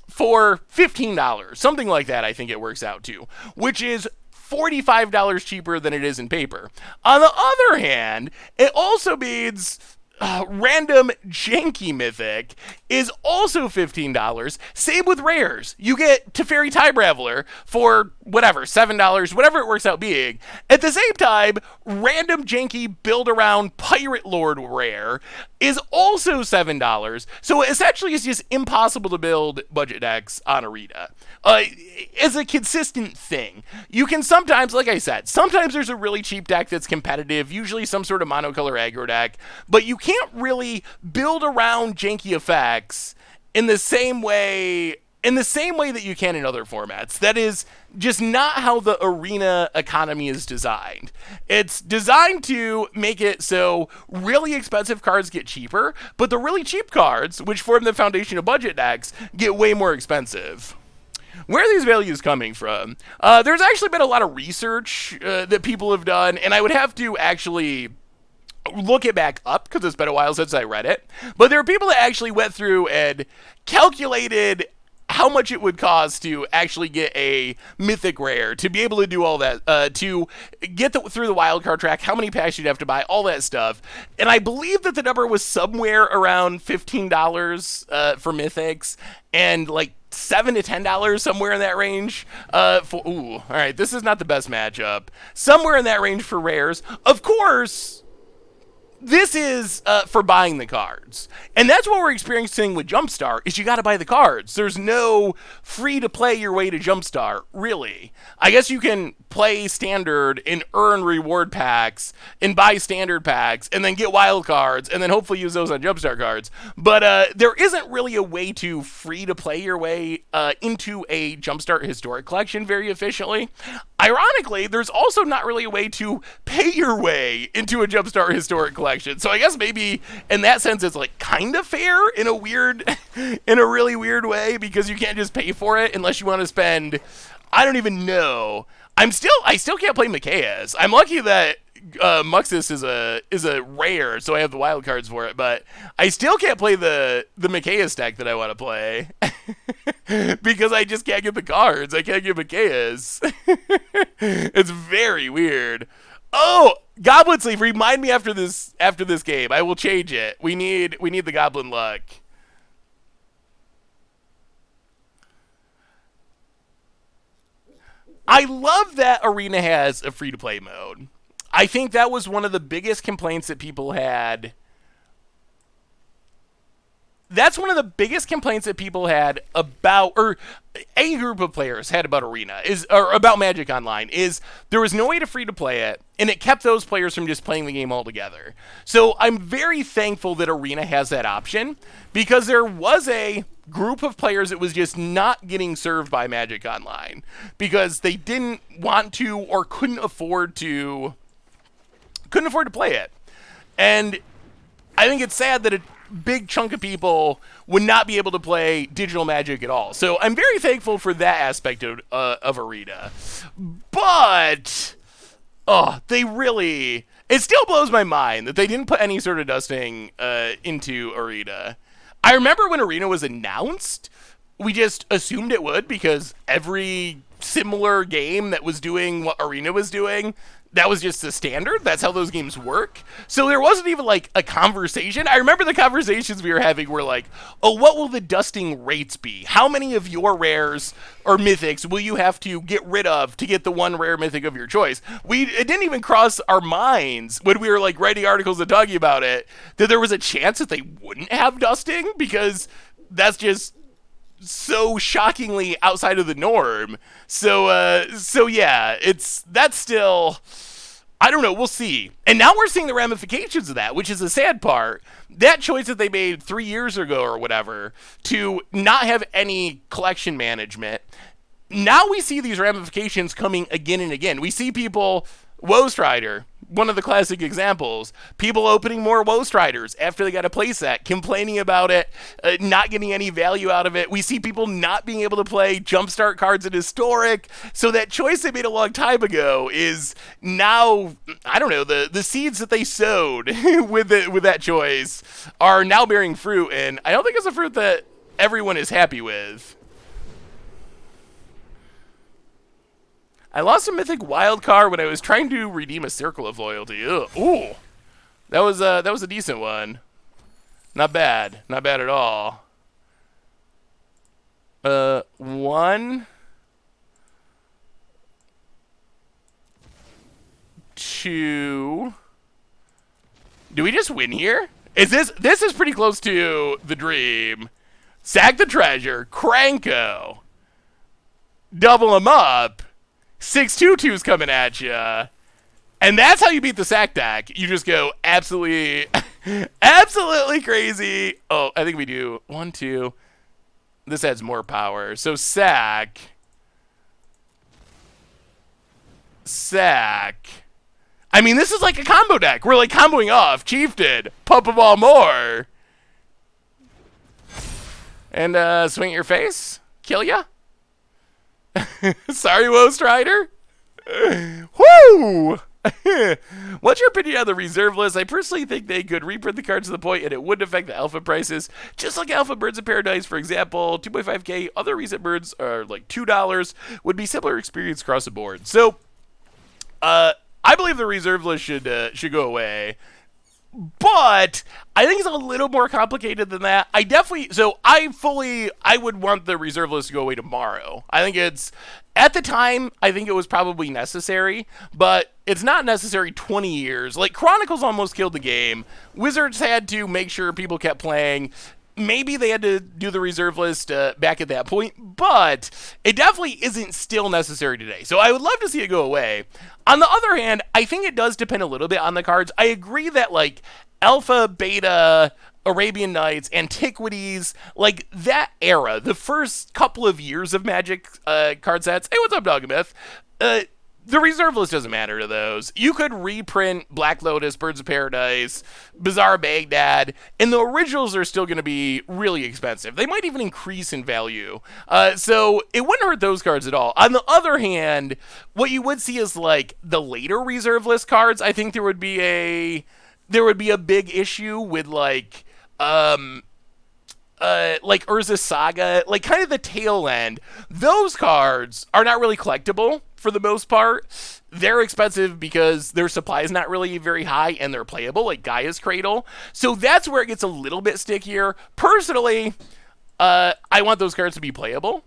for $15, something like that. I think it works out to, which is $45 cheaper than it is in paper. On the other hand, it also means random janky mythic is also $15. Same with rares. You get Teferi Time Raveler for whatever, $7, whatever it works out being. At the same time, random janky build around Pirate Lord rare is also $7. So essentially it's just impossible to build budget decks on Arena. It's a consistent thing. You can sometimes, like I said, sometimes there's a really cheap deck that's competitive, usually some sort of monocolor aggro deck, but you can't really build around janky effects in the same way that you can in other formats. That is just not how the Arena economy is designed. It's designed to make it so really expensive cards get cheaper, but the really cheap cards, which form the foundation of budget decks, get way more expensive. Where are these values coming from? There's actually been a lot of research that people have done, and I would have to actually look it back up because it's been a while since I read it. But there are people that actually went through and calculated how much it would cost to actually get a mythic rare, to be able to do all that, to get through the wildcard track, how many packs you'd have to buy, all that stuff. And I believe that the number was somewhere around $15 for mythics, and like $7 to $10, somewhere in that range. All right, this is not the best matchup. Somewhere in that range for rares. Of course, this is for buying the cards. And that's what we're experiencing with Jumpstart, is you got to buy the cards. There's no free to play your way to Jumpstart, really. I guess you can play standard and earn reward packs and buy standard packs and then get wild cards and then hopefully use those on Jumpstart cards. But there isn't really a way to free to play your way into a Jumpstart Historic collection very efficiently. Ironically, there's also not really a way to pay your way into a Jumpstart Historic collection. So I guess maybe in that sense it's like kind of fair in a really weird way, because you can't just pay for it unless you want to spend, I don't even know. I still can't play Mikaeus. I'm lucky that Muxus is a rare, so I have the wild cards for it, but I still can't play the Mikaeus deck that I want to play because I just can't get the cards. I can't get Mikaeus. It's very weird. Oh, Goblin Sleeve, remind me after this game. I will change it. We need the Goblin luck. I love that Arena has a free-to-play mode. I think that was one of the biggest complaints that people had. That's one of the biggest complaints that people had about, or a group of players had about Arena, or about Magic Online, is there was no way to free to play it, and it kept those players from just playing the game altogether. So I'm very thankful that Arena has that option, because there was a group of players that was just not getting served by Magic Online because they didn't want to or couldn't afford to play it. And I think it's sad that a big chunk of people would not be able to play digital Magic at all. So I'm very thankful for that aspect of Arena. But it still blows my mind that they didn't put any sort of dusting into Arena. I remember when Arena was announced, we just assumed it would, because every similar game that was doing what Arena was doing, that was just the standard. That's how those games work. So there wasn't even like a conversation. I remember the conversations we were having were like, oh, what will the dusting rates be? How many of your rares or mythics will you have to get rid of to get the one rare mythic of your choice? It didn't even cross our minds when we were like writing articles and talking about it that there was a chance that they wouldn't have dusting, because that's just so shockingly outside of the norm. So yeah, that's still, I don't know, we'll see. And now we're seeing the ramifications of that, which is the sad part. That choice that they made 3 years ago or whatever to not have any collection management, now we see these ramifications coming again and again. We see people, Woe Strider, one of the classic examples, people opening more Woe Striders after they got a playset, complaining about it, not getting any value out of it. We see people not being able to play Jumpstart cards in Historic. So that choice they made a long time ago is now, I don't know, the seeds that they sowed with that choice are now bearing fruit, and I don't think it's a fruit that everyone is happy with. I lost a mythic wild card when I was trying to redeem a Circle of Loyalty. Ugh. Ooh, that was a decent one. Not bad. Not bad at all. 1, 2. Do we just win here? Is this is pretty close to the dream. Sack the treasure. Krenko. Double them up. 6/2/2's coming at you. And that's how you beat the sack deck. You just go absolutely, absolutely crazy. Oh, I think we do 1, 2. This adds more power. So sack. Sack. I mean, this is like a combo deck. We're like comboing off. Chieftain. Pump them all more. And swing at your face. Kill ya. Sorry, Woe Strider. Woo! What's your opinion on the reserve list? I personally think they could reprint the cards to the point and it wouldn't affect the alpha prices. Just like Alpha Birds of Paradise, for example, 2.5K. Other recent birds are like $2. Would be similar experience across the board. So, I believe the reserve list should go away. But I think it's a little more complicated than that. I would want the reserve list to go away tomorrow. I think at the time, I think it was probably necessary, but it's not necessary 20 years. Like, Chronicles almost killed the game. Wizards had to make sure people kept playing. Maybe they had to do the reserve list back at that point, but it definitely isn't still necessary today. So I would love to see it go away. On the other hand, I think it does depend a little bit on the cards. I agree that, like, Alpha, Beta, Arabian Nights, Antiquities, like that era, the first couple of years of Magic card sets. Hey, what's up, Doggamyth? The reserve list doesn't matter to those. You could reprint Black Lotus, Birds of Paradise, Bazaar Baghdad, and the originals are still going to be really expensive. They might even increase in value. So it wouldn't hurt those cards at all. On the other hand, what you would see is like the later reserve list cards. I think there would be a big issue with like Urza Saga, like kind of the tail end. Those cards are not really collectible for the most part. They're expensive because their supply is not really very high and they're playable, like Gaia's Cradle. So that's where it gets a little bit stickier. Personally, I want those cards to be playable.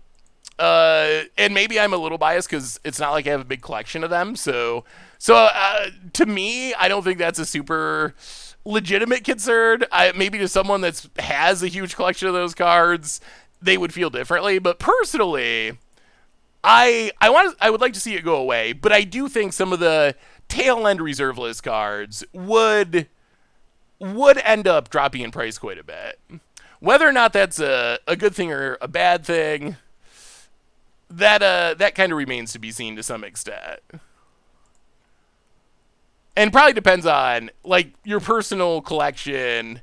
And maybe I'm a little biased because it's not like I have a big collection of them. So to me, I don't think that's a super legitimate concern. Maybe to someone that has a huge collection of those cards, they would feel differently. But personally, I would like to see it go away. But I do think some of the tail end reserve list cards would end up dropping in price quite a bit. Whether or not that's a good thing or a bad thing, that kind of remains to be seen to some extent. And probably depends on like your personal collection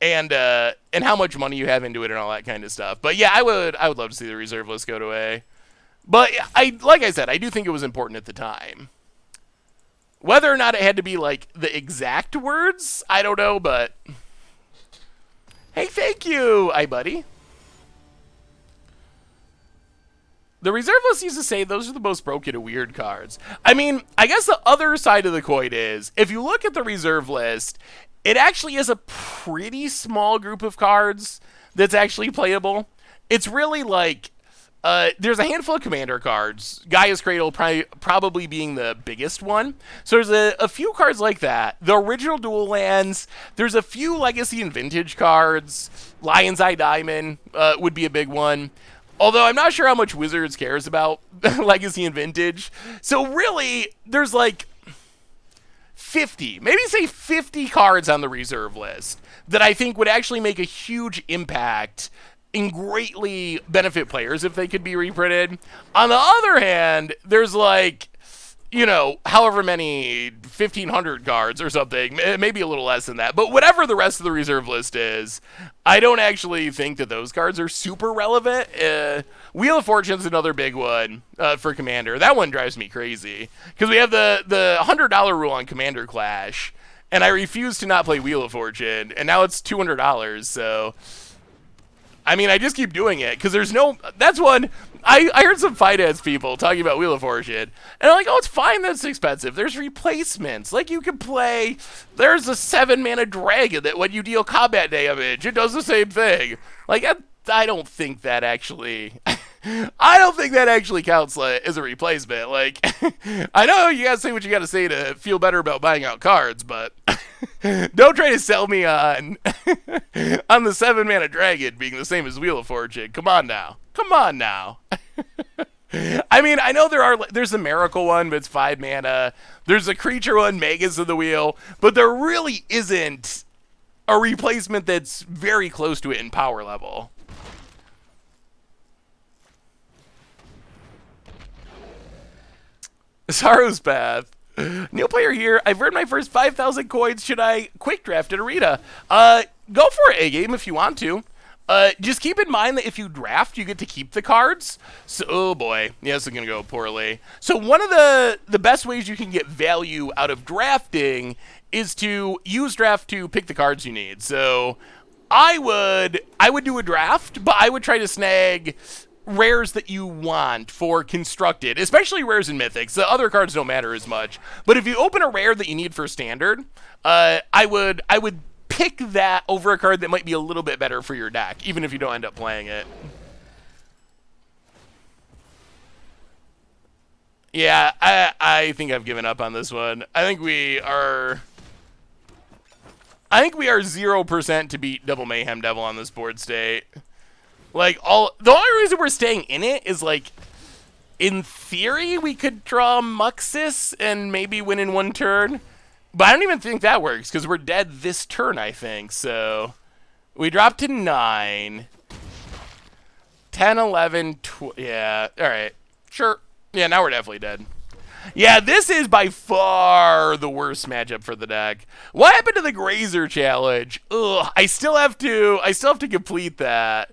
and how much money you have into it and all that kind of stuff. But yeah, I would love to see the reserve list go away. But like I said, I do think it was important at the time. Whether or not it had to be like the exact words, I don't know, but hey, thank you, buddy. The reserve list used to say those are the most broken and weird cards. I mean, I guess the other side of the coin is, if you look at the reserve list, it actually is a pretty small group of cards that's actually playable. It's really like, there's a handful of commander cards, Gaia's Cradle probably being the biggest one. So there's a few cards like that. The original dual lands, there's a few legacy and vintage cards. Lion's Eye Diamond would be a big one. Although I'm not sure how much Wizards cares about legacy and vintage. So really, there's like 50, maybe say 50 cards on the reserve list that I think would actually make a huge impact and greatly benefit players if they could be reprinted. On the other hand, there's like, you know, however many 1,500 cards or something, maybe a little less than that. But whatever the rest of the reserve list is, I don't actually think that those cards are super relevant. Wheel of Fortune's another big one for Commander. That one drives me crazy because we have the $100 rule on Commander Clash, and I refuse to not play Wheel of Fortune, and now it's $200. So I mean, I just keep doing it because there's no. That's one. I heard some finance people talking about Wheel of Fortune, and I'm like, oh, it's fine that it's expensive. There's replacements. Like, you can play. There's a 7-mana dragon that when you deal combat damage, it does the same thing. Like, I don't think that actually. I don't think that actually counts as a replacement. Like, I know you gotta say what you gotta say to feel better about buying out cards, but don't try to sell me on on the 7-mana dragon being the same as Wheel of Fortune. Come on now. Come on now. I mean, I know there's a miracle one, but it's 5 mana. There's a creature one, Magus of the Wheel, but there really isn't a replacement that's very close to it in power level. Sorrow's Path. New player here. I've earned my first 5,000 coins. Should I quick draft an arena? Go for it, A-game, if you want to. Just keep in mind that if you draft, you get to keep the cards. So, oh boy, yeah, this is gonna go poorly. So one of the best ways you can get value out of drafting is to use draft to pick the cards you need. So I would do a draft, but I would try to snag rares that you want for constructed, especially rares in Mythics. The other cards don't matter as much. But if you open a rare that you need for standard, I would pick that over a card that might be a little bit better for your deck, even if you don't end up playing it. Yeah, I think I've given up on this one. I think we are 0% to beat Double Mayhem Devil on this board state. Like, the only reason we're staying in it is, like, in theory, we could draw Muxus and maybe win in one turn. But I don't even think that works, because we're dead this turn, I think. So, we drop to 9. 10, 11, 12. Yeah, alright. Sure. Yeah, now we're definitely dead. Yeah, this is by far the worst matchup for the deck. What happened to the Grazer challenge? Ugh, I still have to complete that.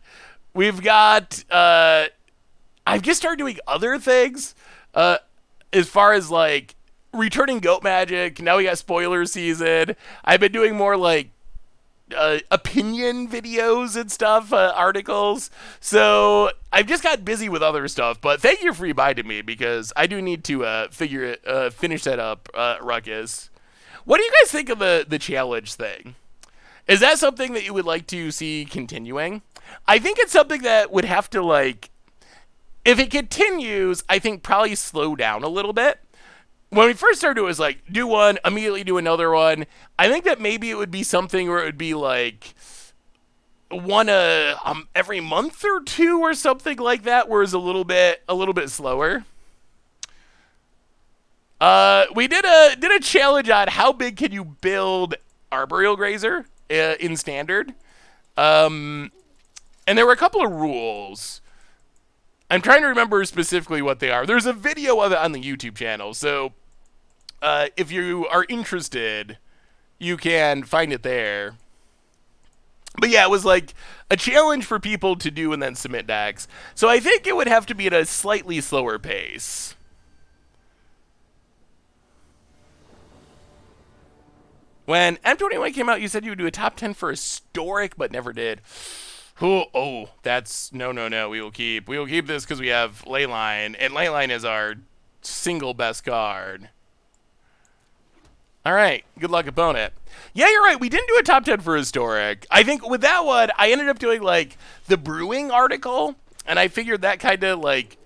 We've got, I've just started doing other things, as far as, like, returning Goat Magic. Now we got spoiler season. I've been doing more, like, opinion videos and stuff, articles. So I've just got busy with other stuff, but thank you for reminding me, because I do need to, finish that up, Ruckus. What do you guys think of the challenge thing? Is that something that you would like to see continuing? I think it's something that would have to, like, if it continues, I think probably slow down a little bit. When we first started, it was like, do one, immediately do another one. I think that maybe it would be something where it would be like one every month or two or something like that, where it's a little bit slower. We did a challenge on how big can you build Arboreal Grazer in Standard. And there were a couple of rules. I'm trying to remember specifically what they are. There's a video of it on the YouTube channel, so if you are interested, you can find it there. But yeah, it was like a challenge for people to do and then submit decks. So I think it would have to be at a slightly slower pace. When M21 came out, you said you would do a top 10 for Historic, but never did. Oh, that's no. We will keep this because we have Leyline, and Leyline is our single best card. All right, good luck, opponent. Yeah, you're right. We didn't do a top 10 for Historic. I think with that one, I ended up doing like the Brewing article, and I figured that kind of like,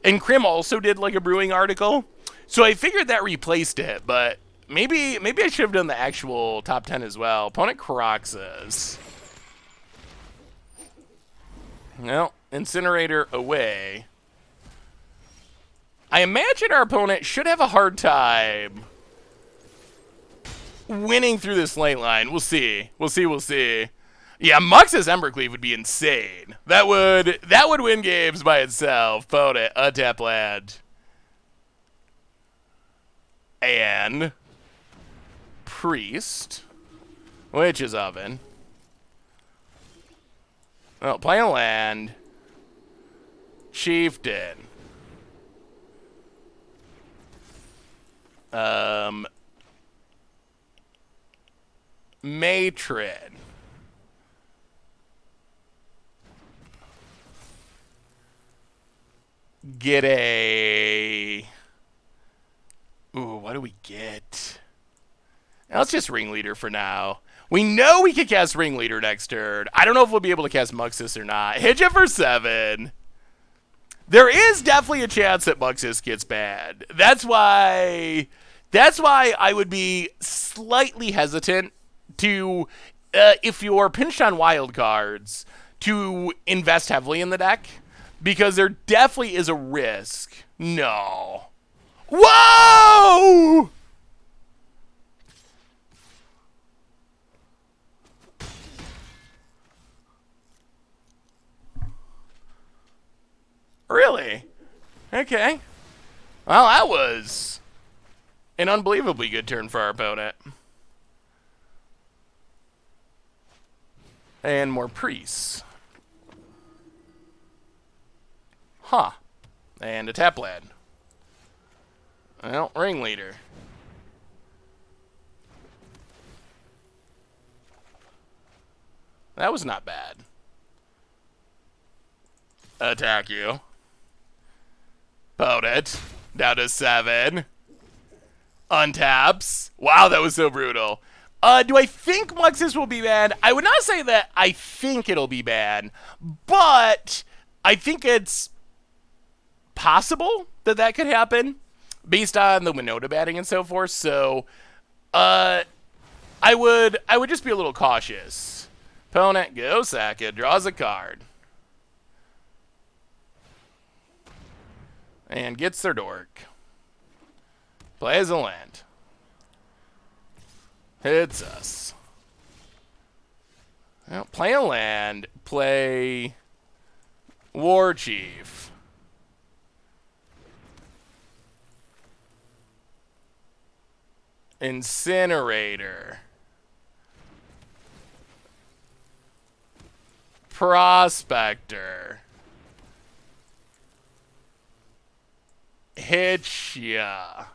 and Krim also did like a Brewing article, so I figured that replaced it. But maybe I should have done the actual top 10 as well. Opponent Caraxes. Well, Incinerator away. I imagine our opponent should have a hard time winning through this late line. We'll see. We'll see. Yeah, Muxus Embercleave would be insane. That would win games by itself. Opponent, untap land. And Priest. Witch's Oven. Well, playing a land. Chieftain. Matron. get a... Ooh, what do we get? Let's just Ringleader for now. We know we could cast Ringleader next turn. I don't know if we'll be able to cast Muxus or not. Hit you for 7. There is definitely a chance that Muxus gets bad. That's why I would be slightly hesitant to, if you're pinched on wild cards, to invest heavily in the deck. Because there definitely is a risk. No. Whoa! Really? Okay. Well, that was an unbelievably good turn for our opponent. And more priests. Huh. And a tap lad. Well, Ringleader. That was not bad. Attack you. Opponent. Down to 7. Untaps. Wow, that was so brutal. Do I think Muxus will be bad? I would not say that I think it'll be bad, but I think it's possible that that could happen based on the Winota batting and so forth. So, I would just be a little cautious. Opponent, go sack it, draws a card. And gets their dork. Plays a land. Hits us. Well, play a land. Play War Chief. Incinerator. Prospector. Hitcha.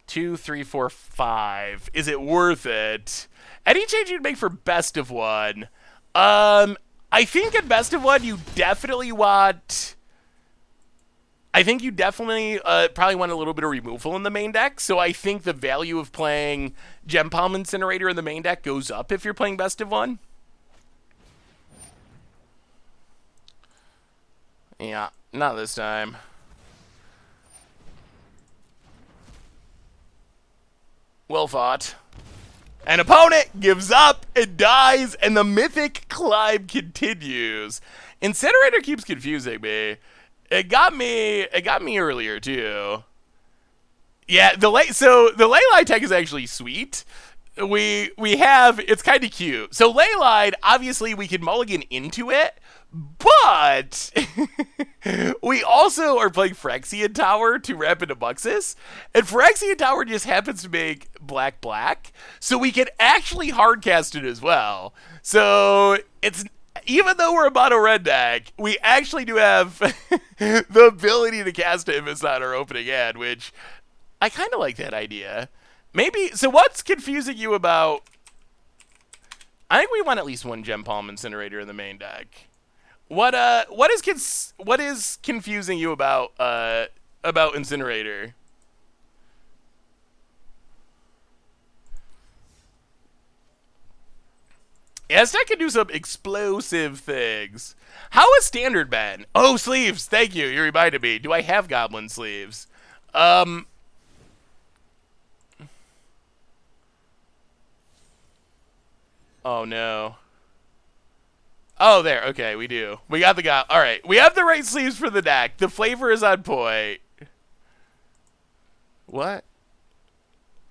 2, 3, 4, 5. Is it worth it? Any change you'd make for best of one? I think at best of one you definitely want... I think you definitely probably want a little bit of removal in the main deck, so I think the value of playing Gem Palm Incinerator in the main deck goes up if you're playing best of one. Yeah, not this time. Well fought. An opponent gives up and dies, and the Mythic climb continues. Incinerator keeps confusing me. It got me earlier too. Yeah, the Leyline tech is actually sweet. We have, it's kind of cute. So Leyline, obviously we can mulligan into it, but we also are playing Phyrexian Tower to ramp into Muxus, and Phyrexian Tower just happens to make black, so we can actually hardcast it as well. So it's, even though we're a mono red deck, we actually do have the ability to cast it if it's not our opening hand, which I kind of like that idea. Maybe, so what's confusing you about... I think we want at least one Gem Palm Incinerator in the main deck. What is confusing you about Incinerator? Yeah, this deck can do some explosive things. How has Standard been? Oh, sleeves. Thank you. You reminded me. Do I have Goblin sleeves? Oh, no. Oh, there. Okay, we do. We got the guy. All right. We have the right sleeves for the deck. The flavor is on point. What?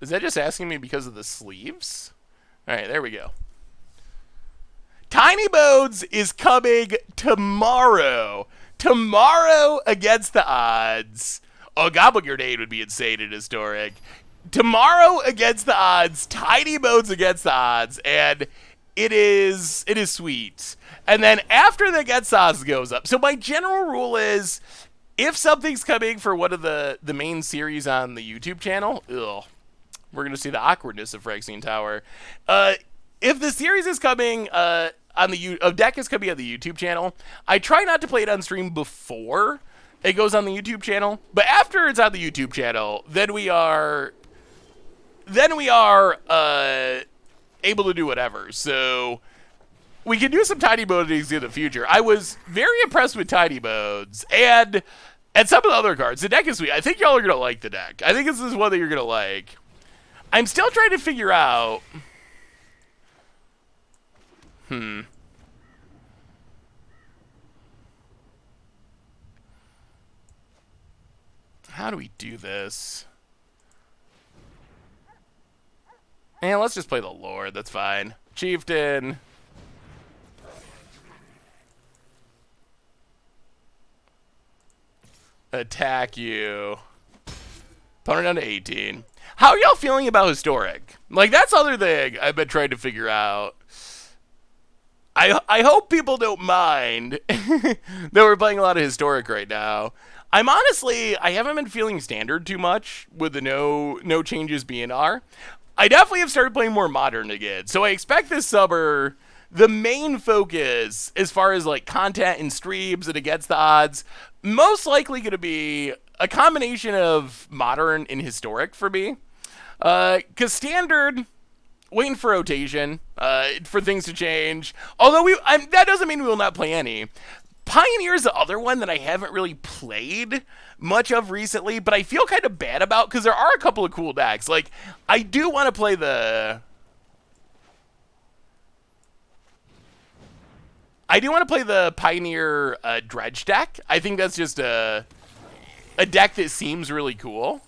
Is that just asking me because of the sleeves? All right, there we go. Tiny Bones is coming tomorrow. Tomorrow against the odds. Oh, Goblin Grandee would be insane in Historic. Tomorrow against the odds. Tiny Bones against the odds. And it is sweet. And then after the against the odds goes up. So my general rule is, if something's coming for one of the main series on the YouTube channel, we're going to see the awkwardness of Phyrexian Tower. If the series is coming, on the a deck is coming on the YouTube channel. I try not to play it on stream before it goes on the YouTube channel, but after it's on the YouTube channel, then we are able to do whatever. So we can do some tiny modes in the future. I was very impressed with tiny modes and some of the other cards. The deck is sweet. I think y'all are gonna like the deck. I think this is one that you're gonna like. I'm still trying to figure out. How do we do this? And let's just play the Lord. That's fine. Chieftain. Attack you. Opponent down to 18. How are y'all feeling about Historic? Like, that's the other thing I've been trying to figure out. I hope people don't mind that we're playing a lot of Historic right now. I haven't been feeling Standard too much with the no changes BNR. I definitely have started playing more Modern again. So I expect this summer, the main focus as far as like content and streams and against the odds, most likely going to be a combination of Modern and Historic for me. Because Standard, waiting for rotation, for things to change. Although that doesn't mean we will not play any. Pioneer is the other one that I haven't really played much of recently, but I feel kind of bad about because there are a couple of cool decks. Like, I do want to play the Pioneer Dredge deck. I think that's just a deck that seems really cool.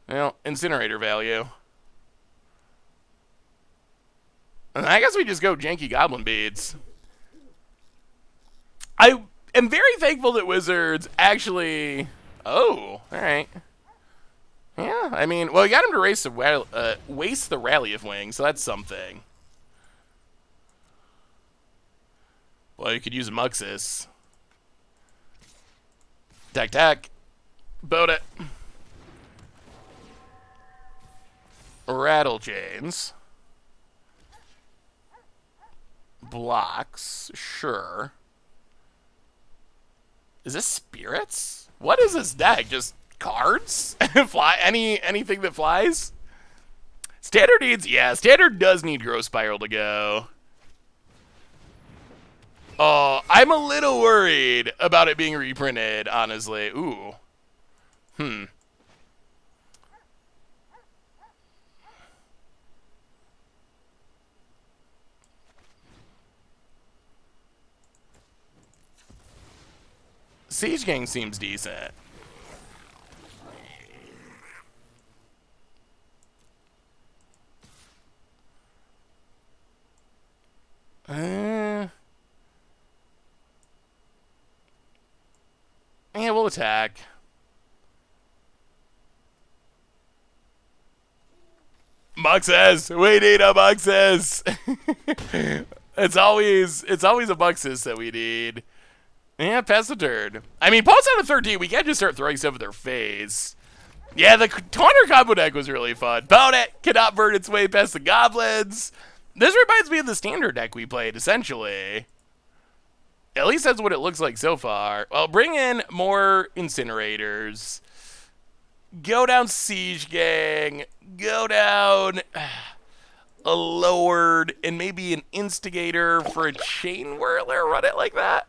Well, Incinerator value. And I guess we just go janky Goblin Beads. I am very thankful that Wizards actually... Oh, alright. Yeah, I mean, well, you got him to waste the Rally of Wings, so that's something. Well, you could use Muxus. Tack. Boat it. Rattle Chains. Blocks, sure. Is this spirits? What is this deck? Just cards? Anything that flies? Standard needs, yeah, Standard does need Growth Spiral to go. Oh, I'm a little worried about it being reprinted, honestly. Ooh. Siege Gang seems decent. Yeah, we'll attack. Muxus! We need a Muxus! It's always a Muxus that we need. Yeah, pass the turn. I mean, Paul's out of 13. We can't just start throwing stuff at their face. Yeah, the Taunter combo deck was really fun. Opponent cannot burn its way past the Goblins. This reminds me of the Standard deck we played, essentially. At least that's what it looks like so far. Well, bring in more Incinerators. Go down Siege Gang. Go down a Lord and maybe an Instigator for a Chain Whirler. Run it like that.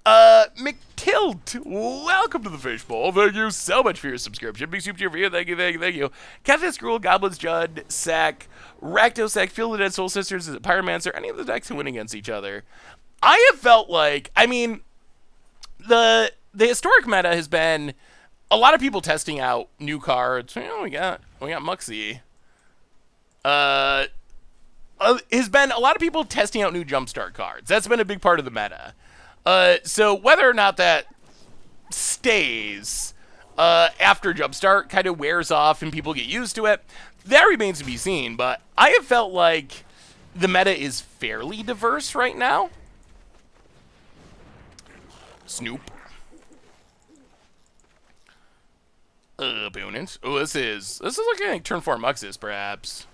McTilt, welcome to the Fishbowl. Thank you so much for your subscription. Big super cheer for you. Thank you. Cathay Scroll, Goblins, Judd, Sack, Rakdos, Field of Dead, Soul Sisters, Pyromancer, any of the decks can win against each other. I have felt like, I mean, the Historic meta has been a lot of people testing out new cards. You know, we got Muxie. Has been a lot of people testing out new Jumpstart cards. That's been a big part of the meta. So whether or not that stays after Jumpstart kind of wears off and people get used to it, that remains to be seen. But I have felt like the meta is fairly diverse right now. Snoop. Opponent. Oh, this is looking like turn 4 Muxus, perhaps.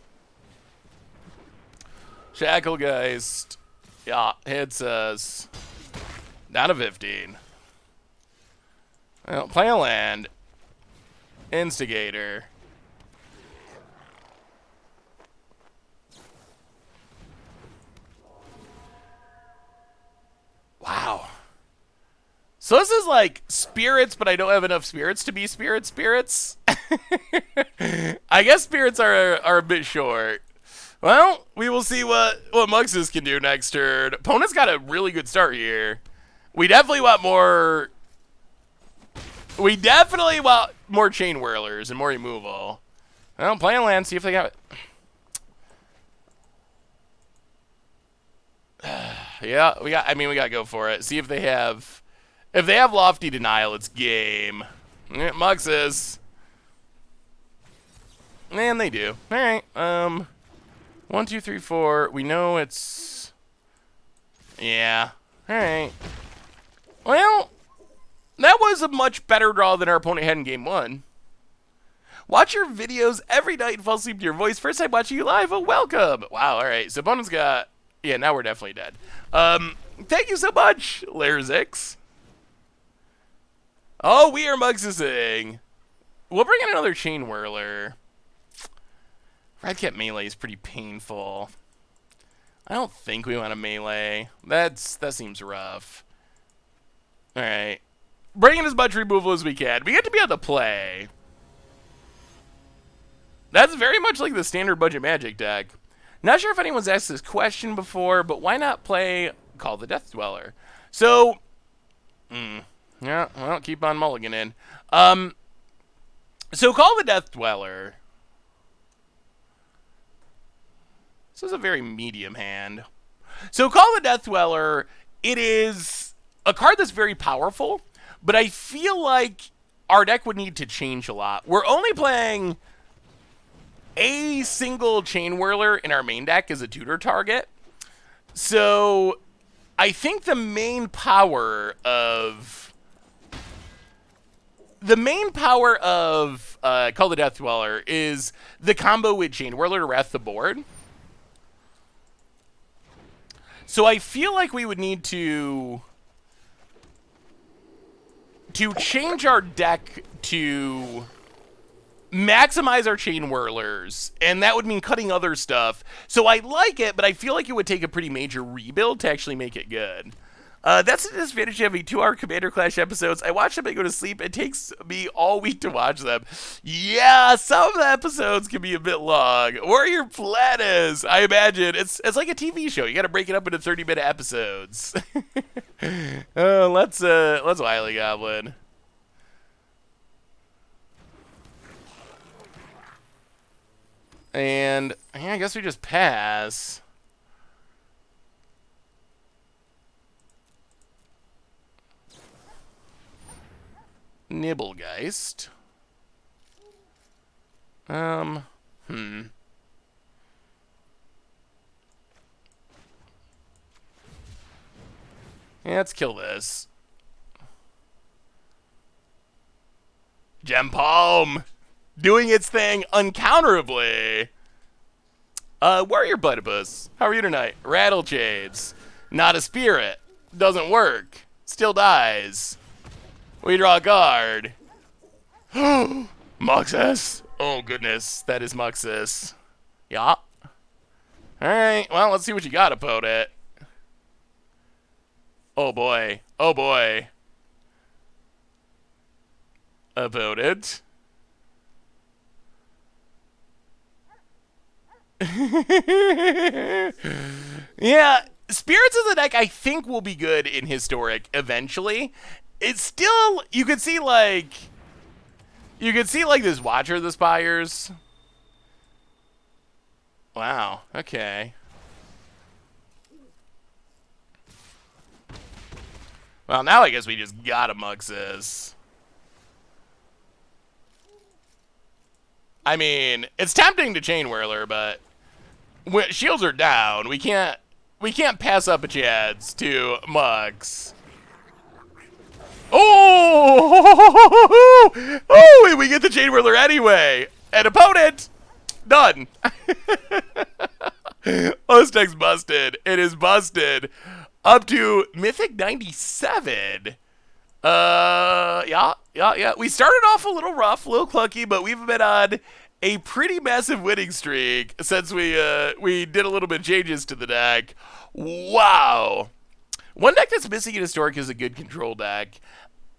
Shacklegeist. Yeah, hits us. Down to 15. Well, play a land. Instigator. Wow. So this is like spirits, but I don't have enough spirits to be spirits. I guess spirits are a bit short. Well, we will see what Muxus can do next turn. Opponent's got a really good start here. We definitely want more. We definitely want more chain whirlers and more removal. Well, play a land, see if they got it. Yeah, we gotta go for it. See if they have. If they have Lofty Denial, it's game. Muxus. And they do. All right. 1, 2, 3, 4. We know it's. Yeah. All right. Well, that was a much better draw than our opponent had in game 1. Watch your videos every night and fall asleep to your voice. First time watching you live. Oh, welcome. Wow. All right. So opponent's got. Yeah. Now we're definitely dead. Thank you so much, Larzix. Oh, we are Muxus-ing. We'll bring in another Chain Whirler. Redcap melee is pretty painful. I don't think we want a melee. That seems rough. Alright. Bring in as much removal as we can. We get to be able to play. That's very much like the standard budget Magic deck. Not sure if anyone's asked this question before, but why not play Call the Death Dweller? So, yeah, well, keep on mulliganing. So Call the Death Dweller. This is a very medium hand. So Call the Death Dweller, it is a card that's very powerful, but I feel like our deck would need to change a lot. We're only playing a single Chain Whirler in our main deck as a tutor target. So I think the main power of Call the Death Dweller is the combo with Chain Whirler to Wrath the board. So I feel like we would need to change our deck to maximize our Chain Whirlers, and that would mean cutting other stuff. So I like it, but I feel like it would take a pretty major rebuild to actually make it good. That's the disadvantage of having 2-hour Commander Clash episodes. I watch them and go to sleep. It takes me all week to watch them. Yeah, some of the episodes can be a bit long. Warrior Planet, I imagine. It's like a TV show. You got to break it up into 30-minute episodes. Let's Wily Goblin. And yeah, I guess we just pass. Nibblegeist. Yeah, let's kill this. Gem Palm doing its thing uncounterably. Warrior Platypus, how are you tonight? Rattleshades. Not a spirit. Doesn't work. Still dies. We draw a card. Muxus. Oh, goodness. That is Muxus. Yeah. Alright, well, let's see what you got, opponent. Oh, boy. Oh, boy. Opponent. Yeah, Spirits is a deck I think will be good in Historic eventually. It's still, you could see like this Watcher of the Spires. Wow, okay. Well, now I guess we just gotta Muxus. I mean, it's tempting to Chain Whirler, but when shields are down, we can't pass up a chance to Mux. Oh! Oh! We get the Chain Whirler anyway. An opponent. Done. Oh, this deck's busted. It is busted. Up to Mythic 97. Yeah. We started off a little rough, a little clunky, but we've been on a pretty massive winning streak since we did a little bit of changes to the deck. Wow. One deck that's missing in Historic is a good control deck.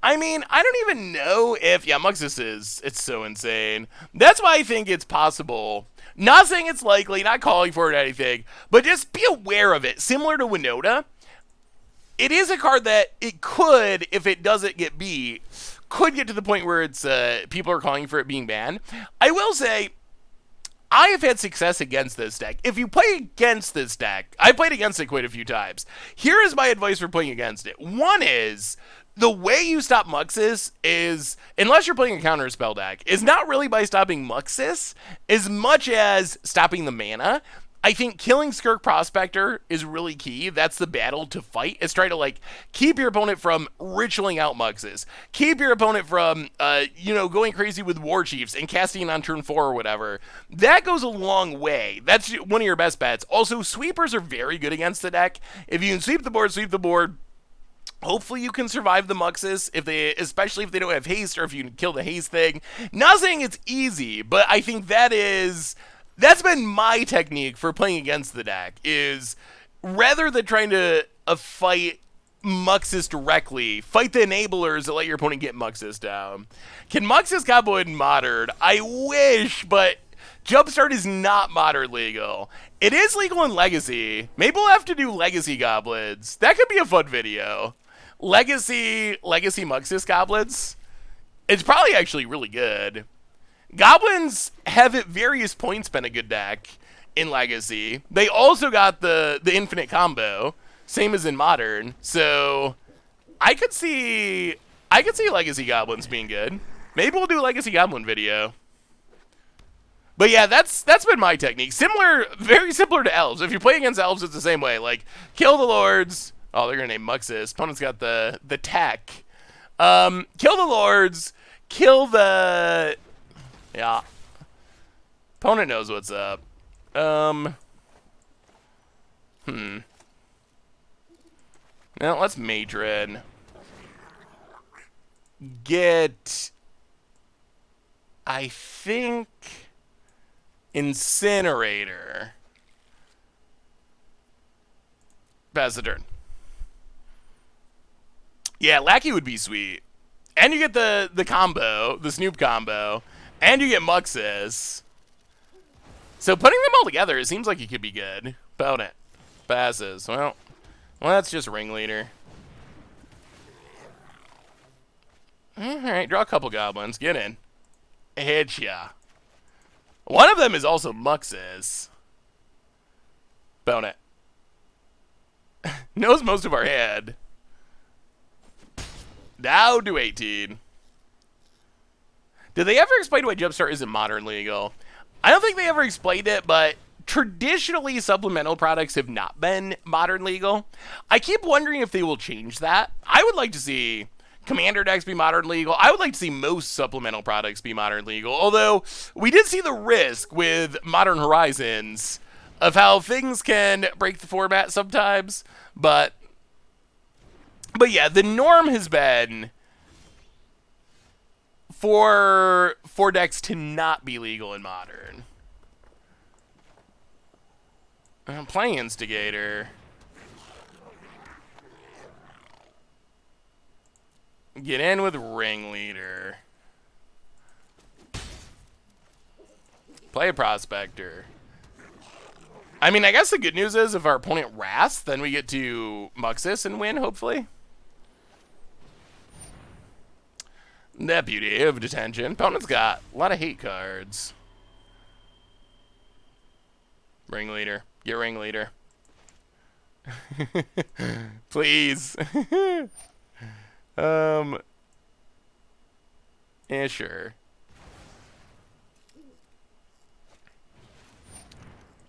I mean, I don't even know if... Yeah, Muxus is. It's so insane. That's why I think it's possible. Not saying it's likely, not calling for it or anything, but just be aware of it. Similar to Winota, it is a card that it could, if it doesn't get beat, could get to the point where it's people are calling for it being banned. I will say, I have had success against this deck. If you play against this deck, I've played against it quite a few times. Here is my advice for playing against it. One is, the way you stop Muxus is, unless you're playing a counter spell deck, is not really by stopping Muxus as much as stopping the mana. I think killing Skirk Prospector is really key. That's the battle to fight. Is try to like keep your opponent from ritualing out Muxus. Keep your opponent from going crazy with War Chiefs and casting on turn 4 or whatever. That goes a long way. That's one of your best bets. Also, sweepers are very good against the deck. If you can sweep the board. Hopefully you can survive the Muxus, especially if they don't have haste, or if you can kill the haste thing. Not saying it's easy, but I think that's been my technique for playing against the deck, is rather than trying to fight Muxus directly, fight the enablers that let your opponent get Muxus down. Can Muxus combo in Modern? I wish, but Jumpstart is not Modern legal. It is legal in Legacy. Maybe we'll have to do Legacy Goblins. That could be a fun video. Legacy Muxus Goblins. It's probably actually really good. Goblins have at various points been a good deck in Legacy. They also got the infinite combo, same as in Modern. So I could see Legacy Goblins being good. Maybe we'll do a Legacy Goblin video. But yeah, that's been my technique. Very similar to Elves. If you play against Elves, it's the same way. Like, kill the Lords. Oh, they're going to name Muxus. Opponent's got the tech. Kill the Lords. Kill the... Yeah. Opponent knows what's up. Well, let's Matron. Get... I think... Incinerator. Pass the turn. Yeah, Lackey would be sweet. And you get the combo, the Snoop combo, and you get Muxus. So putting them all together, it seems like it could be good. Opponent passes. Well, that's just Ringleader. Alright, draw a couple goblins. Get in. Headshot. One of them is also Muxus. Opponent. Knows most of our hand. Now do 18. Did they ever explain why Jumpstart isn't Modern legal? I don't think they ever explained it, but traditionally supplemental products have not been Modern legal. I keep wondering if they will change that. I would like to see Commander decks be Modern legal. I would like to see most supplemental products be Modern legal, although we did see the risk with Modern Horizons of how things can break the format sometimes, but yeah, the norm has been for decks to not be legal in Modern. I'm playing Instigator. Get in with Ringleader. Play a Prospector. I mean, I guess the good news is if our opponent Wraths, then we get to Muxus and win, hopefully. Deputy of Detention. Opponent's got a lot of hate cards. Ringleader. Get Ringleader. Please. Yeah, sure.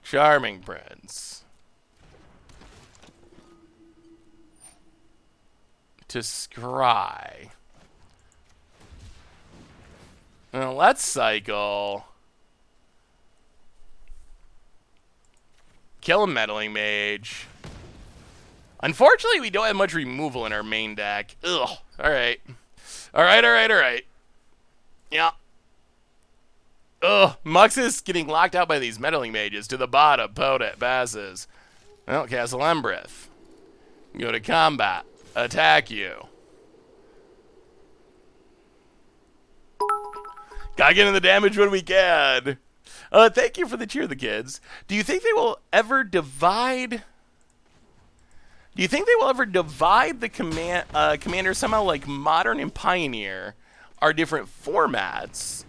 Charming Prince. to scry. Now let's cycle. Kill a Meddling Mage. Unfortunately, we don't have much removal in our main deck. Ugh. Alright. Alright. Yeah. Ugh. Muxus getting locked out by these Meddling Mages. To the bottom. Podet passes. Well, Castle Embreth. Go to combat. Attack you. Gotta get in the damage when we can. Thank you for the cheer, the kids. Do you think they will ever divide... Do you think they will ever divide the commander somehow like Modern and Pioneer are different formats?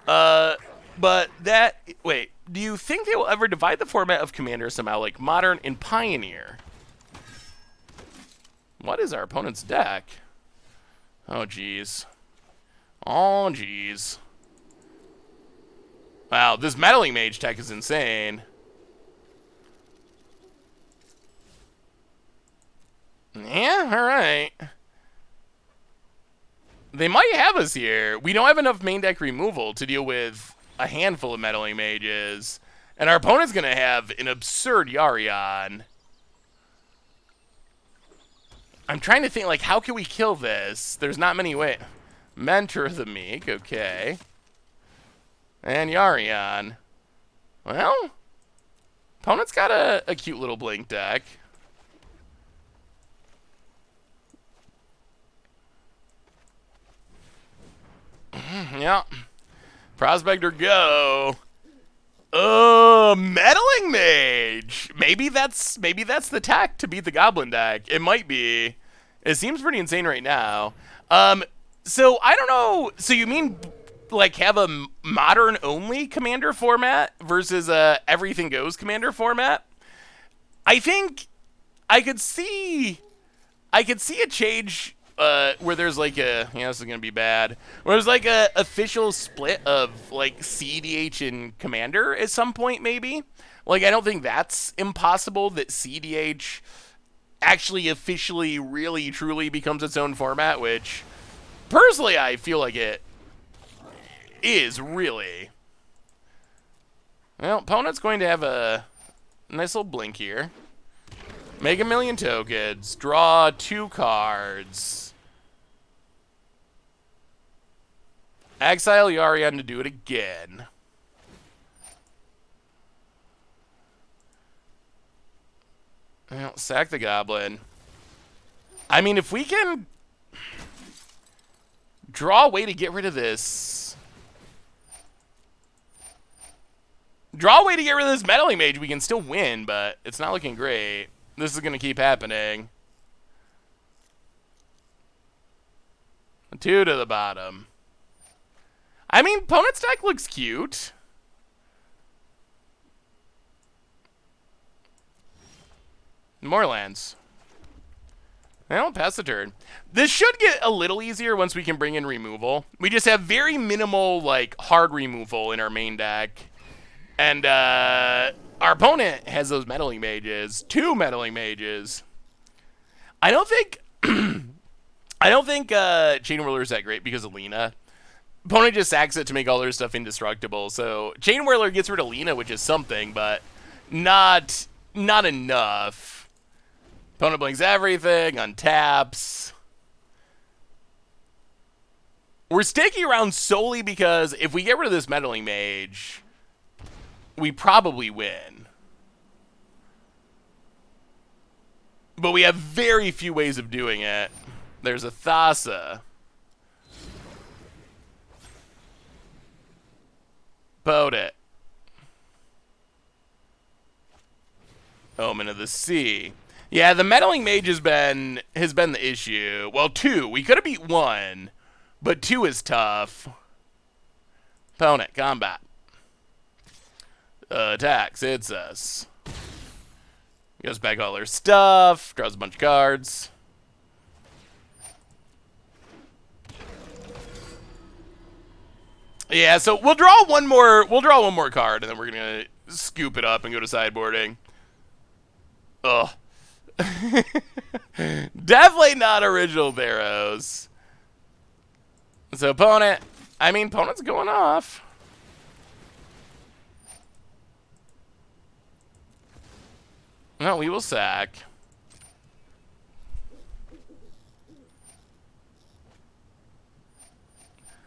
But that... Wait. Do you think they will ever divide the format of Commander somehow like Modern and Pioneer? What is our opponent's deck? Oh, jeez. Oh, jeez. Wow, this Meddling Mage tech is insane. Yeah, alright. They might have us here. We don't have enough main deck removal to deal with a handful of Meddling Mages. And our opponent's going to have an absurd Yarion. I'm trying to think, like, how can we kill this? There's not many ways. Mentor the Meek, okay. And Yarion. Well, opponent's got a cute little blink deck. Yeah. Prospector go. Meddling Mage. Maybe that's the tech to beat the Goblin deck. It might be. It seems pretty insane right now. So I don't know. So you mean like have a modern only commander format versus a everything goes commander format? I think I could see a change where there's like a, this is gonna be bad, where there's like a official split of like CDH and commander at some point, maybe. Like I don't think that's impossible that CDH actually officially really truly becomes its own format, which personally I feel like it is really. Well, opponent's going to have a nice little blink here. Make a million tokens. Draw 2 cards. Exile Yarion to do it again. Well, sack the Goblin. I mean, if we can draw a way to get rid of this. Draw a way to get rid of this Meddling Mage, we can still win, but it's not looking great. This is going to keep happening. 2 to the bottom. I mean, opponent's deck looks cute. More lands. Well, pass the turn. This should get a little easier once we can bring in removal. We just have very minimal, like, hard removal in our main deck. And, our opponent has those Meddling Mages. 2 Meddling Mages. I don't think Chain Whirler's that great because of Lena. Opponent just sacks it to make all their stuff indestructible. So Chain Whirler gets rid of Lena, which is something, but not enough. Opponent blinks everything, untaps. We're sticking around solely because if we get rid of this Meddling Mage, we probably win. But we have very few ways of doing it. There's a Thassa. Boat it. Omen of the Sea. Yeah, the Meddling Mage has been the issue. Well, 2. We could have beat 1, but 2 is tough. Opponent, combat. Attacks, it's us. Goes back all her stuff, draws a bunch of cards. Yeah, so we'll draw one more card, and then we're gonna scoop it up and go to sideboarding. Ugh. Definitely not original Barrows. So opponent's going off. No, we will sack.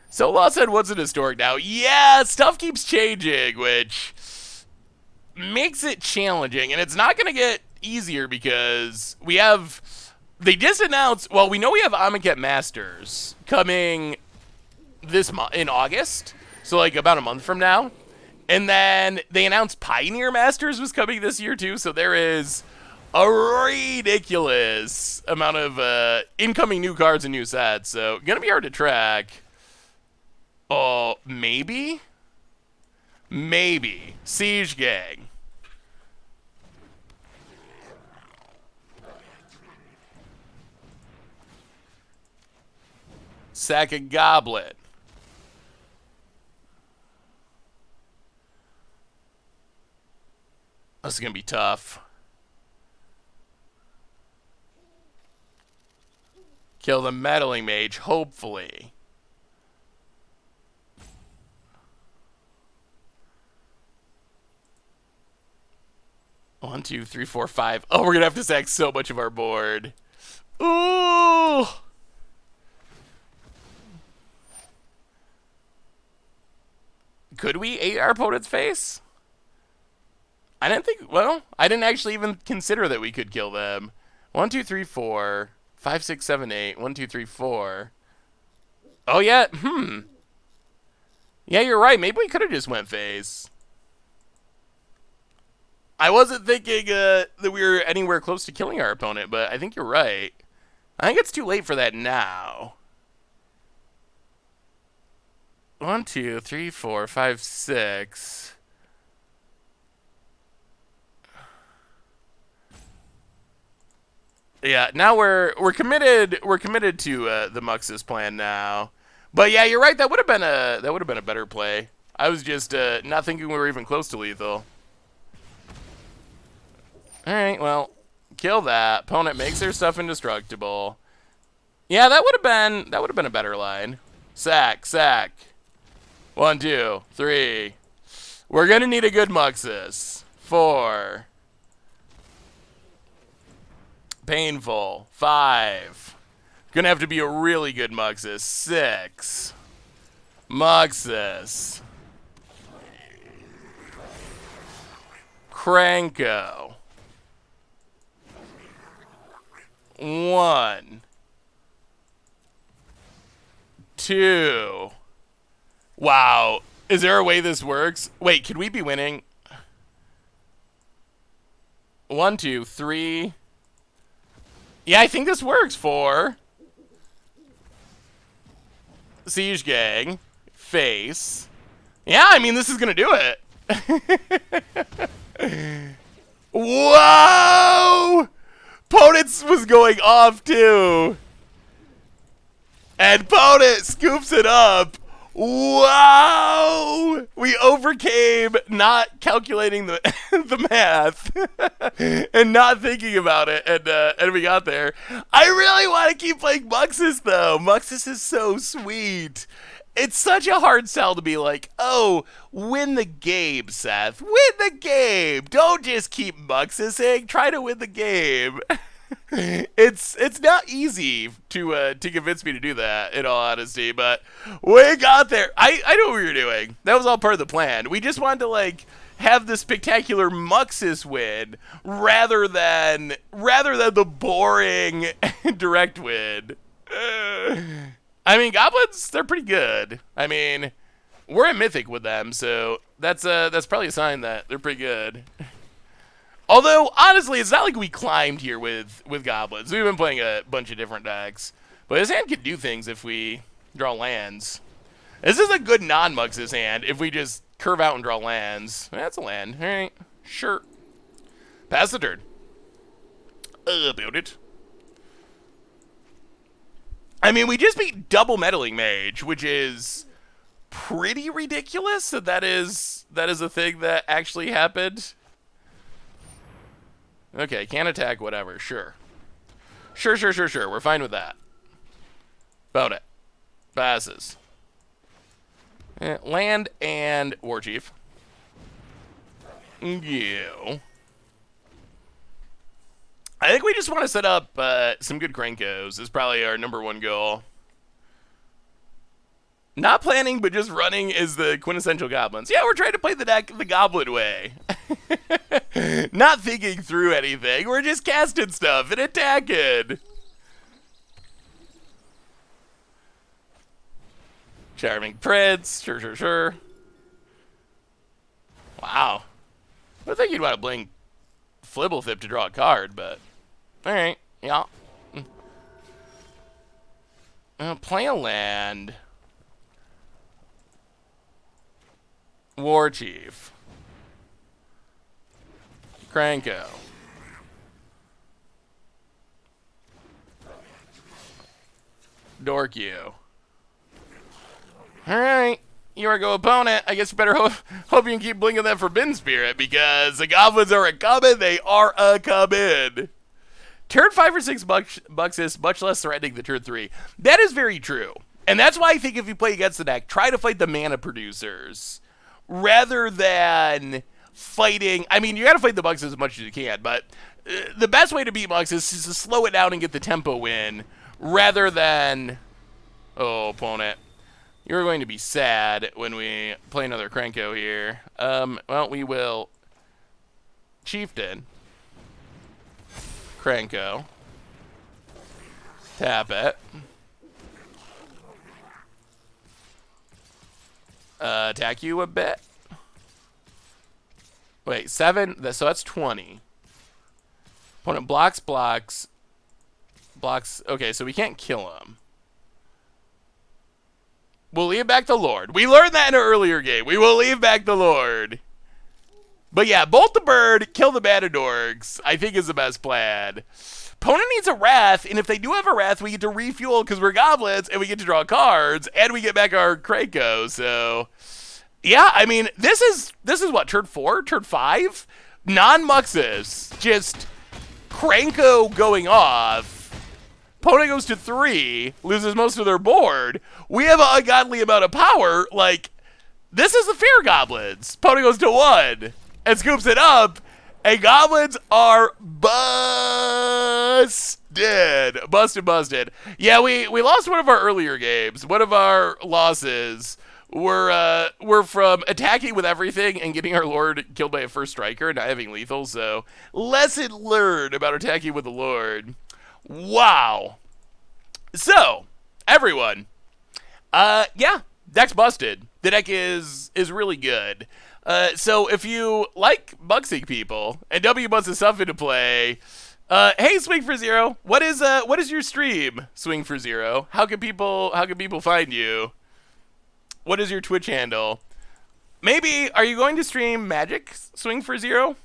So Law said, what's an historic now? Yeah, stuff keeps changing, which makes it challenging. And it's not going to get easier because we have... They just announced... Well, we know we have Amonkhet Masters coming this month in August. So, like, about a month from now. And then they announced Pioneer Masters was coming this year, too. So there is a ridiculous amount of incoming new cards and new sets. So, going to be hard to track. Oh, maybe? Maybe. Siege Gang. Sack a Goblin. This is going to be tough. Kill the Meddling Mage, hopefully. One, two, three, four, five. Oh, we're going to have to sack so much of our board. Ooh! Could we 8 our opponent's face? I didn't think... Well, I didn't actually even consider that we could kill them. 1, 2, 3, 4. 5, 6, 7, 8. 1, 2, 3, 4. Oh, yeah. Yeah, you're right. Maybe we could have just went face. I wasn't thinking that we were anywhere close to killing our opponent, but I think you're right. I think it's too late for that now. 1, 2, 3, 4, 5, 6. Yeah, now we're committed. We're committed to the Muxus plan now. But yeah, you're right. That would have been a better play. I was just not thinking we were even close to lethal. All right, well, kill that. Opponent makes their stuff indestructible. Yeah, that would have been a better line. Sack, sack. 1, 2, 3. We're gonna need a good Muxus. 4. Painful. 5. Gonna have to be a really good Muxus. 6. Muxus. Krenko. 1. 2. Wow. Is there a way this works? Wait, could we be winning? 1, 2, 3. Yeah, I think this works. 4. Siege Gang. Face. Yeah, I mean, this is going to do it. Whoa! Ponent was going off, too. And Ponent scoops it up. Wow! We overcame not calculating the the math and not thinking about it, and we got there. I really want to keep playing Muxus, though. Muxus is so sweet. It's such a hard sell to be like, oh, win the game, Seth. Win the game. Don't just keep Muxusing. Try to win the game. It's not easy to convince me to do that, in all honesty, but we got there. I know what we were doing. That was all part of the plan. We just wanted to like have the spectacular Muxus win rather than the boring direct win. I mean, Goblins, they're pretty good. I mean, we're at Mythic with them, so that's probably a sign that they're pretty good. Although, honestly, it's not like we climbed here with Goblins. We've been playing a bunch of different decks. But his hand can do things if we draw lands. This is a good non-Muxus hand if we just curve out and draw lands. That's a land. All right. Sure. Pass the turn. Build it. I mean, we just beat double Meddling Mage, which is pretty ridiculous that is a thing that actually happened. Okay, can't attack, whatever. Sure. Sure. We're fine with that. About it. Passes. Land and War Chief. Yeah. I think we just want to set up some good Krenkos is probably our #1 goal. Not planning, but just running is the quintessential Goblins. Yeah, we're trying to play the deck the Goblin way. Not thinking through anything. We're just casting stuff and attacking. Charming Prince. Sure. Wow. I think you'd want to blink Flibblethip to draw a card, but... Alright, yeah. Play a land. War Chief. Krenko. Dork you. Alright. You are go opponent. I guess you better hope you can keep blinking that Forbidden Spirit because the Goblins are a-coming. They are a-coming. Turn 5 or 6 Muxus, much less threatening the turn 3. That is very true. And that's why I think if you play against the deck, try to fight the mana producers rather than fighting. I mean, you got to fight the Muxus as much as you can, but the best way to beat Muxus is to slow it down and get the tempo in rather than... Oh, opponent. You're going to be sad when we play another Krenko here. Well, we will Chieftain. Krenko. Tap it. Attack you a bit. Wait, 7? So that's 20. Opponent blocks. Okay, so we can't kill him. We'll leave back the Lord. We learned that in an earlier game. We will leave back the Lord. But yeah, bolt the bird, kill the Matadorks, I think is the best plan. Opponent needs a Wrath, and if they do have a Wrath, we get to refuel because we're Goblins, and we get to draw cards, and we get back our Krenko. So, yeah, I mean, this is what, turn 4? Turn 5? Non-Muxus. Just Krenko going off. Opponent goes to 3, loses most of their board. We have an ungodly amount of power. Like, this is the Fear Goblins. Opponent goes to 1 and scoops it up. And Goblins are busted. Busted. Yeah, we lost one of our earlier games. One of our losses were from attacking with everything and getting our Lord killed by a first striker and not having lethal. So, lesson learned about attacking with the Lord. Wow. So, everyone, yeah, deck's busted. The deck is really good. So if you like Muxus-ing people and W wants to stuff into play, hey, Swing for Zero, what is your stream? Swing for Zero. How can people find you? What is your Twitch handle? Maybe are you going to stream Magic Swing for Zero?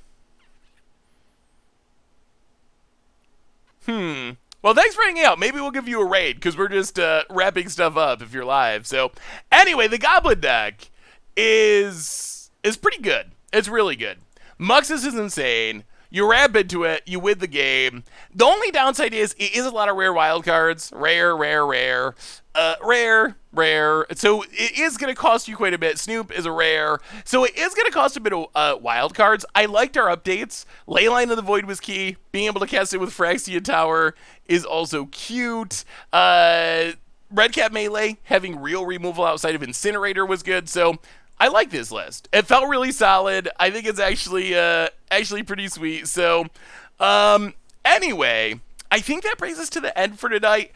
Well, thanks for hanging out. Maybe we'll give you a raid, because we're just wrapping stuff up if you're live. So, anyway, the Goblin deck is pretty good. It's really good. Muxus is insane. You wrap into it, you win the game. The only downside is it is a lot of rare wild cards. Rare. So it is going to cost you quite a bit. Snoop is a rare. So it is going to cost a bit of wild cards. I liked our updates. Leyline of the Void was key. Being able to cast it with Phyrexian Tower is also cute. Redcap Melee, having real removal outside of Incinerator was good. So I like this list. It felt really solid. I think it's actually pretty sweet. So, anyway, I think that brings us to the end for tonight.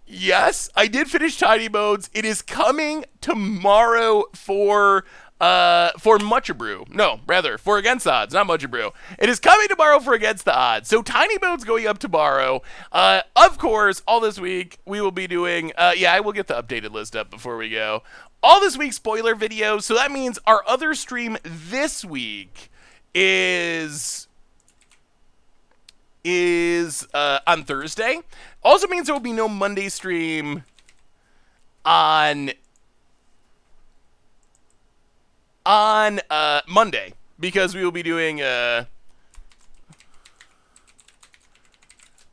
Yes, I did finish Tiny Modes. It is coming tomorrow for Mucha Brew. No, rather, for Against the Odds, not Mucha Brew. It is coming tomorrow for Against the Odds. So Tiny Mode's going up tomorrow. Of course, all this week, we will be doing, yeah, I will get the updated list up before we go. All this week's spoiler videos, so that means our other stream this week is on Thursday. Also means there will be no Monday stream on Monday, because we will be doing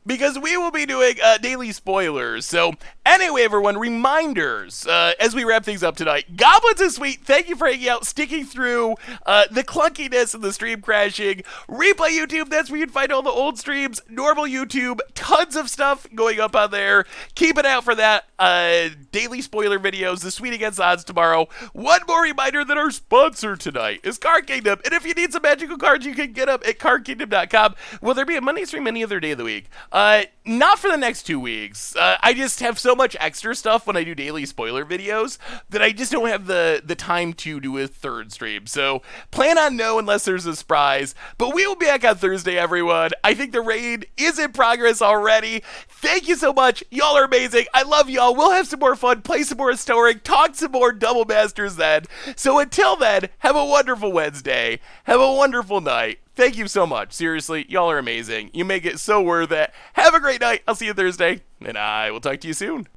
because we will be doing daily spoilers. So anyway, everyone, reminders as we wrap things up tonight. Goblins is sweet. Thank you for hanging out, sticking through the clunkiness of the stream crashing. Replay YouTube, that's where you'd find all the old streams. Normal YouTube, tons of stuff going up on there. Keep it out for that. Daily spoiler videos, the Sweet Against Odds tomorrow. One more reminder that our sponsor tonight is Card Kingdom. And if you need some magical cards, you can get them at cardkingdom.com. Will there be a Monday stream any other day of the week? Not for the next 2 weeks. I just have so much extra stuff when I do daily spoiler videos that I just don't have the time to do a third stream. So plan on no unless there's a surprise. But we will be back on Thursday, everyone. I think the raid is in progress already. Thank you so much. Y'all are amazing. I love y'all. We'll have some more fun, play some more Historic, talk some more Double Masters then. So until then, have a wonderful Wednesday. Have a wonderful night. Thank you so much. Seriously, y'all are amazing. You make it so worth it. Have a great night. I'll see you Thursday, and I will talk to you soon.